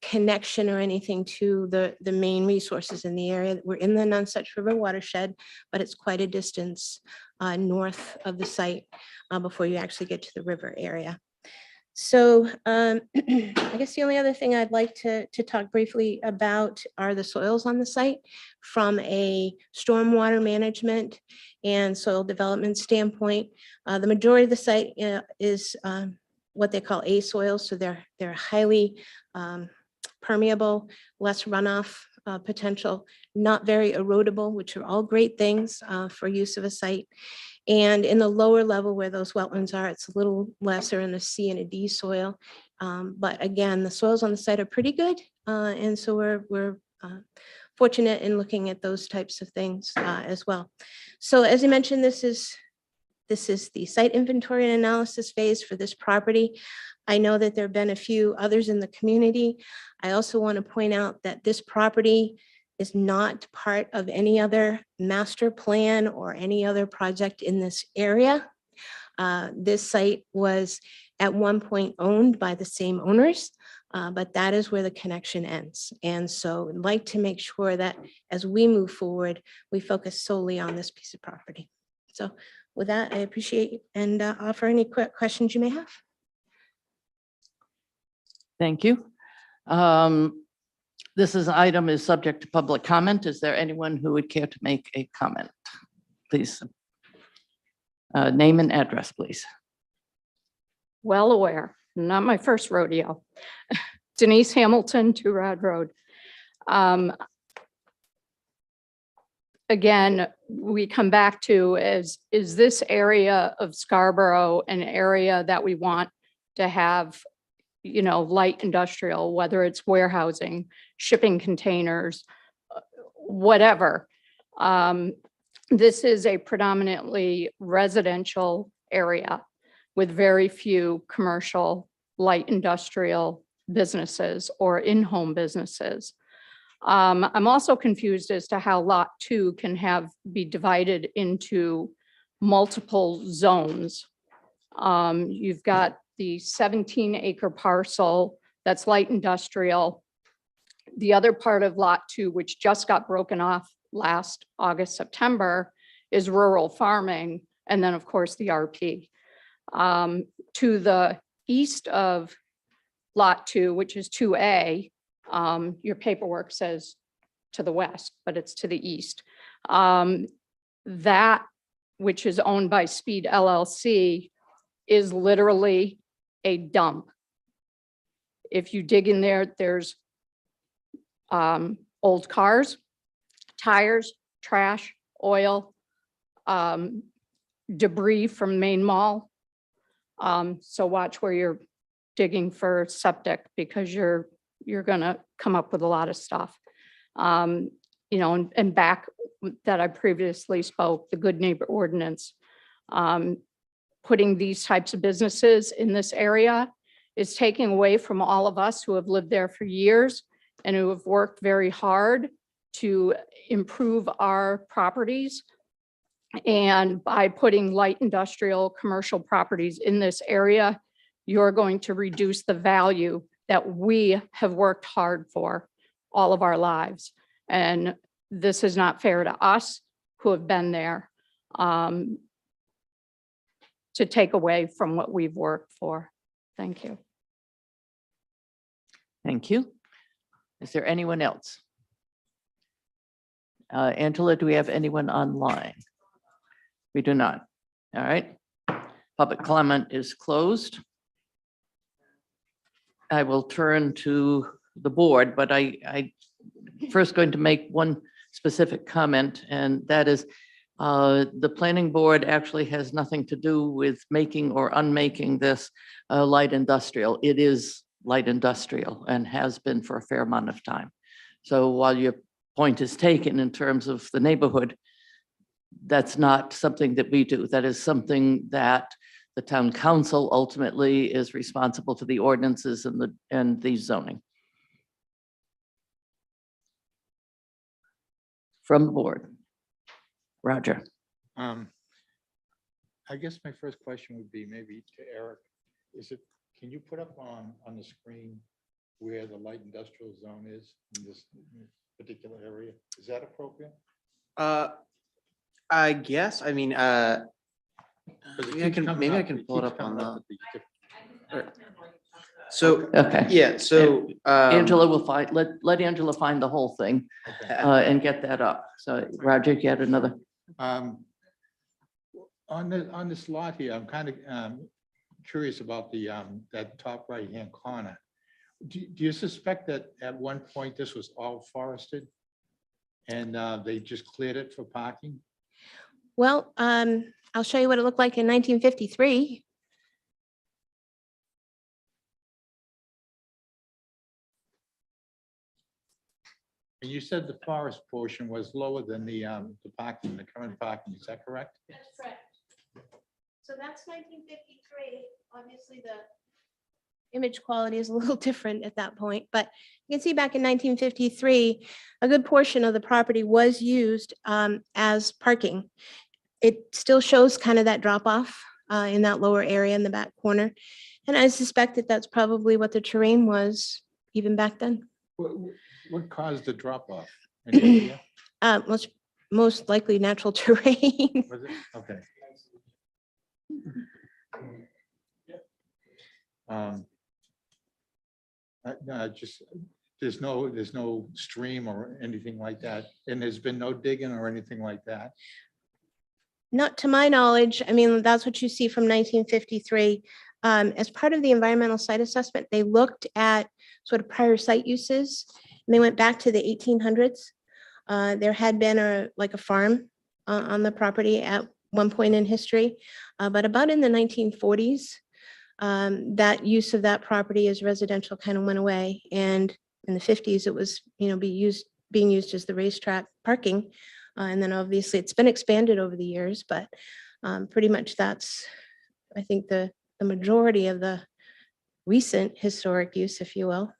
T: connection or anything to the main resources in the area. We're in the Nonsuch River watershed, but it's quite a distance north of the site before you actually get to the river area. So I guess the only other thing I'd like to talk briefly about are the soils on the site from a stormwater management and soil development standpoint. The majority of the site is what they call A soils, so they're highly permeable, less runoff potential, not very erodible, which are all great things for use of a site. And in the lower level where those wetlands are, it's a little lesser in a C and a D soil. But again, the soils on the site are pretty good. And so we're fortunate in looking at those types of things as well. So as I mentioned, this is the site inventory and analysis phase for this property. I know that there have been a few others in the community. I also want to point out that this property is not part of any other master plan or any other project in this area. This site was at one point owned by the same owners, but that is where the connection ends. And so I'd like to make sure that as we move forward, we focus solely on this piece of property. So with that, I appreciate and offer any quick questions you may have.
A: Thank you. This item is subject to public comment. Is there anyone who would care to make a comment? Please. Name and address, please.
M: Well aware, not my first rodeo. Denise Hamilton, 2 Rod Road. Again, we come back to is this area of Scarborough an area that we want to have, you know, light industrial, whether it's warehousing, shipping containers, whatever. This is a predominantly residential area with very few commercial light industrial businesses or in-home businesses. I'm also confused as to how Lot 2 can be divided into multiple zones. You've got the 17-acre parcel that's light industrial. The other part of Lot 2, which just got broken off last August, September, is rural farming, and then of course the RP. To the east of Lot 2, which is 2A, your paperwork says to the west, but it's to the east. That, which is owned by Speed LLC, is literally a dump. If you dig in there, there's old cars, tires, trash, oil, debris from Main Mall. So watch where you're digging for septic, because you're gonna come up with a lot of stuff. You know, and back that I previously spoke, the Good Neighbor Ordinance, putting these types of businesses in this area is taking away from all of us who have lived there for years and who have worked very hard to improve our properties. And by putting light industrial commercial properties in this area, you're going to reduce the value that we have worked hard for all of our lives. And this is not fair to us who have been there.
U: um, to take away from what we've worked for. Thank you.
A: Thank you. Is there anyone else? Angela, do we have anyone online? We do not. All right. Public comment is closed. I will turn to the board, but I first going to make one specific comment, and that is the planning board actually has nothing to do with making or unmaking this light industrial. It is light industrial and has been for a fair amount of time. So while your point is taken in terms of the neighborhood, that's not something that we do. That is something that the town council ultimately is responsible for the ordinances and the zoning. From the board. Roger.
B: I guess my first question would be maybe to Eric. Can you put up on the screen where the light industrial zone is in this particular area? Is that appropriate?
E: I guess, I mean, maybe I can pull it up on the. So,
A: Okay.
E: yeah, so.
A: Angela will find, let Angela find the whole thing and get that up. So Roger, you had another.
B: On this lot here, I'm kind of curious about that top right-hand corner. Do you suspect that at one point this was all forested and they just cleared it for parking?
T: Well, I'll show you what it looked like in 1953.
B: And you said the forest portion was lower than the parking, the current parking, is that correct?
T: That's correct. So that's 1953. Obviously, the image quality is a little different at that point, but you can see back in 1953, a good portion of the property was used as parking. It still shows kind of that drop off in that lower area in the back corner. And I suspect that that's probably what the terrain was even back then.
B: What caused the drop off?
T: Most likely natural terrain.
B: Was it? Okay. Just there's no stream or anything like that, and there's been no digging or anything like that.
T: Not to my knowledge. I mean, that's what you see from 1953. As part of the environmental site assessment, they looked at sort of prior site uses, and they went back to the 1800s. There had been a farm on the property at one point in history, but about in the 1940s, that use of that property as residential kind of went away. And in the 50s, it was being used as the racetrack parking. And then obviously it's been expanded over the years, but pretty much that's, I think, the majority of the recent historic use, if you will.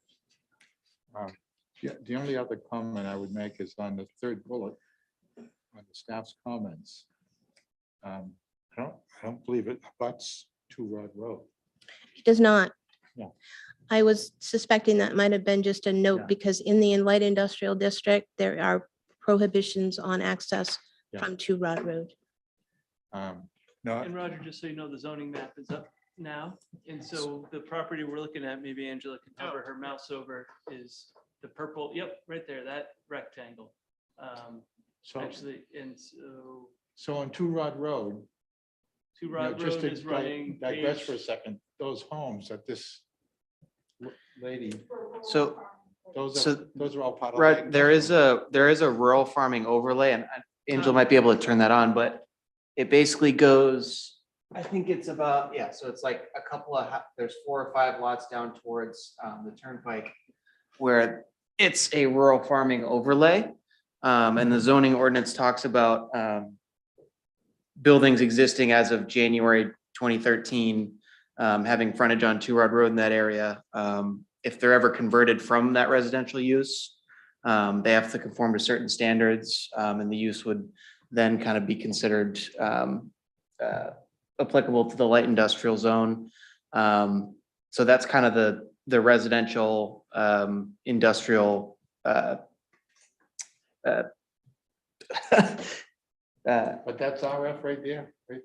B: Yeah, the only other comment I would make is on the third bullet, on the staff's comments. I don't believe it abuts Two Rod Road.
T: It does not.
B: Yeah.
T: I was suspecting that might have been just a note because in the light industrial district, there are prohibitions on access from Two Rod Road.
B: No.
G: And Roger, just so you know, the zoning map is up now. And so the property we're looking at, maybe Angela can hover her mouse over, is the purple, yep, right there, that rectangle. Actually, and
B: so on Two Rod Road.
G: Two Rod Road is running.
B: Digress for a second. Those homes that this lady.
E: So
B: those are all part of.
E: Right, there is a rural farming overlay, and Angela might be able to turn that on, but it basically goes, I think it's about, so it's like a couple of, there's 4 or 5 lots down towards the turnpike where it's a rural farming overlay. And the zoning ordinance talks about buildings existing as of January 2013, having frontage on Two Rod Road in that area. If they're ever converted from that residential use, they have to conform to certain standards, and the use would then kind of be considered applicable to the light industrial zone. So that's kind of the residential industrial
B: But that's RF right there, right?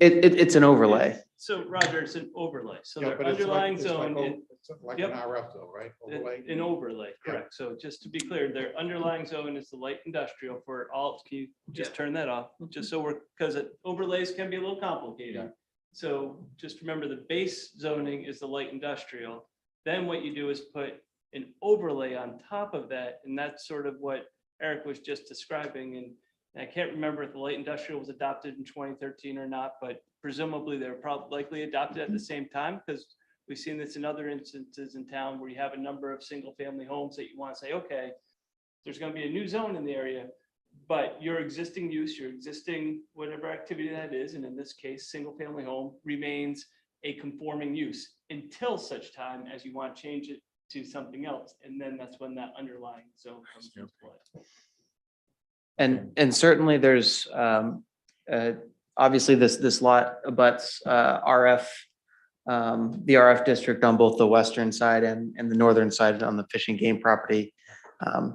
E: It's an overlay.
G: So Roger, it's an overlay. So
B: Yeah,
G: their
B: but it's like-
G: underlying
B: it's like
G: zone,
B: it's like an
G: yep.
B: RF though, right? Overlay?
G: an overlay,
B: Yeah.
G: correct. So just to be clear, their underlying zone is the light industrial for all, can you just turn that off? Just so we're, because overlays can be a little complicated. So just remember the base zoning is the light industrial. Then what you do is put an overlay on top of that. And that's sort of what Eric was just describing. And I can't remember if the light industrial was adopted in 2013 or not, but presumably they were probably likely adopted at the same time, because we've seen this in other instances in town where you have a number of single family homes that you want to say, okay, there's going to be a new zone in the area, but your existing use, your existing whatever activity that is, and in this case, single family home remains a conforming use until such time as you want to change it to something else. And then that's when that underlying zone comes into play.
E: And certainly there's, obviously this lot abuts RF, the RF district on both the western side and the northern side on the Fish and Game property.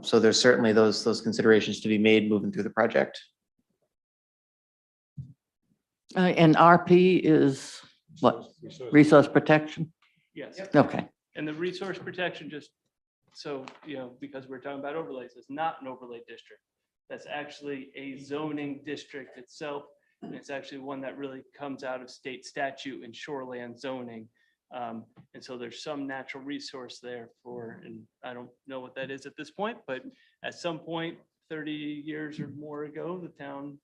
E: So there's certainly those considerations to be made moving through the project.
A: And RP is what? Resource protection?
G: Yes.
A: Okay.
G: And the resource protection, just so, because we're talking about overlays, is not an overlay district. That's actually a zoning district itself. And it's actually one that really comes out of state statute and shoreland zoning. And so there's some natural resource there for, and I don't know what that is at this point, but at some point, 30 years or more ago, the town,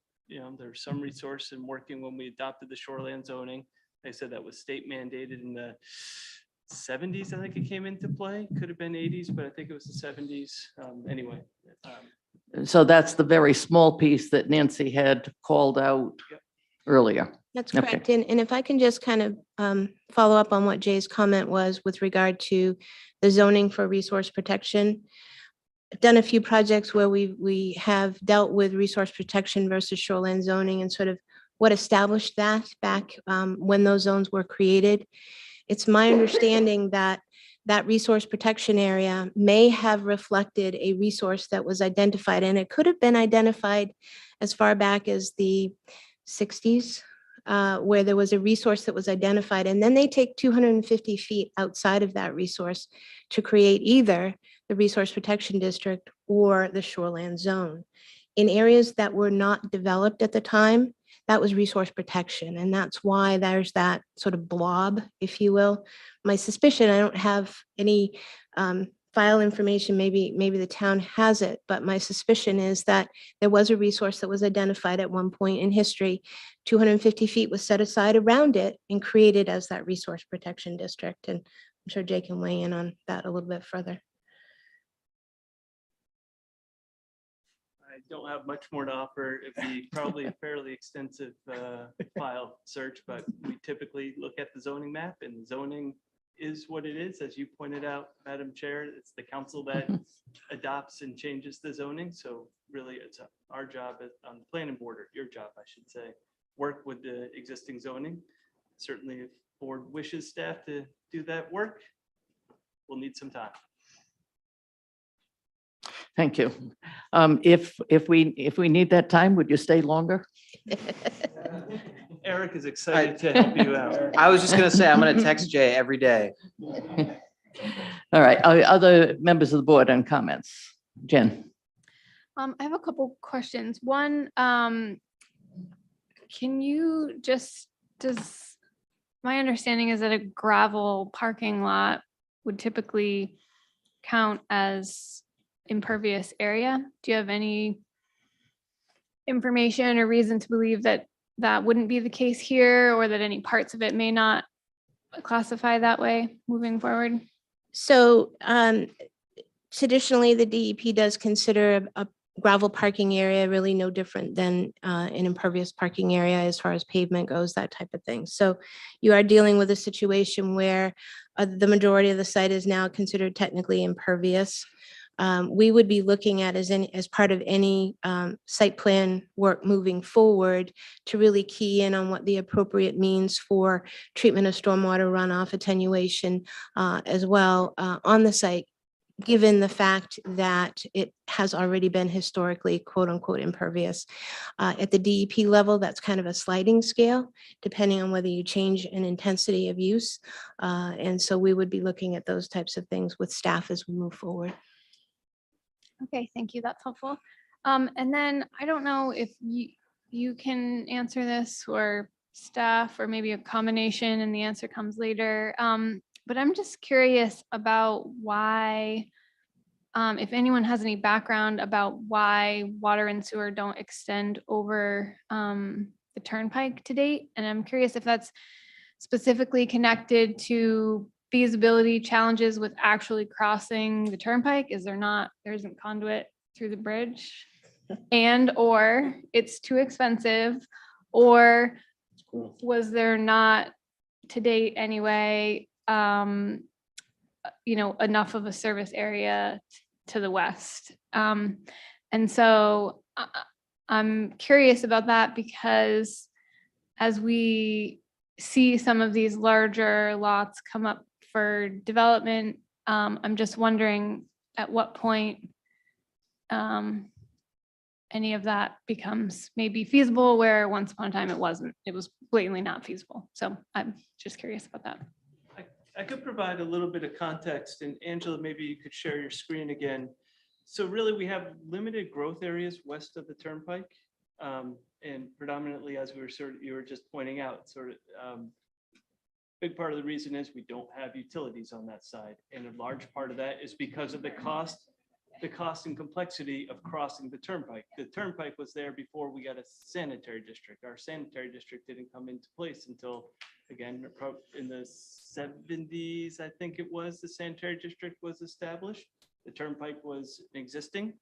G: there's some resource in working when we adopted the shoreland zoning. They said that was state mandated in the 70s. I think it came into play. Could have been 80s, but I think it was the 70s. Anyway.
A: So that's the very small piece that Nancy had called out earlier.
T: That's
A: Okay.
T: correct. And if I can just kind of follow up on what Jay's comment was with regard to the zoning for resource protection. I've done a few projects where we have dealt with resource protection versus shoreline zoning and sort of what established that back when those zones were created. It's my understanding that that resource protection area may have reflected a resource that was identified, and it could have been identified as far back as the 60s, where there was a resource that was identified, and then they take 250 feet outside of that resource to create either the resource protection district or the shoreland zone. In areas that were not developed at the time, that was resource protection. And that's why there's that sort of blob, if you will. My suspicion, I don't have any file information, maybe the town has it, but my suspicion is that there was a resource that was identified at one point in history. 250 feet was set aside around it and created as that resource protection district. And I'm sure Jay can weigh in on that a little bit further.
G: I don't have much more to offer. It'd be probably a fairly extensive file search, but we typically look at the zoning map, and the zoning is what it is. As you pointed out, Madam Chair, it's the council that adopts and changes the zoning. So really it's our job on the planning board, or your job, I should say, work with the existing zoning. Certainly if board wishes staff to do that work, we'll need some time.
A: Thank you. If we need that time, would you stay longer?
G: Eric is excited to help you out.
E: I was just going to say, I'm going to text Jay every day.
A: All right. Other members of the board and comments? Jen?
C: I have a couple questions. One, can you my understanding is that a gravel parking lot would typically count as impervious area. Do you have any information or reason to believe that that wouldn't be the case here, or that any parts of it may not classify that way moving forward?
T: So traditionally, the DEP does consider a gravel parking area really no different than an impervious parking area as far as pavement goes, that type of thing. So you are dealing with a situation where the majority of the site is now considered technically impervious. We would be looking at as part of any site plan work moving forward to really key in on what the appropriate means for treatment of stormwater runoff, attenuation as well on the site given the fact that it has already been historically quote unquote impervious. At the DEP level, that's kind of a sliding scale, depending on whether you change an intensity of use. And so we would be looking at those types of things with staff as we move forward.
C: Okay, thank you. That's helpful. And then I don't know if you can answer this or staff or maybe a combination and the answer comes later. But I'm just curious about why, if anyone has any background about why water and sewer don't extend over the turnpike to date. And I'm curious if that's specifically connected to feasibility challenges with actually crossing the turnpike. Is there isn't conduit through the bridge? And or it's too expensive, or was there not to date anyway, enough of a service area to the west? And so I'm curious about that because as we see some of these larger lots come up for development, I'm just wondering at what point any of that becomes maybe feasible where once upon a time it wasn't. It was blatantly not feasible. So I'm just curious about that.
G: I could provide a little bit of context, and Angela, maybe you could share your screen again. So really, we have limited growth areas west of the turnpike. And predominantly, as you were just pointing out, big part of the reason is we don't have utilities on that side. And a large part of that is because of the cost and complexity of crossing the turnpike. The turnpike was there before we got a sanitary district. Our sanitary district didn't come into place until, again, in the 70s, I think it was, the sanitary district was established. The turnpike was existing.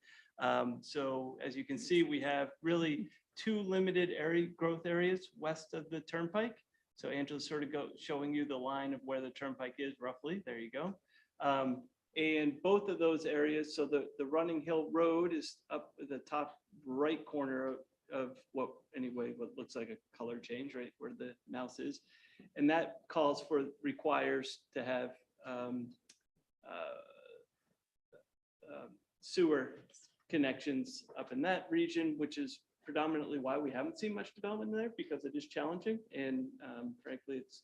G: So as you can see, we have really two limited growth areas west of the turnpike. So Angela's sort of showing you the line of where the turnpike is roughly. There you go. And both of those areas, so the Running Hill Road is up at the top right corner of what looks like a color change right where the mouse is. And that requires to have sewer connections up in that region, which is predominantly why we haven't seen much development there, because it is challenging. And frankly, it's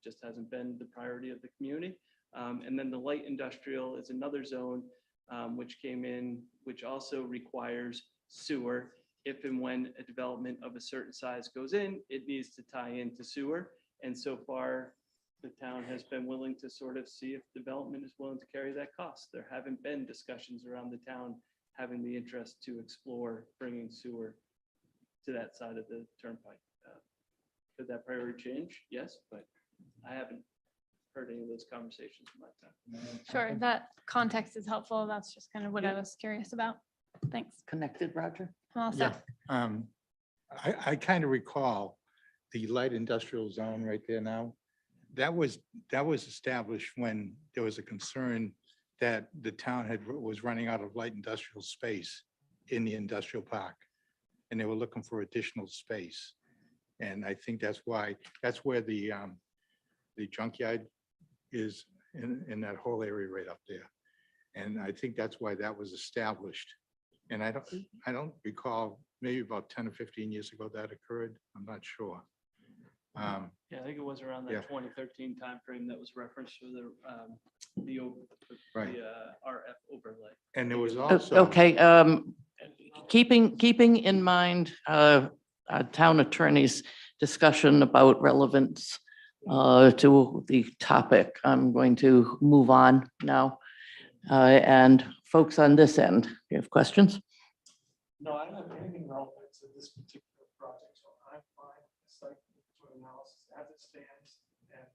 G: just hasn't been the priority of the community. And then the light industrial is another zone which came in, which also requires sewer. If and when a development of a certain size goes in, it needs to tie into sewer. And so far, the town has been willing to sort of see if development is willing to carry that cost. There haven't been discussions around the town having the interest to explore bringing sewer to that side of the turnpike. Could that priority change? Yes, but I haven't heard any of those conversations in my time.
C: Sure, that context is helpful. That's just kind of what I was curious about. Thanks.
A: Connected, Roger?
C: I'm all set.
B: I kind of recall the light industrial zone right there now. That was established when there was a concern that the town was running out of light industrial space in the industrial park, and they were looking for additional space. And I think that's where the junkyard is in that whole area right up there. And I think that's why that was established. And I don't recall, maybe about 10 or 15 years ago that occurred. I'm not sure.
G: Yeah, I think it was around the 2013 timeframe that was referenced for the RF overlay.
B: And there was also.
A: Okay, keeping in mind our town attorney's discussion about relevance to the topic, I'm going to move on now. And folks on this end, you have questions?
H: No, I don't have anything relevant to this particular project, so I'm fine with site analysis as it stands. And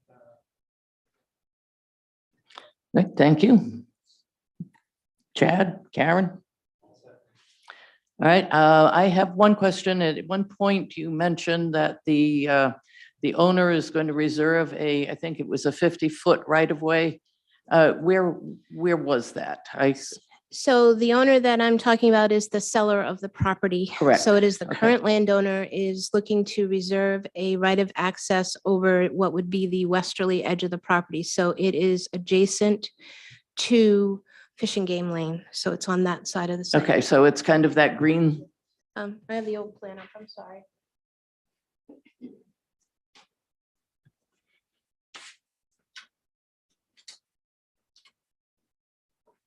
A: Right, thank you. Chad, Karen? All right, I have one question. At one point, you mentioned that the owner is going to reserve I think it was a 50-foot right-of-way. Where was that?
T: So the owner that I'm talking about is the seller of the property.
A: Correct.
T: So it is the
A: Okay.
T: current landowner is looking to reserve a right of access over what would be the westerly edge of the property. So it is adjacent to Fish and Game Lane. So it's on that side of the site.
A: Okay, so it's kind of that green,
T: I have the old plan up, I'm sorry.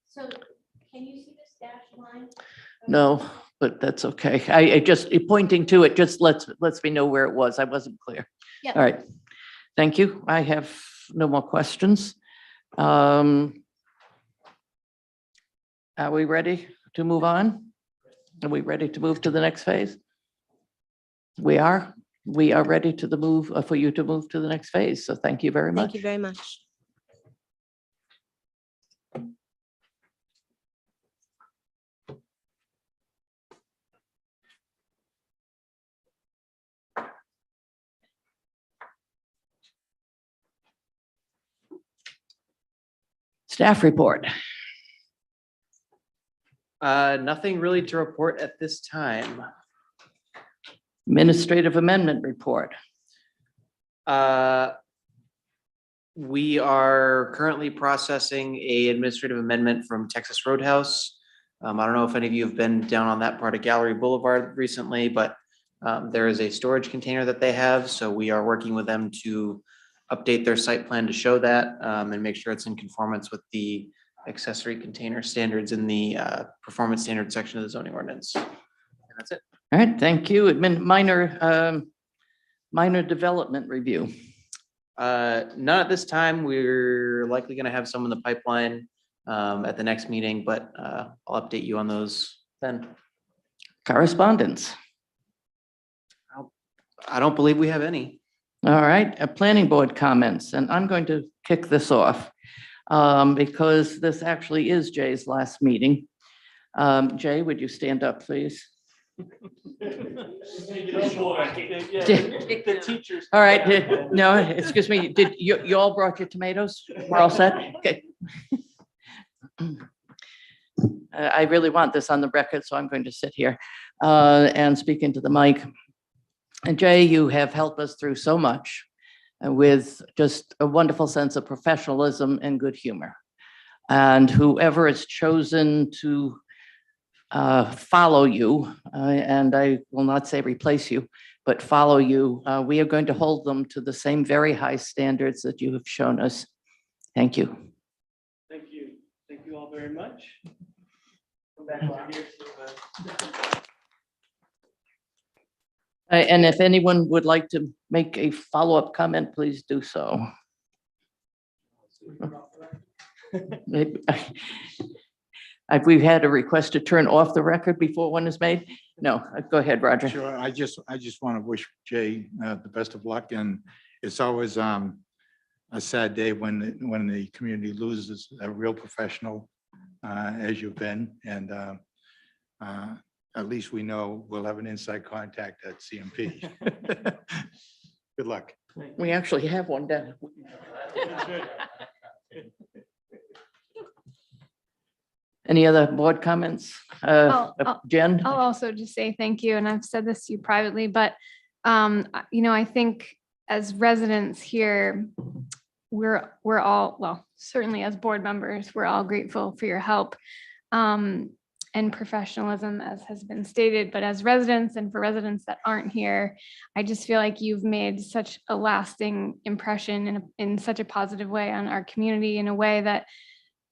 T: So can you see this dashed line?
A: no, but that's okay. I just, pointing to it just lets me know where it was. I wasn't clear.
T: Yeah.
A: All right. Thank you. I have no more questions. Are we ready to move on? Are we ready to move to the next phase? We are ready to move for you to move to the next phase. So thank you very much.
T: Thank you very much.
A: Staff report.
E: Nothing really to report at this time.
A: Administrative amendment report.
E: We are currently processing a administrative amendment from Texas Roadhouse. I don't know if any of you have been down on that part of Gallery Boulevard recently, but there is a storage container that they have. So we are working with them to update their site plan to show that and make sure it's in conformance with the accessory container standards in the performance standards section of the zoning ordinance. And that's it.
A: All right, thank you. Minor development review.
E: None at this time. We're likely going to have some in the pipeline at the next meeting, but I'll update you on those then.
A: Correspondence.
E: I don't believe we have any.
A: All right, planning board comments, and I'm going to kick this off because this actually is Jay's last meeting. Jay, would you stand up, please? All right, no, excuse me, did you all brought your tomatoes? We're all set? Okay. I really want this on the record, so I'm going to sit here and speak into the mic. And Jay, you have helped us through so much with just a wonderful sense of professionalism and good humor. And whoever is chosen to follow you, and I will not say replace you, but follow you, we are going to hold them to the same very high standards that you have shown us. Thank you.
G: Thank you. Thank you all very much. Come back over here to,
A: And if anyone would like to make a follow-up comment, please do so. We've had a request to turn off the record before one is made. No, go ahead, Roger.
B: Sure, I just want to wish Jay the best of luck, and it's always a sad day when the community loses a real professional as you've been, and at least we know we'll have an inside contact at CMP. Good luck.
A: We actually have one down. Any other board comments? Jen?
C: I'll also just say thank you, and I've said this to you privately, but I think as residents here, we're all, well, certainly as board members, we're all grateful for your help and professionalism, as has been stated, but as residents and for residents that aren't here, I just feel like you've made such a lasting impression in such a positive way on our community, in a way that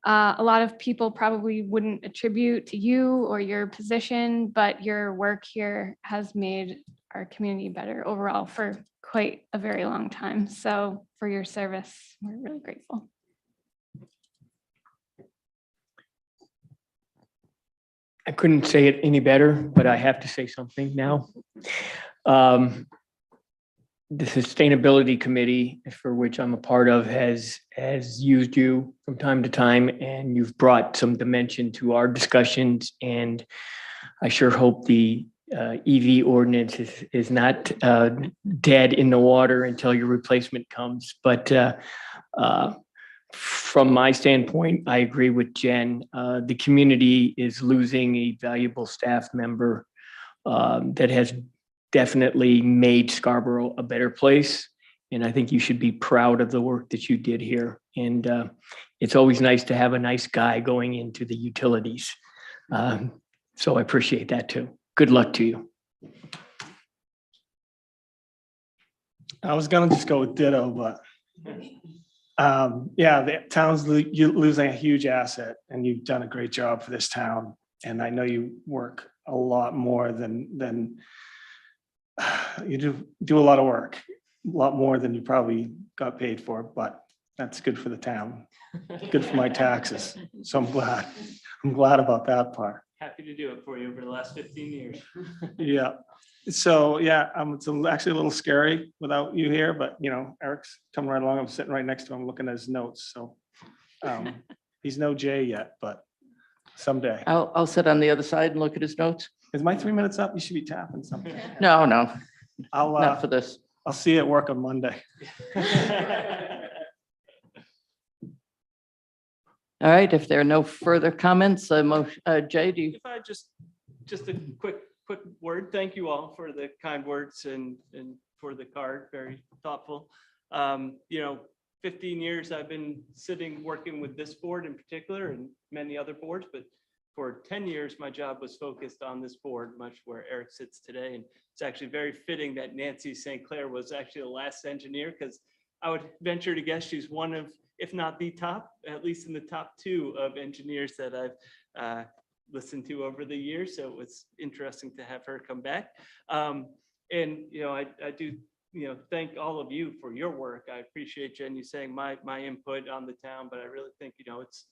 C: a lot of people probably wouldn't attribute to you or your position, but your work here has made our community better overall for quite a very long time. So for your service, we're really grateful.
D: I couldn't say it any better, but I have to say something now. The Sustainability Committee, for which I'm a part of, has used you from time to time, and you've brought some dimension to our discussions. And I sure hope the EV ordinance is not dead in the water until your replacement comes. But from my standpoint, I agree with Jen. The community is losing a valuable staff member that has definitely made Scarborough a better place. And I think you should be proud of the work that you did here. And it's always nice to have a nice guy going into the utilities. So I appreciate that too. Good luck to you.
H: I was gonna just go with ditto, but yeah, the town's losing a huge asset and you've done a great job for this town. And I know you work a lot more than you do a lot of work, a lot more than you probably got paid for, but that's good for the town. Good for my taxes. So I'm glad about that part.
G: Happy to do it for you over the last 15 years.
H: Yeah. So, yeah, it's actually a little scary without you here, but you know, Eric's coming right along. I'm sitting right next to him, looking at his notes. So he's no Jay yet, but someday.
A: I'll sit on the other side and look at his notes.
H: Is my 3 minutes up? You should be tapping something.
A: No,
H: Not
A: for this.
H: I'll see you at work on Monday.
A: All right, if there are no further comments, Jay, do you?
G: If I just a quick word, thank you all for the kind words and for the card, very thoughtful. 15 years I've been working with this board in particular and many other boards, but for 10 years, my job was focused on this board, much where Eric sits today. And it's actually very fitting that Nancy St. Clair was actually the last engineer, because I would venture to guess she's one of, if not the top, at least in the top 2 of engineers that I've listened to over the years. So it was interesting to have her come back. I do, thank all of you for your work. I appreciate Jen, you saying my input on the town, but I really think, it's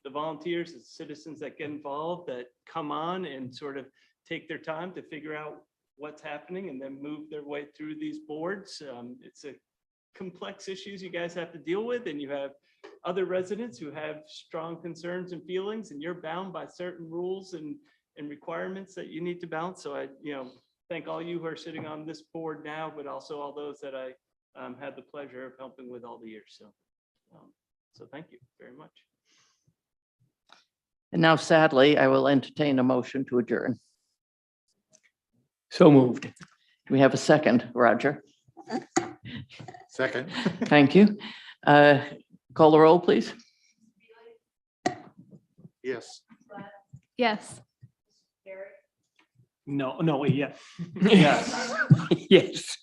G: the volunteers, the citizens that get involved, that come on and sort of take their time to figure out what's happening and then move their way through these boards. It's a complex issues you guys have to deal with, and you have other residents who have strong concerns and feelings, and you're bound by certain rules and requirements that you need to balance. So I, thank all you who are sitting on this board now, but also all those that I had the pleasure of helping with all the years. So thank you very much.
A: And now sadly, I will entertain a motion to adjourn.
D: So moved.
A: Do we have a second, Roger?
B: Second.
A: Thank you. Call the roll, please.
B: Yes.
C: Yes.
H: No, wait, yeah. Yes.
D: Yes.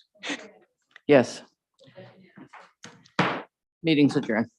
A: Yes. Meeting's adjourned.